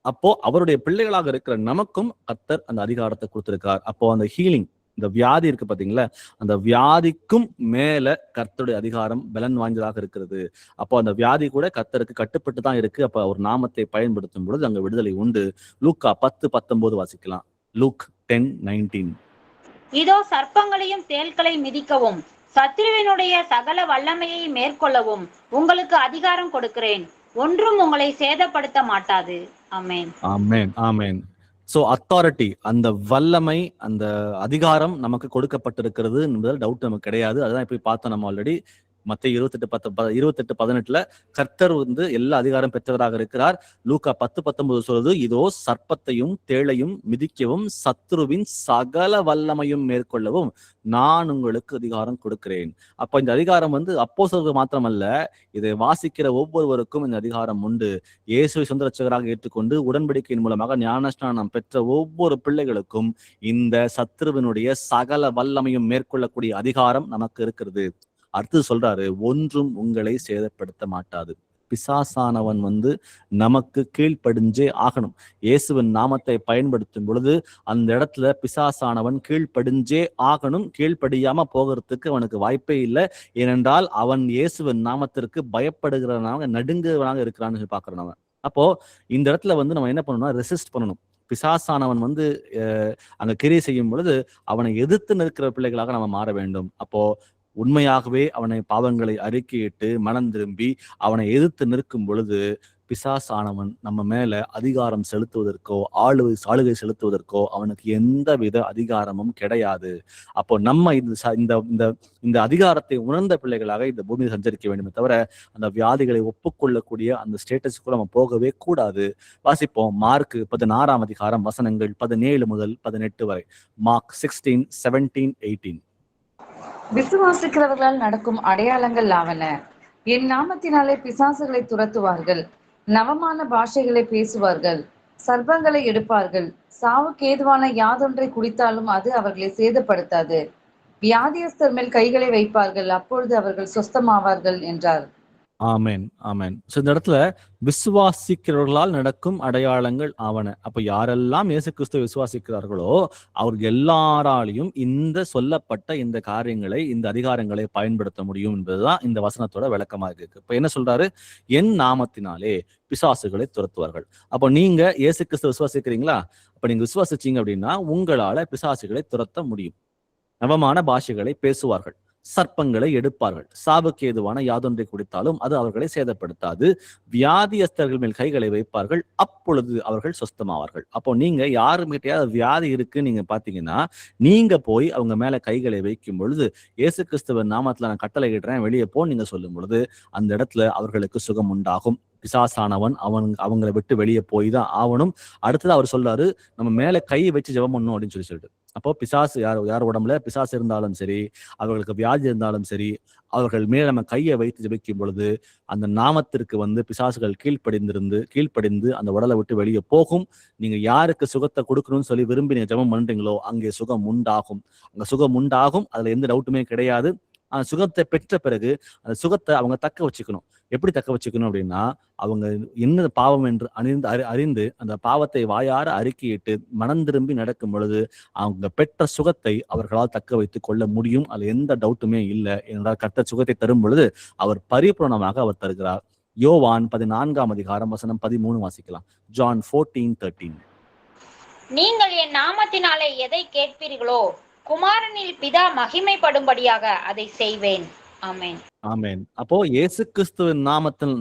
அப்போ அவருடைய பிள்ளைகளாக இருக்கிற நமக்கும் கர்த்தர் அந்த அதிகாரத்தை கொடுத்திருக்கார். அப்போ அந்த ஹீலிங், இந்த வியாதி இருக்கு பாத்தீங்களா, அந்த வியாதிக்கும் மேல கர்த்தருடைய அதிகாரம் பலன் வாய்ந்ததாக இருக்கிறது. அப்போ அந்த வியாதி கூட கர்த்தருக்கு கட்டுப்பட்டு தான் இருக்கு. அப்ப அவர் நாமத்தை பயன்படுத்தும் பொழுது அங்க விடுதலை உண்டு. லூக்கா 10:19 வாசிக்கலாம். லூக் 10:19. இதோ சர்ப்பங்களையும் தேள்களை மிதிக்கவும் சத்ருவினுடைய சகல வல்லமையை மேற்கொள்ளவும் உங்களுக்கு அதிகாரம் கொடுக்கிறேன், ஒன்றும் உங்களை சேதப்படுத்த மாட்டாது. ஆமென். ஆமென். ஆமென். சோ அத்தாரிட்டி, அந்த வல்லமை, அந்த அதிகாரம் நமக்கு கொடுக்கப்பட்டிருக்கிறது என்பதில் டவுட் நமக்கு கிடையாது. அதான் இப்ப பார்த்தோம் நம்ம ஆல்ரெடி. மத்தேயு 28:18 கர்த்தர் வந்து எல்லா அதிகாரம் பெற்றவராக இருக்கிறார். லூக்கா 10:19 சொல்றது, இதோ சர்ப்பத்தையும் தேளையும் மிதிக்கவும் சத்துருவின் சகல வல்லமையும் மேற்கொள்ளவும் நான் உங்களுக்கு அதிகாரம் கொடுக்கிறேன். அப்ப இந்த அதிகாரம் வந்து அப்போஸ்தலர்களுக்கு மாத்திரமல்ல, இதை வாசிக்கிற ஒவ்வொருவருக்கும் இந்த அதிகாரம் உண்டு. இயேசுவை சொந்த ரட்சகராக ஏற்றுக்கொண்டு உடன்படிக்கையின் மூலமாக ஞானஸ்நானம் பெற்ற ஒவ்வொரு பிள்ளைகளுக்கும் இந்த சத்துருவினுடைய சகல வல்லமையும் மேற்கொள்ளக்கூடிய அதிகாரம் நமக்கு இருக்கிறது. அடுத்து சொல்றாரு, ஒன்றும் உங்களை சேதப்படுத்த மாட்டாது. பிசாசானவன் வந்து நமக்கு கீழ்ப்படிஞ்சே ஆகணும். இயேசுவின் நாமத்தை பயன்படுத்தும் பொழுது அந்த இடத்துல பிசாசானவன் கீழ்ப்படிஞ்சே ஆகணும். கீழ்ப்படியாம போகிறதுக்கு அவனுக்கு வாய்ப்பே இல்லை. ஏனென்றால் அவன் இயேசுவின் நாமத்திற்கு பயப்படுகிறவனாக நடுங்குறவனாக இருக்கிறான்னு பாக்குறோம். அப்போ இந்த இடத்துல வந்து நம்ம என்ன பண்ணணும்னா ரெசிஸ்ட் பண்ணணும். பிசாசானவன் வந்து அங்க கிரியை செய்யும் பொழுது அவனை எதிர்த்து நிற்கிற பிள்ளைகளாக நம்ம மாற வேண்டும். அப்போ உண்மையாகவே அவனை பாவங்களை அறிக்கையிட்டு மனம் திரும்பி அவனை எதிர்த்து நிற்கும் பொழுது பிசாசானவன் நம்ம மேல அதிகாரம் செலுத்துவதற்கோ ஆளுகை செலுத்துவதற்கோ அவனுக்கு எந்த வித அதிகாரமும் கிடையாது. அப்போ நம்ம இந்த அதிகாரத்தை உணர்ந்த பிள்ளைகளாக இந்த பூமியை சஞ்சரிக்க வேண்டுமே தவிர அந்த வியாதிகளை ஒப்புக்கொள்ளக்கூடிய அந்த ஸ்டேட்டஸுக்குள்ள நம்ம போகவே கூடாது. வாசிப்போம் மார்க் 16ஆம் அதிகாரம் வசனங்கள் 17 முதல் 18 வரை. மார்க் 16, 17, 18. விசுவாசிக்கிறவர்களால் நடக்கும் அடையாளங்கள் ஆவன. என் நாமத்தினாலே பிசாசுகளை துரத்துவார்கள், நவமான பாஷைகளை பேசுவார்கள், சர்ப்பங்களை எடுப்பார்கள், சாவுக்கு ஏதுவான யாதொன்றை குடித்தாலும் அது அவர்களை சேதப்படுத்தாது, வியாதியஸ்தர் மேல் கைகளை வைப்பார்கள், அப்பொழுது அவர்கள் சொஸ்தமாவார்கள் என்றார். ஆமேன், ஆமேன். இந்த இடத்துல விசுவாசிக்கிறவர்களால் நடக்கும் அடையாளங்கள் ஆவன. அப்ப யாரெல்லாம் இயேசு கிறிஸ்துவை விசுவாசிக்கிறார்களோ அவர்கள் எல்லாராலையும் இந்த சொல்லப்பட்ட இந்த காரியங்களை, இந்த அதிகாரங்களை பயன்படுத்த முடியும் என்பதுதான் இந்த வசனத்தோட விளக்கமாக இருக்கு. இப்ப என்ன சொல்றாரு? என் நாமத்தினாலே பிசாசுகளை துரத்துவார்கள். அப்போ நீங்க இயேசு கிறிஸ்துவை விசுவாசிக்கிறீங்களா? அப்ப நீங்க விசுவாசிச்சீங்க அப்படின்னா உங்களால பிசாசுகளை துரத்த முடியும். நவமான பாஷைகளை பேசுவார்கள், சர்ப்பங்களை எடுப்பார்கள், சாவுக்கு ஏதுவான யாதொன்றை குடித்தாலும் அது அவர்களை சேதப்படுத்தாது, வியாதியஸ்தர்கள் மேல் கைகளை வைப்பார்கள், அப்பொழுது அவர்கள் சொஸ்தமாவார்கள். அப்போ நீங்க யாருக்கிட்டையாவது வியாதி இருக்கு நீங்க பாத்தீங்கன்னா நீங்க போய் அவங்க மேல கைகளை வைக்கும் பொழுது இயேசு கிறிஸ்துவின் நாமத்துல நான் கட்டளையிடுறேன் வெளியே போ நீங்க சொல்லும் பொழுது அந்த இடத்துல அவர்களுக்கு சுகம் உண்டாகும். பிசாசானவன் அவங்களை விட்டு வெளியே போய் தான் ஆகணும். அடுத்தது அவர் சொல்றாரு, நம்ம மேல கையை வச்சு ஜெபம் பண்ணணும் அப்படின்னு சொல்லிட்டு. அப்போ பிசாசு யார் உடம்புல பிசாசு இருந்தாலும் சரி, அவர்களுக்கு வியாதி இருந்தாலும் சரி, அவர்கள் மேல நம்ம கையை வைத்து ஜெபிக்கும் பொழுது அந்த நாமத்திற்கு வந்து பிசாசுகள் கீழ்ப்படிந்து அந்த உடலை விட்டு வெளியே போகும். நீங்க யாருக்கு சுகத்தை கொடுக்கணும்னு சொல்லி விரும்பி நீங்க ஜெபம் பண்றீங்களோ அங்கே சுகம் உண்டாகும். அங்க சுகம் உண்டாகும், அதுல எந்த டவுட்டுமே கிடையாது. அந்த சுகத்தை பெற்ற பிறகு அந்த சுகத்தை அவங்க தக்க வச்சுக்கணும். எப்படி தக்க வச்சுக்கணும் அப்படின்னா, அவங்க என்ன பாவம் என்று அறிந்து அந்த பாவத்தை வாயார அறிக்கையிட்டு மனம் திரும்பி நடக்கும் பொழுது அவங்க பெற்ற சுகத்தை அவர்களால் தக்க வைத்துக் கொள்ள முடியும். அதுல எந்த டவுட்டுமே இல்லை. என்றால் கர்த்தர் சுகத்தை தரும் பொழுது அவர் பரிபூரணமாக அவர் தருகிறார். யோவான் 14ஆம் அதிகாரம் வசனம் 13 வாசிக்கலாம். ஜான் 14:13. நீங்கள் என் நாமத்தினாலே எதை கேட்பீர்களோ குமாரனில் பிதா மகிமைப்படும்படியாக அதை செய்வேன். ஆமென், ஆமென். அப்போ இயேசு கிறிஸ்துவின்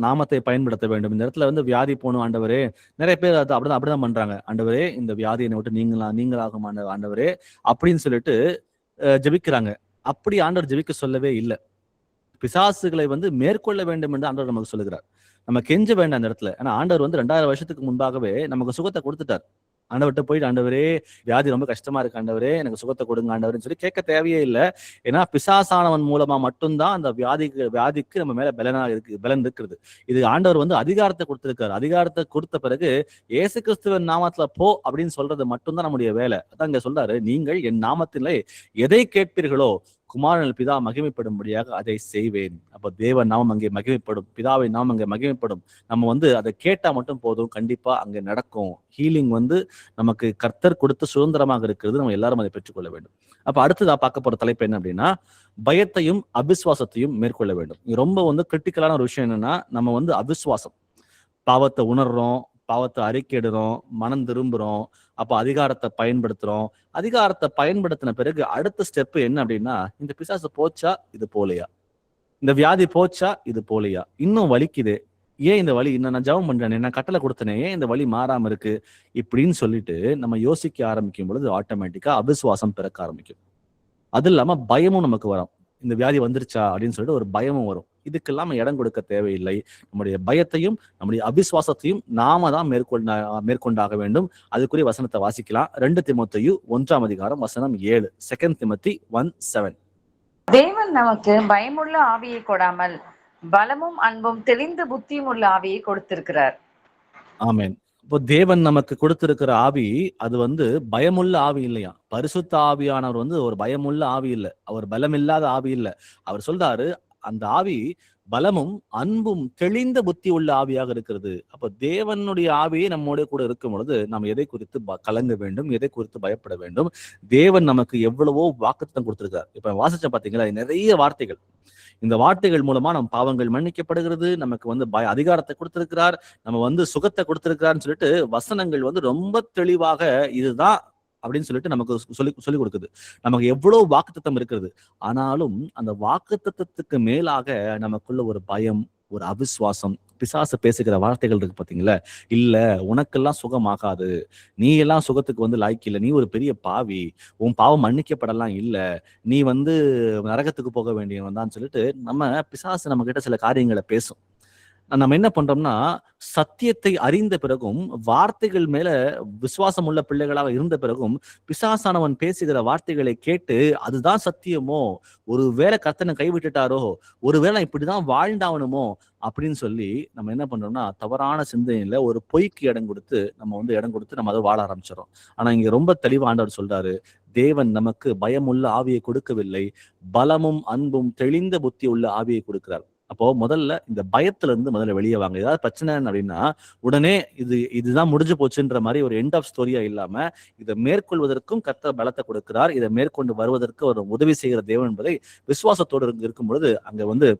நாமத்தை பயன்படுத்த வேண்டும். இந்த இடத்துல வந்து வியாதி போகணும் ஆண்டவரே, நிறைய பேர் அப்படிதான் பண்றாங்க. ஆண்டவரே இந்த வியாதியை விட்டு நீங்களாகும் ஆண்டவரே அப்படின்னு சொல்லிட்டு ஜெபிக்கிறாங்க. அப்படி ஆண்டவர் ஜெபிக்க சொல்லவே இல்லை. பிசாசுகளை வந்து மேற்கொள்ள வேண்டும் என்று ஆண்டவர் நமக்கு சொல்லுகிறார். நம்ம கெஞ்ச வேண்டாம் அந்த இடத்துல. ஏன்னா ஆண்டவர் வந்து 2000 வருஷத்துக்கு முன்பாகவே நமக்கு சுகத்தை கொடுத்துட்டார். ஆண்டவர்கிட்ட போயிட்டு ஆண்டவரே வியாதி ரொம்ப கஷ்டமா இருக்கு ஆண்டவரே எனக்கு சுகத்தை கொடுங்க ஆண்டவர்னு சொல்லி கேட்க தேவையே இல்லை. ஏன்னா பிசாசானவன் மூலமா மட்டும்தான் அந்த வியாதிக்கு நம்ம மேல பலன் இருக்கிறது. இது ஆண்டவர் வந்து அதிகாரத்தை கொடுத்திருக்காரு. அதிகாரத்தை கொடுத்த பிறகு இயேசு கிறிஸ்துவின் நாமத்துல போ அப்படின்னு சொல்றது மட்டும்தான் நம்முடைய வேலை. அதான் இங்க சொல்றாரு, நீங்கள் என் நாமத்திலே எதை கேட்பீர்களோ குமாரனில் பிதா மகிமைப்படும்படியாக அதை செய்வேன். அப்ப தேவ நாமம் அங்கே மகிமைப்படும், பிதாவை நாமம் அங்கே மகிமைப்படும். நம்ம வந்து அதை கேட்டா மட்டும் போதும், கண்டிப்பா அங்கே நடக்கும். ஹீலிங் வந்து நமக்கு கர்த்தர் கொடுத்த சுதந்திரமாக இருக்கிறது. நம்ம எல்லாரும் அதை பெற்றுக்கொள்ள வேண்டும். அப்ப அடுத்ததா பார்க்க போற தலைப்பு என்ன அப்படின்னா, பயத்தையும் அவிசுவாசத்தையும் மேற்கொள்ள வேண்டும். இது ரொம்ப வந்து கிரிட்டிக்கலான ஒரு விஷயம். என்னன்னா நம்ம வந்து அவிசுவாசம், பாவத்தை உணர்றோம், பாவத்தை அறிக்கையிடுறோம், மனம் திரும்புறோம், அப்ப அதிகாரத்தை பயன்படுத்துறோம். அதிகாரத்தை பயன்படுத்தின பிறகு அடுத்த ஸ்டெப் என்ன அப்படின்னா, இந்த பிசாசு போச்சா இது போலையா, இந்த வியாதி போச்சா இது போலையா, இன்னும் வலிக்குது, ஏன் இந்த வலி, இன்னும் நான் ஜெபம் பண்றேனே, நான் கட்டளை கொடுத்தனே, ஏன் இந்த வலி மாறாம இருக்கு இப்படின்னு சொல்லிட்டு நம்ம யோசிக்க ஆரம்பிக்கும் பொழுது ஆட்டோமேட்டிக்கா அவிசுவாசம் பிறக்க ஆரம்பிக்கும். அது இல்லாம பயமும் நமக்கு வரும். இந்த வியாதி வந்துருச்சா அப்படின்னு சொல்லிட்டு ஒரு பயமும் வரும். இதுக்கெல்லாம் நம்ம இடம் கொடுக்க தேவையில்லை. நம்முடைய பயத்தையும் நம்முடைய அவிசுவாசத்தையும் நாம தான் மேற்கொண்டாக வேண்டும். அதுக்குரிய வசனத்தை வாசிக்கலாம். 2 தீமோத்தேயு 1 அதிகாரம் வசனம் 7. 2 Timothy 1:7. தேவன் நமக்கு பயமுள்ள ஆவியை கொடாமல் பலமும் அன்பும் தெளிந்த புத்தியும் உள்ள ஆவியை கொடுத்திருக்கிறார். ஆமென். இப்போ தேவன் நமக்கு கொடுத்திருக்கிற ஆவி அது பயமுள்ள ஆவி இல்லையா. பரிசுத்த ஆவியானவர் ஒரு பயமுள்ள ஆவி இல்லை, அவர் பலமில்லாத ஆவி இல்லை. அவர் சொல்றாரு அந்த ஆவி பலமும் அன்பும் தெளிந்த புத்தி உள்ள ஆவியாக இருக்கிறது. அப்போ தேவனுடைய ஆவியை நம்மோட கூட இருக்கும் பொழுது நாம் எதை குறித்து கலங்க வேண்டும், எதை குறித்து பயப்பட வேண்டும். தேவன் நமக்கு எவ்வளவோ வாக்குத்தத்தம் கொடுத்திருக்கார். இப்ப வாசிச்ச பாத்தீங்களா, நிறைய வார்த்தைகள். இந்த வார்த்தைகள் மூலமா நம் பாவங்கள் மன்னிக்கப்படுகிறது, நமக்கு அதிகாரத்தை கொடுத்திருக்கிறார், நம்ம சுகத்தை கொடுத்திருக்கிறார்னு சொல்லிட்டு வசனங்கள் ரொம்ப தெளிவாக இதுதான் அப்படின்னு சொல்லிட்டு நமக்கு சொல்லி கொடுக்குது. நமக்கு எவ்வளவு வாக்குத்தத்தம் இருக்கிறது. ஆனாலும் அந்த வாக்குத்தத்தத்துக்கு மேலாக நமக்குள்ள ஒரு பயம், ஒரு அவிசுவாசம், பிசாசு பேசுகிற வார்த்தைகள் இருக்கு பாத்தீங்களா. இல்ல, உனக்கெல்லாம் சுகமாகாது, நீ எல்லாம் சுகத்துக்கு லாய்க்கு இல்லை, நீ ஒரு பெரிய பாவி, உன் பாவம் மன்னிக்கப்படலாம் இல்ல, நீ நரகத்துக்கு போக வேண்டியவன் தான் சொல்லிட்டு பிசாசு நம்ம கிட்ட சில காரியங்களை பேசும். நம்ம என்ன பண்றோம்னா, சத்தியத்தை அறிந்த பிறகும் வார்த்தைகள் மேல விசுவாசம் உள்ள பிள்ளைகளாக இருந்த பிறகும் பிசாசானவன் பேசுகிற வார்த்தைகளை கேட்டு அதுதான் சத்தியமோ, ஒருவேளை கர்த்தனை கைவிட்டுட்டாரோ, ஒருவேளை இப்படிதான் வாழ்ந்தாவணுமோ அப்படின்னு சொல்லி நம்ம என்ன பண்றோம்னா, தவறான சிந்தனையில ஒரு பொய்க்கு இடம் கொடுத்து நம்ம அதை வாழ ஆரம்பிச்சிடறோம். ஆனா இங்க ரொம்ப தெளிவா ஆண்டவர் சொல்றாரு, தேவன் நமக்கு பயமுள்ள ஆவியை கொடுக்கவில்லை, பலமும் அன்பும் தெளிந்த புத்தி உள்ள ஆவியை கொடுக்கிறார். அப்போ முதல்ல இந்த பயத்துல இருந்து வெளியே வாங்க. ஏதாவது பிரச்சனை அப்படின்னா உடனே இதுதான் முடிஞ்சு போச்சுன்ற மாதிரி ஒரு எண்ட் ஆஃப் ஸ்டோரியா இல்லாம இதை மேற்கொள்வதற்கும் கர்த்தர் பலத்தை கொடுக்கிறார், இதை மேற்கொண்டு வருவதற்கு ஒரு உதவி செய்கிற தேவன் என்பதை விசுவாசத்தோடு இருக்கும் பொழுது அங்க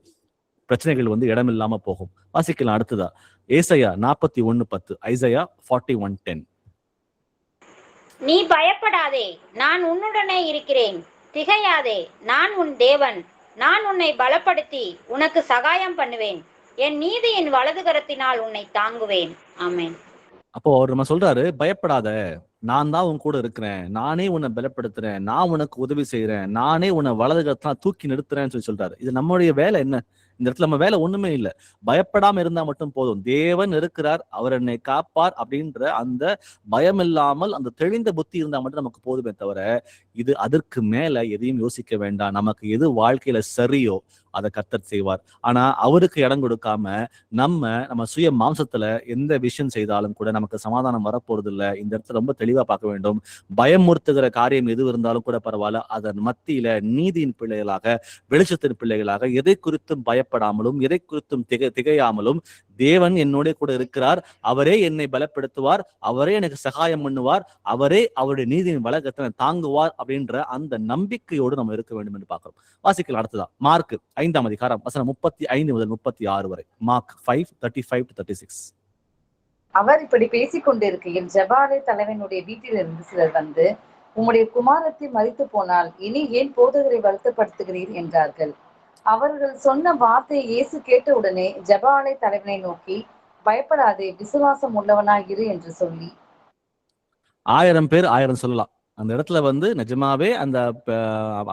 பிரச்சனைகள் இடம் இல்லாம போகும். வாசிக்கலாம் அடுத்ததா ஏசாயா 41:10. ஐசாயா 41:10. நீ பயப்படாதே, நான் உன்னுடனே இருக்கிறேன், திகையாதே, நான் உன் தேவன், நான் உன்னை பலப்படுத்தி உனக்கு சகாயம் பண்ணுவேன், என் நீதியின் வலது கரத்தினால் உன்னை தாங்குவேன். ஆமென். அப்போ அவர் நம்ம சொல்றாரு, பயப்படாத, நான் தான் உன் கூட இருக்கிறேன், நானே உன்னை பலப்படுத்துறேன், நான் உனக்கு உதவி செய்யறேன், நானே உன்னை வலது கரத்தினால் தூக்கி நிறுத்துறேன்னு சொல்றாரு. இது நம்மளுடைய வேலை என்ன? இந்த இடத்துல நம்ம வேலை ஒண்ணுமே இல்லை. பயப்படாம இருந்தா மட்டும் போதும். தேவன் இருக்கிறார், அவர் என்னை காப்பார் அப்படின்ற அந்த பயம் இல்லாமல் அந்த தெளிந்த புத்தி இருந்தா மட்டும் நமக்கு போதுமே தவிர இது அதற்கு மேல எதையும் யோசிக்க வேண்டாம். நமக்கு எது வாழ்க்கையில சரியோ அதை கர்த்தர் செய்வார். ஆனா அவருக்கு இடம் கொடுக்காம நம்ம சுய மாம்சத்துல எந்த விஷயம் செய்தாலும் கூட நமக்கு சமாதானம் வரப்போறது இல்லை. இந்த இடத்துல ரொம்ப தெளிவா பார்க்க வேண்டும். பயமுறுத்துகிற காரியம் எது இருந்தாலும் கூட பரவாயில்ல, அதன் மத்தியில நீதியின் பிள்ளைகளாக, வெளிச்சத்தின் பிள்ளைகளாக எதை குறித்தும் பயப்படாமலும் எதை குறித்தும் திகையாமலும் தேவன் என்னோட கூட இருக்கிறார், அவரே என்னை பலப்படுத்துவார், அவரே எனக்கு சகாயம் பண்ணுவார், அவரே அவருடைய நீதியின் வழக்கத்தை தாங்குவார் அப்படின்ற அந்த நம்பிக்கையோடு நம்ம இருக்க வேண்டும் என்று பார்க்கிறோம். வாசிக்கலாம் அடுத்ததா மார்க் 5 அதிகாரம் வசனம் 35 முதல் 36 வரை. மார்க் 5:35-36. அவர் இப்படி பேசிக் கொண்டிருக்கையில் ஜெபாலய தலைவனுடைய வீட்டிலிருந்து சிலர் வந்து, உம்முடைய குமாரத்தை மரித்து போனால் இனி ஏன் போதகரை வருத்தப்படுத்துகிறீர் என்றார்கள். அவர்கள் சொன்ன வார்த்தையை இயேசு கேட்ட உடனே ஜெபாலய தலைவனை நோக்கி, பயப்படாதே, விசுவாசம் உள்ளவனாய் இரு என்று சொல்லி. 1000 பேர் 1000 சொல்லலாம். அந்த இடத்துல நிஜமாவே அந்த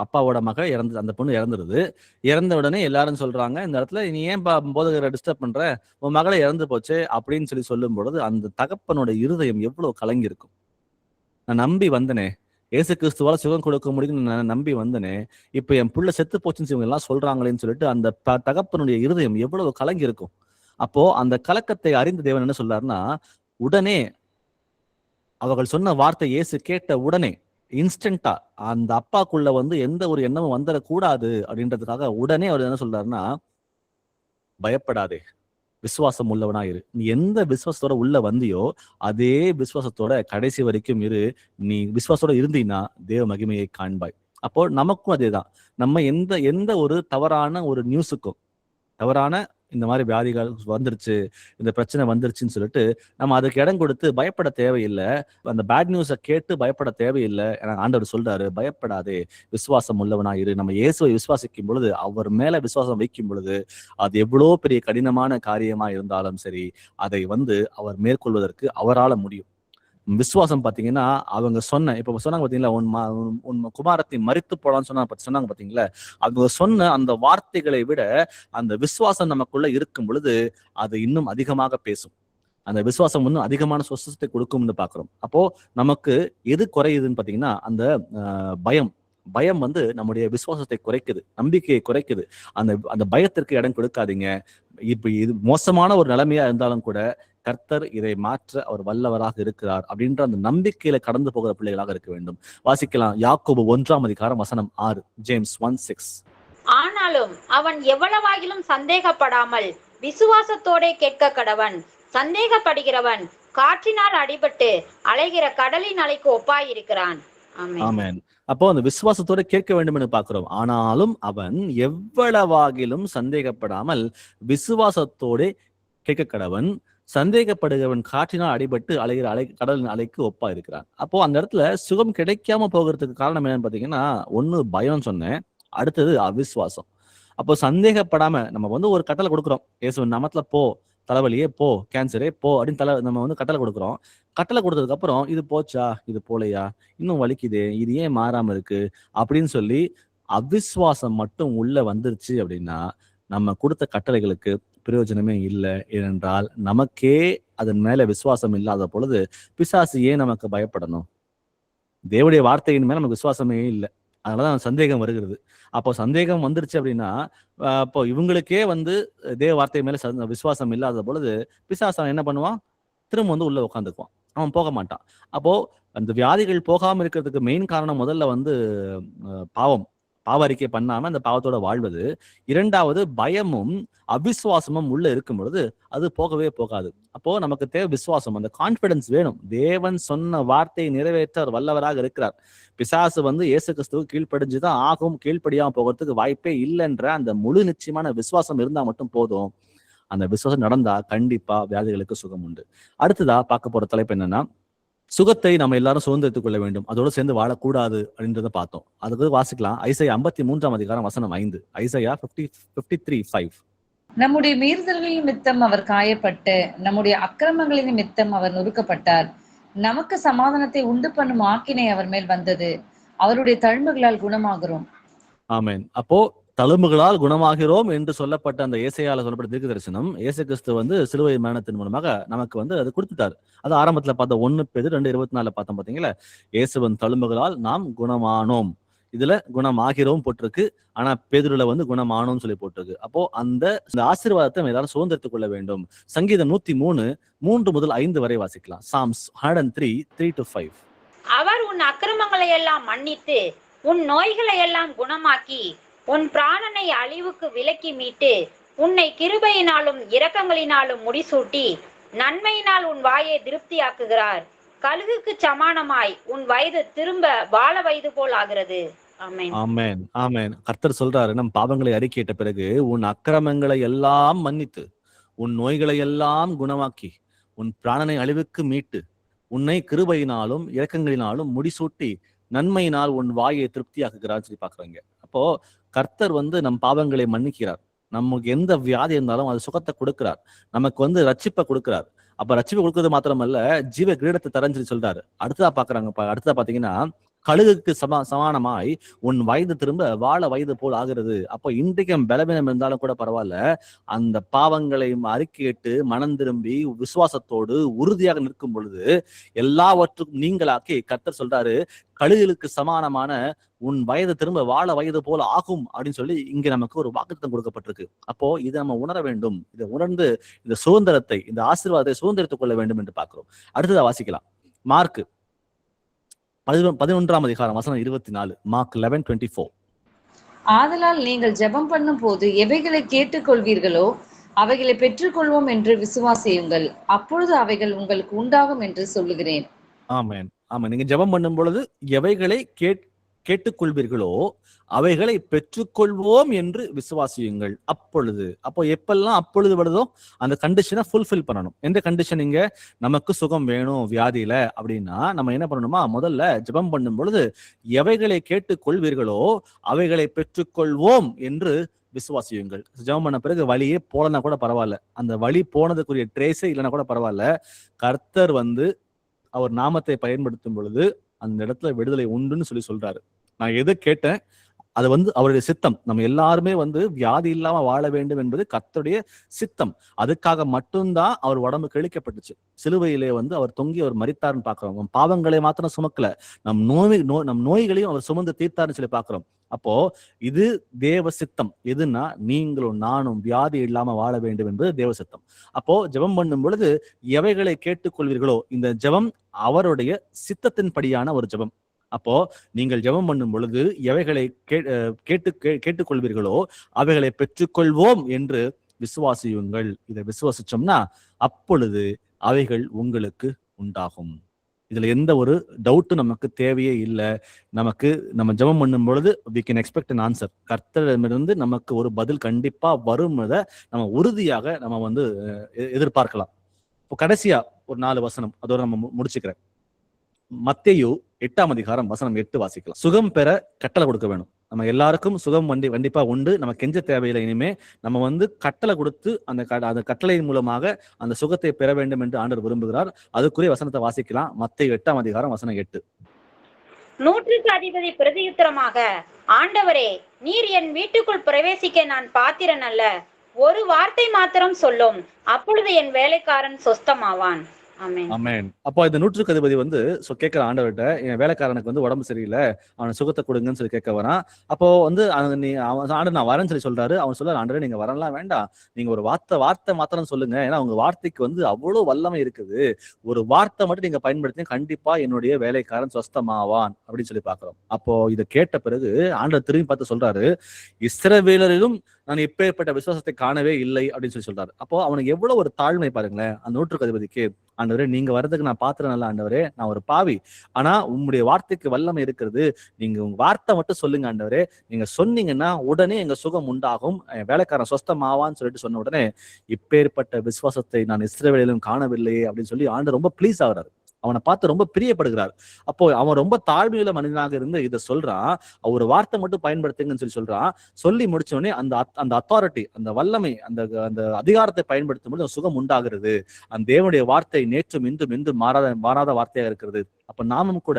அப்பாவோட மக அந்த பொண்ணு இறந்துருது. இறந்த உடனே எல்லாரும் சொல்றாங்க, இந்த இடத்துல நீ ஏன் போதகரை டிஸ்டர்ப் பண்ற, உன் மகளை இறந்து போச்சு அப்படின்னு சொல்லும் பொழுது அந்த தகப்பனோட இருதயம் எவ்வளவு கலங்கி இருக்கும். நான் நம்பி வந்தனே, இயேசு கிறிஸ்துவால சுகம் கொடுக்க முடியும்னு நான் நம்பி வந்தனே, இப்ப என் புள்ள செத்து போச்சுன்னு இவங்க எல்லாம் சொல்றாங்களேன்னு சொல்லிட்டு அந்த தகப்பனுடைய இருதயம் எவ்வளவு கலங்கி இருக்கும். அப்போ அந்த கலக்கத்தை அறிந்த தேவன் என்ன சொல்றாருன்னா, உடனே அவர்கள் சொன்ன வார்த்தை இயேசு கேட்ட உடனே இன்ஸ்டன்டா அந்த அப்பாக்குள்ள எந்த ஒரு எண்ணமும் வந்துடக்கூடாது அப்படின்றதுக்காக உடனே அவர் என்ன சொல்றாருன்னா, பயப்படாதே, விசுவாசம் உள்ளவனா இரு. நீ எந்த விசுவாசத்தோட உள்ள வந்தியோ அதே விசுவாசத்தோட கடைசி வரைக்கும் இரு. நீ விசுவாசத்தோட இருந்தீங்கன்னா தேவ மகிமையை காண்பாய். அப்போ நமக்கும் அதேதான். நம்ம எந்த ஒரு தவறான ஒரு நியூஸுக்கும், தவறான இந்த மாதிரி வியாதிகள் வந்துருச்சு, இந்த பிரச்சனை வந்துருச்சுன்னு சொல்லிட்டு நம்ம அதுக்கு இடம் கொடுத்து பயப்பட தேவையில்லை. அந்த பேட் நியூஸை கேட்டு பயப்பட தேவையில்லை. ஆண்டவர் சொல்றாரு, பயப்படாதே, விசுவாசம் உள்ளவனா இரு. நம்ம இயேசுவை விசுவாசிக்கும் பொழுது, அவர் மேல விசுவாசம் வைக்கும் பொழுது, அது எவ்வளோ பெரிய கடினமான காரியமா இருந்தாலும் சரி, அதை அவர் மேற்கொள்வதற்கு அவரால் முடியும். விசுவாசம் பாத்தீங்கன்னா அவங்க இப்ப சொன்னாங்க பாத்தீங்களா, உன் குமாரத்தை மரித்து போலான்னு சொன்னாங்க பாத்தீங்களா, அவங்க சொன்ன அந்த வார்த்தைகளை விட அந்த விசுவாசம் நமக்குள்ள இருக்கும் பொழுது அது இன்னும் அதிகமாக பேசும். அந்த விசுவாசம் இன்னும் அதிகமான சொசத்தை கொடுக்கும்னு பாக்குறோம். அப்போ நமக்கு எது குறையுதுன்னு பாத்தீங்கன்னா அந்த பயம் வந்து நம்முடைய விசுவாசத்தை குறைக்குது, நம்பிக்கையை குறைக்குது. அந்த பயத்திற்கு இடம் கொடுக்காதீங்க. இப்ப இது மோசமான ஒரு நிலைமையா இருந்தாலும் கூட கர்த்தர் இதை மாற்ற அவர் வல்லவராக இருக்கிறார் அப்படின்ற அந்த நம்பிக்கையில கடந்து போகிற பிள்ளைகளாக இருக்க வேண்டும். வாசிக்கலாம் யாக்கோபு 1:6, ஜேம்ஸ் 1:6. ஆனாலும் அவன் எவ்வளவாகிலும் சந்தேகப்படாமல் விசுவாசத்தோட கேட்க கடவன். சந்தேகப்படுகிறவன் காற்றினால் அடிபட்டு அலைகிற கடலின் அலைக்கு ஒப்பாயிருக்கிறான். ஆமென். அப்போ அந்த விசுவாசத்தோட கேட்க வேண்டும் என்று பார்க்கிறோம். ஆனாலும் அவன் எவ்வளவாகிலும் சந்தேகப்படாமல் விசுவாசத்தோட கேட்க கடவன். சந்தேகப்படுகிறவன் காற்றினால் அடிபட்டு அலைகிற கடலின் அலைக்கு ஒப்பா இருக்கிறான். அப்போ அந்த இடத்துல சுகம் கிடைக்காம போகிறதுக்கு காரணம் என்னன்னு பாத்தீங்கன்னா, ஒண்ணு பயம் சொன்னேன், அடுத்தது அவிசுவாசம். அப்போ சந்தேகப்படாம நம்ம வந்து ஒரு கட்டளை கொடுக்குறோம், இயேசுவின் நாமத்துல போ, தலைவலியே போ, கேன்சரே போ அப்படின்னு நம்ம வந்து கட்டளை கொடுக்குறோம். கட்டளை கொடுத்ததுக்கு அப்புறம் இது போச்சா, இது போலையா, இன்னும் வலிக்குதே, இது ஏன் மாறாம இருக்கு அப்படின்னு சொல்லி அவிசுவாசம் மட்டும் உள்ள வந்துருச்சு அப்படின்னா நம்ம கொடுத்த கட்டளைகளுக்கு பிரயோஜனமே இல்லை. ஏனென்றால் நமக்கே அதன் மேல விசுவாசம் இல்லாத பொழுது பிசாசு ஏன் நமக்கு பயப்படணும்? தேவனுடைய வார்த்தையின் மேல நமக்கு விசுவாசமே இல்லை, அதனாலதான் சந்தேகம் வருகிறது. அப்போ சந்தேகம் வந்துருச்சு அப்படின்னா அப்போ இவங்களுக்கே வந்து தேவ வார்த்தை மேல விசுவாசம் இல்லாத பொழுது பிசாசு என்ன பண்ணுவான்? திரும்ப வந்து உள்ள உட்காந்துக்குவான், அவன் போக மாட்டான். அப்போ அந்த வியாதிகள் போகாம இருக்கிறதுக்கு மெயின் காரணம் முதல்ல வந்து பாவ அறிக்கை பண்ணாம அந்த பாவத்தோட வாழ்வது. இரண்டாவது பயமும் அவிசுவாசமும் உள்ள இருக்கும் பொழுது அது போகவே போகாது. அப்போ நமக்கு தேவை விசுவாசம், அந்த கான்பிடன்ஸ் வேணும். தேவன் சொன்ன வார்த்தையை நிறைவேற்ற அவர் வல்லவராக இருக்கிறார். பிசாசு வந்து இயேசு கிறிஸ்துவுக்கு கீழ்ப்படிஞ்சுதான் ஆகும், கீழ்ப்படியாம போகிறதுக்கு வாய்ப்பே இல்லைன்ற அந்த முழு நிச்சயமான விசுவாசம் இருந்தா மட்டும் போதும். அந்த விசுவாசம் நடந்தா கண்டிப்பா வியாதிகளுக்கு சுகம் உண்டு. அடுத்ததா பார்க்க போற தலைப்பு என்னன்னா, சுகத்தை நம்ம எல்லாரும் சுதந்திரத்துக் கொள்ள வேண்டும், அதோடு சேர்ந்து வாழக்கூடாது அப்படின்றத பார்த்தோம். அதுக்கு வாசிக்கலாம் ஐசையா 53:5. ஐசையா 53:5. நம்முடைய மீறுதல்களின் நிமித்தம் அவர் காயப்பட்டு, நம்முடைய அக்கிரமங்களின் நிமித்தம் அவர் நொறுக்கப்பட்டார். நமக்கு சமாதானத்தை உண்டு பண்ணும் ஆக்கினை அவர் மேல் வந்தது, அவருடைய தழும்புகளால் குணமாகிறோம். ஆமென். அப்போ தழும்புகளால் குணமாகிறோம் என்று சொல்லப்பட்ட அந்த ஏசாயால சொல்லப்பட்ட தீர்க்க தரிசனம் இயேசு கிறிஸ்து வந்து சிலுவை மரணத்தின் மூலமாக நமக்கு வந்து அது கொடுத்துட்டாரு. அது ஆரம்பத்துல பார்த்த 1 பேதுரு 2:24 பார்த்தோம் பாத்தீங்களா, இயேசுவின் தழும்புகளால் நாம் குணமானோம். இதுல குணமாகிறோம் போட்டிருக்கு, ஆனா பேதுருல வந்து குணமானோம் சொல்லி போட்டிருக்கு. அப்போ அந்த ஆசீர்வாதத்தை எல்லாரும் சுதந்திரத்துக் கொள்ள வேண்டும். சங்கீதம் 103:3-5 வரை வாசிக்கலாம். சாம்ஸ் 103:3-5. அவர் உன் அக்கிரமங்களை எல்லாம் மன்னித்து உன் நோய்களை எல்லாம் குணமாக்கி உன் பிராணனை அழிவுக்கு விலக்கி மீட்டு உன்னை கிருபையினாலும் இரக்கங்களினாலும் முடிசூட்டி நன்மையினால் உன் வாயை திருப்தியாக்குகிறார். கழுகுக்கு சமானமாய் உன் வயது திரும்ப பால வயது போல் ஆகிறது. ஆமென். ஆமென். ஆமென். கர்த்தர் சொல்றாரு, நம் பாவங்களை அறிக்கையிட்ட பிறகு உன் அக்கிரமங்களை எல்லாம் மன்னித்து உன் நோய்களை எல்லாம் குணமாக்கி உன் பிராணனை அழிவுக்கு மீட்டு உன்னை கிருபையினாலும் இரக்கங்களினாலும் முடிசூட்டி நன்மையினால் உன் வாயை திருப்தியாக்குகிறார் சொல்லி பாக்குறாங்க. அப்போ கர்த்தர் வந்து நம் பாவங்களை மன்னிக்கிறார். நமக்கு எந்த வியாதி இருந்தாலும் அது சுகத்தை கொடுக்கிறார், நமக்கு வந்து ரட்சிப்பை கொடுக்கிறார். அப்ப ரட்சிப்பை கொடுக்கறது மாத்திரமல்ல, ஜீவ கிரீடத்தை தரன்னு சொல்லி சொல்றாரு. அடுத்ததா பாத்தீங்கன்னா கழுகுக்கு சமானமாய் உன் வயது திரும்ப வாழ வயது போல் ஆகிறது. அப்போ இன்றைக்கும் பலவீனம் இருந்தாலும் கூட பரவாயில்ல, அந்த பாவங்களையும் அறிக்கையிட்டு மனம் திரும்பி விசுவாசத்தோடு உறுதியாக நிற்கும் பொழுது எல்லாவற்றுக்கும் நீங்களாக்கி கர்த்தர் சொல்றாரு, கழுகுகளுக்கு சமானமான உன் வயது திரும்ப வாழ வயது போல ஆகும் அப்படின்னு சொல்லி இங்க நமக்கு ஒரு வாக்குத்தத்தம் கொடுக்கப்பட்டிருக்கு. அப்போ இதை நம்ம உணர வேண்டும். இதை உணர்ந்து இந்த சுதந்திரத்தை, இந்த ஆசீர்வாதத்தை சுதந்திரத்துக் கொள்ள வேண்டும் என்று பார்க்கிறோம். அடுத்ததா வாசிக்கலாம் மார்க் 11:24. மார்க் 11:24. ஆதலால் நீங்கள் ஜெபம் பண்ணும் போது எவைகளை கேட்டுக்கொள்வீர்களோ அவைகளை பெற்றுக்கொள்வோம் என்று விசுவாசியுங்கள், அப்பொழுது அவைகள் உங்களுக்கு உண்டாகும் என்று சொல்லுகிறேன். ஆமென். ஆமா, நீங்க ஜெபம் பண்ணும் பொழுது எவைகளை கேட்டுக்கொள்வீர்களோ அவைகளை பெற்றுக்கொள்வோம் என்று விசுவாசியுங்கள். அப்போ எப்பெல்லாம் அப்பொழுது வருதோ அந்த கண்டிஷனை ஃபுல்ஃபில் பண்ணணும். எந்த கண்டிஷன்? இங்க நமக்கு சுகம் வேணும் வியாதியில அப்படின்னா நம்ம என்ன பண்ணணுமா, முதல்ல ஜெபம் பண்ணும் பொழுது எவைகளை கேட்டுக்கொள்வீர்களோ அவைகளை பெற்றுக்கொள்வோம் என்று விசுவாசியுங்கள். ஜெபம் பண்ண பிறகு வழியே போலனா கூட பரவாயில்ல, அந்த வழி போனதுக்குரிய ட்ரேஸே இல்லைன்னா கூட பரவாயில்ல, கர்த்தர் வந்து அவர் நாமத்தை பயன்படுத்தும் பொழுது அந்த இடத்துல விடுதலை உண்டுன்னு சொல்றாரு. நான் எதை கேட்டேன், அது அவருடைய சித்தம். நம்ம எல்லாருமே வியாதி இல்லாம வாழ வேண்டும் என்பது கர்த்தருடைய சித்தம். அதுக்காக மட்டும்தான் அவர் உடம்பு கிழிக்கப்பட்டுச்சு. சிலுவையிலே அவர் தொங்கி அவர் மரித்தார்னு பாக்குறோம். பாவங்களை மாத்திரம் சுமக்கல, நம் நோய்களையும் அவர் சுமந்து தீர்த்தார்னு சொல்லி பாக்குறோம். அப்போ இது தேவ சித்தம். எதுன்னா நீங்களும் நானும் வியாதி இல்லாம வாழ வேண்டும் என்பது தேவ சித்தம். அப்போ ஜெபம் பண்ணும் பொழுது எவைகளை கேட்டுக்கொள்வீர்களோ, இந்த ஜெபம் அவருடைய சித்தத்தின் படியான ஒரு ஜெபம். அப்போ நீங்கள் ஜெபம் பண்ணும் பொழுது எவைகளை கேட்டுக்கொள்வீர்களோ அவைகளை பெற்றுக்கொள்வோம் என்று விசுவாசியுங்கள். இதை விசுவாசிச்சோம்னா அப்பொழுது அவைகள் உங்களுக்கு உண்டாகும். இதுல எந்த ஒரு டவுட்டும் நமக்கு தேவையே இல்லை. நம்ம ஜெபம் பண்ணும் பொழுது we can expect an answer. கர்த்தரிடமிருந்து நமக்கு ஒரு பதில் கண்டிப்பா வரும். நம்ம உறுதியாக நம்ம எதிர்பார்க்கலாம். இப்போ கடைசியா ஒரு 4 வசனம் அதோட நம்ம முடிச்சுக்கிறேன். மத்தேயு 8ஆம் அதிகாரம் வசனம் 8 வாசிக்கலாம். சுகம் பெற கட்டளை கொடுக்க வேணும். நம்ம எல்லாருக்கும் சுகம் கண்டிப்பா உண்டு. நம்ம கெஞ்ச தேவையில்லை. இனிமே நம்ம கட்டளை கொடுத்து அந்த கட்டளையின் மூலமாக அந்த சுகத்தை பெற வேண்டும் என்று ஆண்டவர் விரும்புகிறார். அதுக்குரிய வசனத்தை வாசிக்கலாம். மத்தேயு 8ஆம் அதிகாரம் வசனம் 8. 100க்கு அதிபதி பிரதியுத்தரமாக, ஆண்டவரே, நீர் என் வீட்டுக்குள் பிரவேசிக்க நான் பாத்திரன் அல்ல. ஒரு வார்த்தை மாத்திரம் சொல்லும், அப்பொழுது என் வேலைக்காரன் சொஸ்தமாவான். ஆமென். அப்போ இந்த 100க்கு அதிபதி கேட்கிற ஆண்டவர்கிட்ட, என் வேலைக்காரனுக்கு உடம்பு சரியில்லை, அவனை சுகத்தை கொடுங்கன்னு சொல்லி கேட்க வரான். அப்போ ஆண்டவர் நான் வரேன்னு சொல்றாரு. அவன் சொல்றாரு, ஆண்டவரே நீங்க வரலாம் வேண்டாம், நீங்க ஒரு வார்த்தை மாத்திரம் சொல்லுங்க. ஏன்னா உங்க வார்த்தைக்கு அவ்வளவு வல்லமை இருக்குது. ஒரு வார்த்தை மட்டும் நீங்க பயன்படுத்தி கண்டிப்பா என்னுடைய வேலைக்காரன் சொஸ்தமாவான் அப்படின்னு சொல்லி பாக்குறோம். அப்போ இதை கேட்ட பிறகு ஆண்டவர் திரும்பி பார்த்து சொல்றாரு, இஸ்ரவேலரிலும் நான் இப்பேற்பட்ட விசுவாசத்தை காணவே இல்லை அப்படின்னு சொல்றாரு. அப்போ அவனுக்கு எவ்வளவு ஒரு தாழ்மை பாருங்களேன் அந்த 100க்கு அதிபதிக்கு. ஆண்டவரே நீங்க வர்றதுக்கு நான் பாத்திரம் நல்ல ஆண்டவரே, நான் ஒரு பாவி, ஆனா உங்களுடைய வார்த்தைக்கு வல்லமை இருக்கிறது. நீங்க உங்க வார்த்தை மட்டும் சொல்லுங்க ஆண்டவரே, நீங்க சொன்னீங்கன்னா உடனே எங்க சுகம் உண்டாகும், வேலைக்காரன் சொஸ்தமாவான்னு சொல்லிட்டு சொன்ன உடனே, இப்பேற்பட்ட விசுவாசத்தை நான் இஸ்ரவேலிலும் காணவில்லையே அப்படின்னு சொல்லி ஆண்டவர் ரொம்ப ப்ளீஸ் ஆகுறாரு. அவனை பார்த்து ரொம்ப பிரியப்படுகிறார். அப்போ அவன் ரொம்ப தாழ்மையுள்ள மனிதனாக இருந்து இதை சொல்றான். ஒரு வார்த்தை மட்டும் பயன்படுத்துங்கன்னு சொல்றான். சொல்லி முடிச்ச உடனே அந்த அத்தாரிட்டி, அந்த வல்லமை, அந்த அதிகாரத்தை பயன்படுத்தும் போது சுகம் உண்டாகிறது. அந்த தேவனுடைய வார்த்தை நேற்றும் இன்றும் என்றும் மாறாத வார்த்தையாக இருக்கிறது. அப்ப நாமும் கூட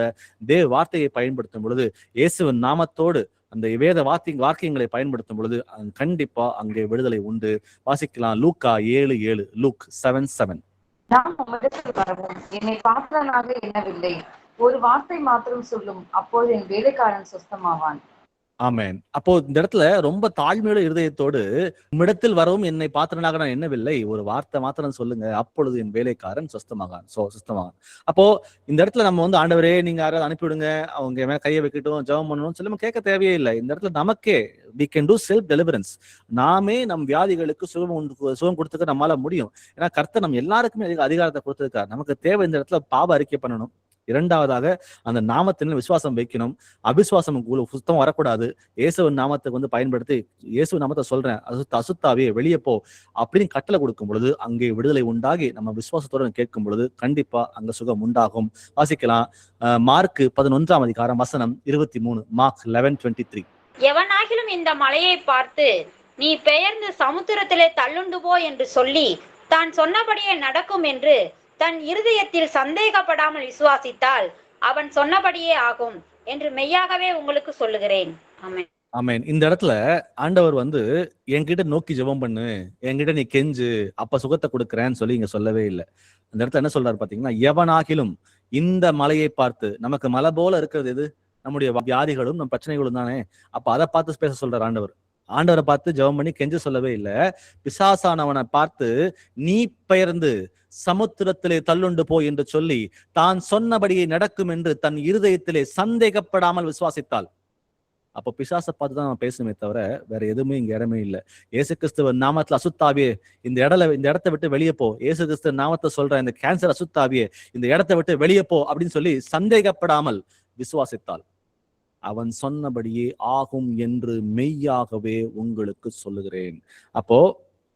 தேவ வார்த்தையை பயன்படுத்தும் பொழுது, இயேசுவின் நாமத்தோடு அந்த வேத வாக்கியங்களை பயன்படுத்தும் பொழுது கண்டிப்பா அங்கே விடுதலை உண்டு. வாசிக்கலாம் லூக்கா 7:7. லூக் 7:7. நாம் உம்மிடத்தில் வரவும் என்னை பாத்திரனாக எண்ணவில்லை, ஒரு வார்த்தை மாத்திரம் சொல்லும், அப்போது என் வேலைக்காரன் சொஸ்தமாவான். ஆமென். அப்போ இந்த இடத்துல ரொம்ப தாழ்மையுள்ள இருதயத்தோடு, உம்மிடத்தில் வரவும் என்னை பாத்திரனாக நான் எண்ணவில்லை, ஒரு வார்த்தை மாத்திரம் சொல்லுங்க, அப்பொழுது என் வேலைக்காரன் சொஸ்தமாகான். அப்போ இந்த இடத்துல நம்ம ஆண்டவரே நீங்க யாராவது அனுப்பிவிடுங்க, அவங்க மேல கையை வைக்கட்டும், ஜெபம் பண்ணணும் சொல்லி கேட்க தேவையே இல்லை. இந்த இடத்துல நமக்கே we can do self deliverance. நாமே நம் வியாதிகளுக்கு சுகம் கொடுத்துக்க நம்மளால முடியும். ஏன்னா கர்த்தர் நம்ம எல்லாருக்குமே அதிகாரத்தை கொடுத்திருக்கார். நமக்கு தேவை இந்த இடத்துல பாவ அறிக்கை பண்ணணும். இரண்டாவதாக அந்த நாமத்தின் விசுவாசம் வைக்கணும். அவிசுவாசம் சுத்தம் வரக்கூடாது. இயேசுவின் நாமத்தை பயன்படுத்தி இயேசு நாமத்தை சொல்றேன், அசுத்தாவே வெளியே போ அப்படின்னு கட்டளை கொடுக்கும் பொழுது அங்கே விடுதலை உண்டாகி நம்ம விசுவாசத்தோடு கேட்கும் பொழுது கண்டிப்பா அங்க சுகம் உண்டாகும். வாசிக்கலாம் மார்க் 11ஆம் அதிகாரம் வசனம் 23. மார்க் 11:23. எவனாகிலும் இந்த மலையை பார்த்து நீ பெயர்ந்து சமுத்திரத்திலே தள்ளுண்டு போ என்று சொல்லி தான் சொன்னபடியே நடக்கும் என்று தன் இருதயத்தில் சந்தேகப்படாமல் விசுவாசித்தால் அவன் சொன்னபடியே ஆகும் என்று மெய்யாகவே உங்களுக்கு சொல்லுகிறேன். ஆமென். ஆமென். இந்த இடத்துல ஆண்டவர் என்கிட்ட நோக்கி ஜெபம் பண்ணு, என்கிட்ட நீ கெஞ்சு, அப்ப சுகத்தை கொடுக்குறேன்னு சொல்லி இங்க சொல்லவே இல்லை. அந்த இடத்துல என்ன சொல்றாரு பாத்தீங்கன்னா, எவனாகிலும் இந்த மலையை பார்த்து, நமக்கு மலை போல இருக்கிறது எது? நம்முடைய வியாதிகளும் நம் பிரச்சனைகளும் தானே. அப்ப அதை பார்த்து பேச சொல்றாரு ஆண்டவர். ஆண்டவரை பார்த்து ஜெபம் பண்ணி கெஞ்ச சொல்லவே இல்லை. பிசாசானவனை பார்த்து நீ பெயர்ந்து சமுத்திரத்திலே தள்ளுண்டு போ என்று சொல்லி தான் சொன்னபடியே நடக்கும் என்று தன் இருதயத்திலே சந்தேகப்படாமல் விசுவாசித்தாள். அப்போ பிசாசை பார்த்து தான் நம்ம பேசணுமே தவிர வேற எதுவுமே இங்க இடமே இல்லை. இயேசு கிறிஸ்துவ நாமத்துல அசுத்தாவியே இந்த இடத்தை விட்டு வெளியே போ, இயேசு கிறிஸ்துவ நாமத்தை சொல்ற இந்த கேன்சர் அசுத்தாவியே இந்த இடத்தை விட்டு வெளியே போ அப்படின்னு சொல்லி சந்தேகப்படாமல் விசுவாசித்தாள். அவன் சொன்னபடியே ஆகும் என்று மெய்யாகவே உங்களுக்கு சொல்லுகிறேன். அப்போ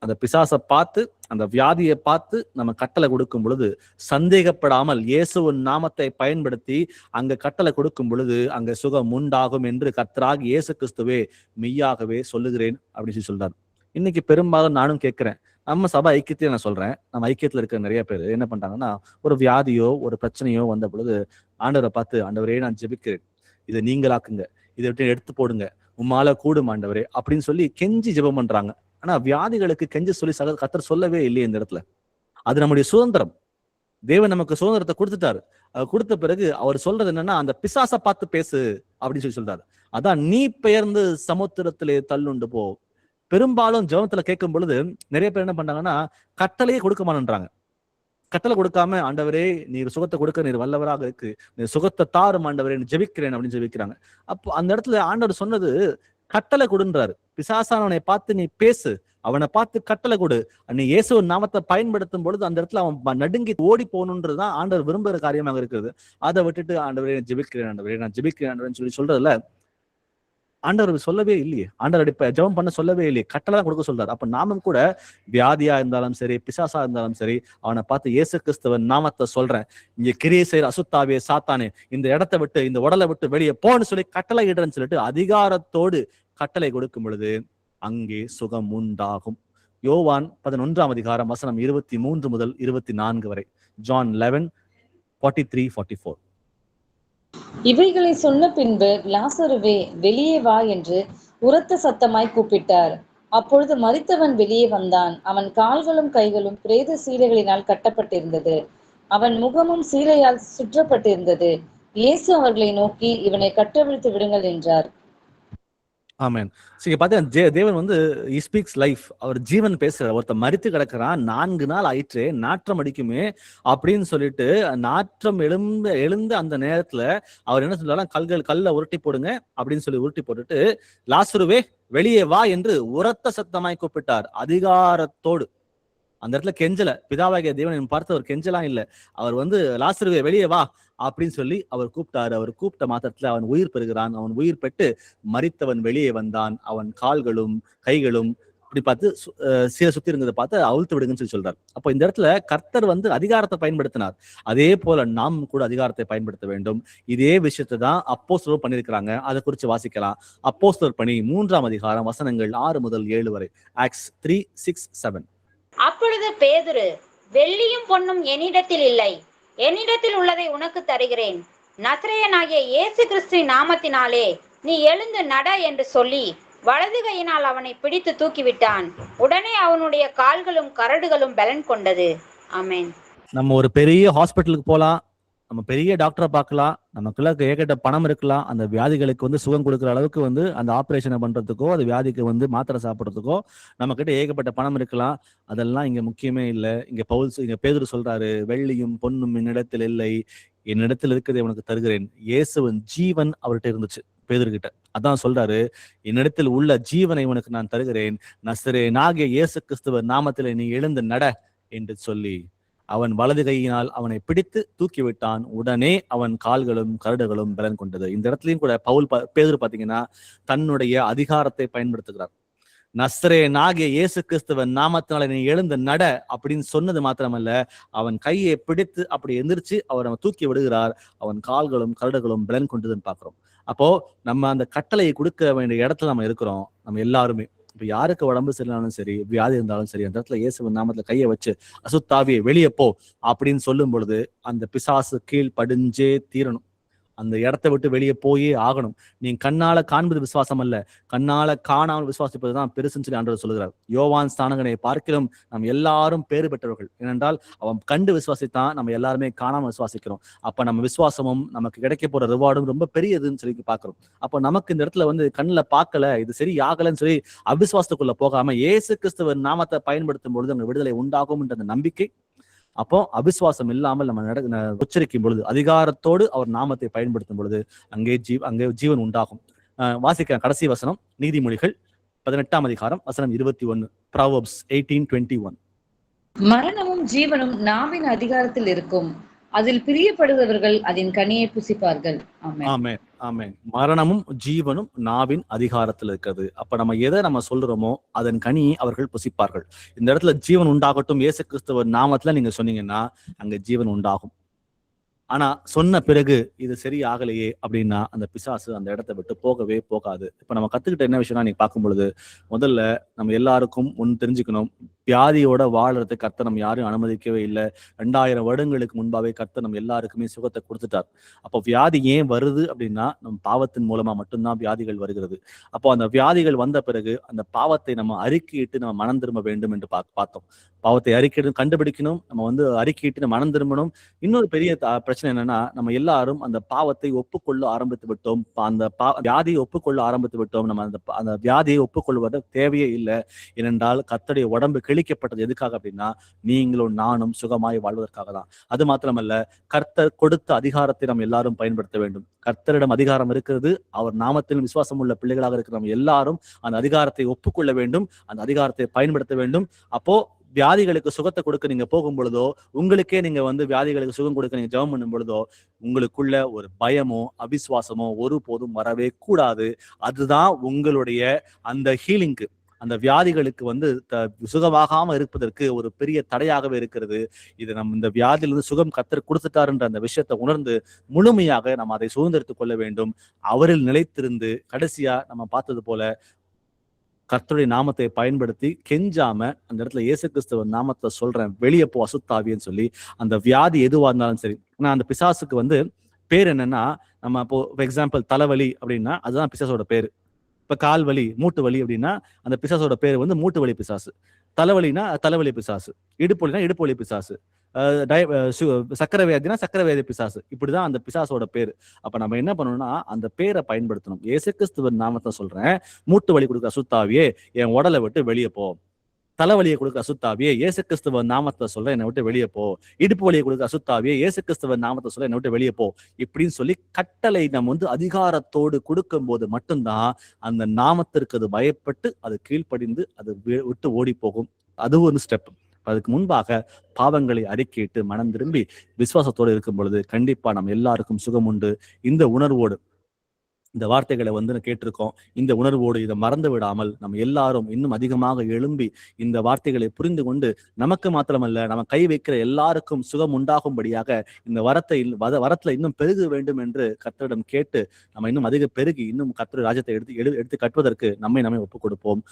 அந்த பிசாசை பார்த்து அந்த வியாதியை பார்த்து நம்ம கட்டளை கொடுக்கும் பொழுது சந்தேகப்படாமல் இயேசுவின் நாமத்தை பயன்படுத்தி அங்க கட்டளை கொடுக்கும் பொழுது அங்க சுகம் உண்டாகும் என்று கர்த்தராகிய இயேசு கிறிஸ்துவே மெய்யாகவே சொல்லுகிறேன் அப்படின்னு சொல்றாரு. இன்னைக்கு பெரும்பாலும் நானும் கேட்கிறேன், நம்ம சபை ஐக்கியத்தையும் நான் சொல்றேன். நம்ம ஐக்கியத்துல இருக்க நிறைய பேர் என்ன பண்றாங்கன்னா, ஒரு வியாதியோ ஒரு பிரச்சனையோ வந்த பொழுது ஆண்டவரை பார்த்து, ஆண்டவரே நான் ஜெபிக்கிறேன், இதை நீங்களாக்குங்க, இதை விட்டு எடுத்து போடுங்க, உம்மால கூடும் ஆண்டவரே அப்படின்னு சொல்லி கெஞ்சி ஜெபம் பண்றாங்க. ஆனா வியாதிகளுக்கு கெஞ்சி சொல்லி கர்த்தர் சொல்லவே இல்லையே இந்த இடத்துல. அது நம்முடைய சுதந்திரம். தேவன் நமக்கு சுதந்திரத்தை கொடுத்துட்டாரு. கொடுத்த பிறகு அவர் சொல்றது என்னன்னா, அந்த பிசாசை பார்த்து பேசு அப்படின்னு சொல்லி சொல்றாரு. அதான் நீ பெயர்ந்து சமுத்திரத்திலே தள்ளுண்டு போ. பெரும்பாலும் ஜெபத்துல கேட்கும் பொழுது நிறைய பேர் என்ன பண்றாங்கன்னா, கட்டளையே கொடுக்க மாட்டேன்றாங்க. கட்டளை கொடுக்காம, ஆண்டவரே நீர் சுகத்தை கொடுக்க நீர் வல்லவராக இருக்கு, நீர் சுகத்தை தாரும் ஆண்டவரே ஜெபிக்கிறேன் அப்படின்னு ஜெபிக்கிறாங்க. அப்போ அந்த இடத்துல ஆண்டவர் சொன்னது கட்டளை கொடுன்றாரு. பிசாசானவனை பார்த்து நீ பேசு, அவனை பார்த்து கட்டளை கொடு. நீ இயேசு நாமத்தை பயன்படுத்தும் பொழுது அந்த இடத்துல அவன் நடுங்கி ஓடி போகணுன்றதுதான் ஆண்டவர் விரும்புகிற காரியமாக இருக்குது. அதை விட்டுட்டு ஆண்டவரே ஜெபிக்கிறேன் ஆண்டவரே நான் ஜெபிக்கிறேன் ஆண்டவரேன்னு சொல்றதுல ஆண்டவர் சொல்லவே இல்லையே. ஆண்டவர் இப்ப ஜெபம் பண்ண சொல்லவே இல்லையே, கட்டளை கொடுக்க சொல்றாரு. அப்ப நாமும் கூட வியாதியா இருந்தாலும் சரி, பிசாசா இருந்தாலும் சரி, அவனை பார்த்து இயேசு கிறிஸ்துவன் நாமத்தை சொல்றேன், இங்க கிரியை செய்யற அசுத்தாவே சாத்தானே இந்த இடத்தை விட்டு இந்த உடலை விட்டு வெளியே போன்னு சொல்லி கட்டளை இடுறேன்னு சொல்லிட்டு அதிகாரத்தோடு கட்டளை கொடுக்கும் பொழுது அங்கே சுகம் உண்டாகும். யோவான் 11ஆம் அதிகாரம் வசனம் 23 முதல் 24 வரை. ஜான் 11:43-44. இவைகளை சொன்ன பின்பு லாசருவே வெளியே வா என்று உரத்த சத்தமாய் கூப்பிட்டார். அப்பொழுது மரித்தவன் வெளியே வந்தான். அவன் கால்களும் கைகளும் பிரேத சீலைகளினால் கட்டப்பட்டிருந்தது. அவன் முகமும் சீலையால் சுற்றப்பட்டிருந்தது. இயேசு அவர்களை நோக்கி, இவனை கட்டவிழ்த்து விடுங்கள் என்றார். ஆமென். சரி, பாத்தீங்கன்னா தேவன் வந்து he speaks life. அவர் ஜீவன் பேசுறார். ஒருத்தர் மரித்து கிடக்கிறான், 4 நாள் ஆயிற்று, நாற்றம் அடிக்குமே அப்படின்னு சொல்லிட்டு நாற்றம் எழுந்த அந்த நேரத்துல அவர் என்ன சொல்றாரு, கல்லை உருட்டி போடுங்க அப்படின்னு சொல்லி உருட்டி போட்டுட்டு, லாசருவே வெளியே வா என்று உரத்த சத்தமாய் கூப்பிட்டார் அதிகாரத்தோடு. அந்த இடத்துல கெஞ்சல, பிதாவாகிய தேவன் பார்த்து அவர் கெஞ்சலாம் இல்ல. அவர் வந்து லாசருவே வெளியே வா அப்படின்னு சொல்லி அவர் கூப்பிட்டாரு. அவர் கூப்பிட்ட மாத்திரத்துல அவன் உயிர் பெறுகிறான். அவன் உயிர் பெற்று மரித்தவன் வெளியே வந்தான். அவன் கால்களும் கைகளும் இப்படி பார்த்து சீர சுத்தி இருந்ததை பார்த்து அவிழ்த்து விடுங்கன்னு சொல்லி சொல்றாரு. அப்போ இந்த இடத்துல கர்த்தர் வந்து அதிகாரத்தை பயன்படுத்தினார். அதே போல நாம் கூட அதிகாரத்தை பயன்படுத்த வேண்டும். இதே விஷயத்தை தான் அப்போஸ்தலர் பண்ணியிருக்கிறாங்க. அதை குறித்து வாசிக்கலாம். அப்போஸ்தலர் பணி 3ஆம் அதிகாரம் வசனங்கள் 6 முதல் 7 வரை. ஆக்ட்ஸ் 3:6-7. அப்பொழுது பேதுரு, வெள்ளியும் பொன்னும் என்னிடத்தில் இல்லை, என்னிடத்தில் உள்ளதை உனக்கு தருகிறேன், நசரேயனாகிய இயேசு கிறிஸ்துவின் நாமத்தினாலே நீ எழுந்து நட என்று சொல்லி வலது கையினால் அவனை பிடித்து தூக்கிவிட்டான். உடனே அவனுடைய கால்களும் கரடுகளும் பலன் கொண்டது. ஆமென். நம்ம ஒரு பெரிய ஹாஸ்பிட்டலுக்கு போலாம், நம்ம பெரிய டாக்டரை பார்க்கலாம், நமக்குள்ள ஏகட்ட பணம் இருக்கலாம், அந்த வியாதிகளுக்கு வந்து சுகம் கொடுக்குற அளவுக்கு வந்து அந்த ஆப்ரேஷனை பண்றதுக்கோ அந்த வியாதிக்கு வந்து மாத்திரை சாப்பிட்றதுக்கோ நம்ம கிட்ட ஏகப்பட்ட பணம் இருக்கலாம். அதெல்லாம் இங்க முக்கியமே இல்லை. இங்க பேதுரு சொல்றாரு, வெள்ளியும் பொன்னும் என்னிடத்தில் இல்லை, என்னிடத்தில் இருக்கிறதை உனக்கு தருகிறேன். இயேசுவின் ஜீவன் அவர்கிட்ட இருந்துச்சு பேதுருகிட்ட. அதான் சொல்றாரு, என்னிடத்தில் உள்ள ஜீவனை உனக்கு நான் தருகிறேன், நசரேயனாகிய இயேசு கிறிஸ்துவின் நாமத்திலே நீ எழுந்து நட என்று சொல்லி அவன் வலது கையினால் அவனை பிடித்து தூக்கிவிட்டான். உடனே அவன் கால்களும் கரடுகளும் பலன் கொண்டது. இந்த இடத்துலயும் கூட பேதுரு பாத்தீங்கன்னா தன்னுடைய அதிகாரத்தை பயன்படுத்துகிறார். நசரேயனாகிய இயேசு கிறிஸ்துவின் நாமத்தினால நீ எழுந்து நட அப்படின்னு சொன்னது மாத்திரமல்ல, அவன் கையை பிடித்து அப்படி எந்திரிச்சு அவர் அவன் தூக்கி விடுகிறார். அவன் கால்களும் கரடுகளும் பலன் கொண்டதுன்னு பாக்குறோம். அப்போ நம்ம அந்த கட்டளையை கொடுக்க வேண்டிய இடத்துல நம்ம இருக்கிறோம். நம்ம எல்லாருமே இப்ப யாருக்கு உடம்பு சரியில்லாலும் சரி, வியாதி இருந்தாலும் சரி, அந்த இடத்துல இயேசுவின் நாமத்துல கையை வச்சு அசுத்தாவியை வெளியே போ அப்படின்னு சொல்லும் பொழுது அந்த பிசாசு கீழ் படிஞ்சே தீரணும். அந்த இடத்தை விட்டு வெளியே போயே ஆகணும். நீங்க கண்ணால காண்பது விசுவாசம் அல்ல, கண்ணால காணாமல் விசுவாசிப்பதுதான் பெருசுன்னு சொல்லி ஆண்டவர் சொல்லுகிறார். யோவான் ஸ்நானகனை பார்க்கிறோம் நம்ம எல்லாரும் பேறு பெற்றவர்கள். ஏனென்றால் அவன் கண்டு விசுவாசித்தான், நம்ம எல்லாருமே காணாமல் விசுவாசிக்கிறோம். அப்ப நம்ம விசுவாசமும் நமக்கு கிடைக்க போற ரிவார்டும் ரொம்ப பெரியதுன்னு சொல்லி பாக்குறோம். அப்போ நமக்கு இந்த இடத்துல வந்து கண்ணில் பார்க்கல, இது சரி ஆகலன்னு சொல்லி அவிசுவாசத்துக்குள்ள போகாம இயேசு கிறிஸ்துவின் நாமத்தை பயன்படுத்தும் பொழுது அங்க விடுதலை உண்டாகும் என்ற அந்த நம்பிக்கை. அப்போ அவிசுவாசம் இல்லாமல் நம்ம உச்சரிக்கும் பொழுது, அதிகாரத்தோடு அவர் நாமத்தை பயன்படுத்தும் பொழுது அங்கே ஜீவன் உண்டாகும். வாசிக்க கடைசி வசனம் நீதிமொழிகள் 18ஆம் அதிகாரம் வசனம் 21. Proverbs 18:21. மரணமும் ஜீவனும் நாவின் அதிகாரத்தில் இருக்கும், அதில் பிரியப்படுபவர்கள் அதன் கனியை புசிப்பார்கள். ஆமென், ஆமென். மரணமும் ஜீவனும் நாவின் அதிகாரத்தில் இருக்கிறது. அப்ப நம்ம எதை நம்ம சொல்றோமோ அதன் கனியை அவர்கள் புசிப்பார்கள். இந்த இடத்துல ஜீவன் உண்டாகட்டும் இயேசு கிறிஸ்துவின் நாமத்துல நீங்க சொன்னீங்கன்னா அங்க ஜீவன் உண்டாகும். ஆனா சொன்ன பிறகு இது சரி ஆகலையே அப்படின்னா அந்த பிசாசு அந்த இடத்தை விட்டு போகவே போகாது. இப்ப நம்ம கத்துக்கிட்ட என்ன விஷயம்னா, நீங்க பார்க்கும் பொழுது முதல்ல நம்ம எல்லாருக்கும் ஒன்று தெரிஞ்சுக்கணும், வியாதியோட வாழறதுக்கு கர்த்தர் நம்ம யாரும் அனுமதிக்கவே இல்லை. 2000 வருடங்களுக்கு முன்பாவே கர்த்தர் நம்ம எல்லாருக்குமே சுகத்தை கொடுத்துட்டார். அப்போ வியாதி ஏன் வருது அப்படின்னா, நம்ம பாவத்தின் மூலமா மட்டும்தான் வியாதிகள் வருகிறது. அப்போ அந்த வியாதிகள் வந்த பிறகு அந்த பாவத்தை நம்ம அறிக்கையிட்டு நம்ம மனம் திரும்ப வேண்டும் என்று பார்த்தோம். பாவத்தை அறிக்கையிட்டு கண்டுபிடிக்கணும், நம்ம அறிக்கையிட்டு நம்ம மனம் திரும்பணும். இன்னொரு பெரிய பிரச்சனை என்னன்னா, நம்ம எல்லாரும் அந்த பாவத்தை ஒப்புக்கொள்ள ஆரம்பித்து விட்டோம். அந்த வியாதியை ஒப்புக்கொள்ள ஆரம்பித்து விட்டோம். நம்ம அந்த வியாதியை ஒப்புக்கொள்வது தேவையே இல்லை. ஏனென்றால் கர்த்தருடைய உடம்பு கிழிக்கப்பட்டது எதுக்காக அப்படின்னா, நீங்களும் நானும் சுகமாய் வாழ்வதற்காக தான். அது மாத்திரமல்ல, கர்த்தர் கொடுத்த அதிகாரத்தை நம்ம எல்லாரும் பயன்படுத்த வேண்டும். கர்த்தரிடம் அதிகாரம் இருக்கிறது. அவர் நாமத்தில் விசுவாசம் உள்ள பிள்ளைகளாக இருக்கிற நம்ம எல்லாரும் அந்த அதிகாரத்தை ஒப்புக்கொள்ள வேண்டும். அந்த அதிகாரத்தை பயன்படுத்த வேண்டும். அப்போ வியாதிகளுக்கு சுகத்தை கொடுக்க நீங்க போகும் பொழுதோ, உங்களுக்கே நீங்க வியாதிகளுக்கு சுகம் கொடுக்க நீங்க ஜெபம் பண்ணும் பொழுதோ, உங்களுக்குள்ள ஒரு பயமோ அவிசுவாசமோ ஒருபோதும் வரவே கூடாது. அதுதான் உங்களுடைய அந்த ஹீலிங்க்கு, அந்த வியாதிகளுக்கு சுகமாகாம இருப்பதற்கு ஒரு பெரிய தடையாகவே இருக்கிறது. இது நம்ம இந்த வியாதியிலிருந்து சுகம் கர்த்தர் கொடுத்துட்டாருன்ற அந்த விஷயத்தை உணர்ந்து முழுமையாக நம்ம அதை சுதந்திரித்துக் கொள்ள வேண்டும். அவரில் நிலைத்திருந்து கடைசியா நம்ம பார்த்தது போல கர்த்தருடைய நாமத்தை பயன்படுத்தி கெஞ்சாம அந்த இடத்துல இயேசு கிறிஸ்துவ நாமத்தை சொல்றேன், வெளியே போ அசுத்தாவின்னு சொல்லி, அந்த வியாதி எதுவா இருந்தாலும் சரி. ஆனா அந்த பிசாசுக்கு பேர் என்னன்னா, நம்ம இப்போ எக்ஸாம்பிள் தலைவலி அப்படின்னா அதுதான் பிசாசோட பேரு. இப்ப கால் வலி, மூட்டு வலி அப்படின்னா அந்த பிசாசோட பேரு மூட்டு வலி பிசாசு. தலைவலினா தலைவலி பிசாசு. இடுப்பு வலினா இடுப்பு வலி பிசாசு. சக்கரை வியாதினா சக்கரை வியாதி பிசாசு. இப்படிதான் அந்த பிசாசோட பேரு. அப்ப நம்ம என்ன பண்ணணும்னா, அந்த பேரை பயன்படுத்தணும். இயேசு கிறிஸ்துவின் நாமத்தை சொல்றேன், மூட்டு வலி கொடுக்க அசுத்தாவியே என் உடலை விட்டு வெளியே போ. தலைவலியை கொடுக்க அசுத்தாவியே இயேசு கிறிஸ்துவ நாமத்தை சொல்ல என்னை விட்டு வெளியே போ. இடுப்பு வலியை கொடுக்க அசுத்தாவியே இயேசு கிறிஸ்துவ நாமத்தை சொல்ல என்னை விட்டு வெளியே போ. இப்படின்னு சொல்லி கட்டளை நம்ம அதிகாரத்தோடு கொடுக்கும் போது மட்டும்தான் அந்த நாமத்திற்கு அது பயப்பட்டு அது கீழ்ப்படிந்து அது விட்டு ஓடி போகும். அது ஒரு ஸ்டெப். அதுக்கு முன்பாக பாவங்களை அறிக்கையிட்டு மனம் திரும்பி விசுவாசத்தோடு இருக்கும் பொழுது கண்டிப்பா நம்ம எல்லாருக்கும் சுகம் உண்டு. இந்த உணர்வோடு இந்த வார்த்தைகளை கேட்டிருக்கோம். இந்த உணர்வோடு இதை மறந்து விடாமல் நம்ம எல்லாரும் இன்னும் அதிகமாக எழும்பி இந்த வார்த்தைகளை புரிந்து கொண்டு நமக்கு மாத்திரமல்ல, நம்ம கை வைக்கிற எல்லாருக்கும் சுகம் உண்டாகும்படியாக இந்த வரத்துல இன்னும் பெருக வேண்டும் என்று கர்த்தரிடம் கேட்டு நம்ம இன்னும் அதிக பெருகி இன்னும் கர்த்தர் ராஜ்யத்தை எடுத்து கட்டுவதற்கு நம்மை ஒப்புக் கொடுப்போம்.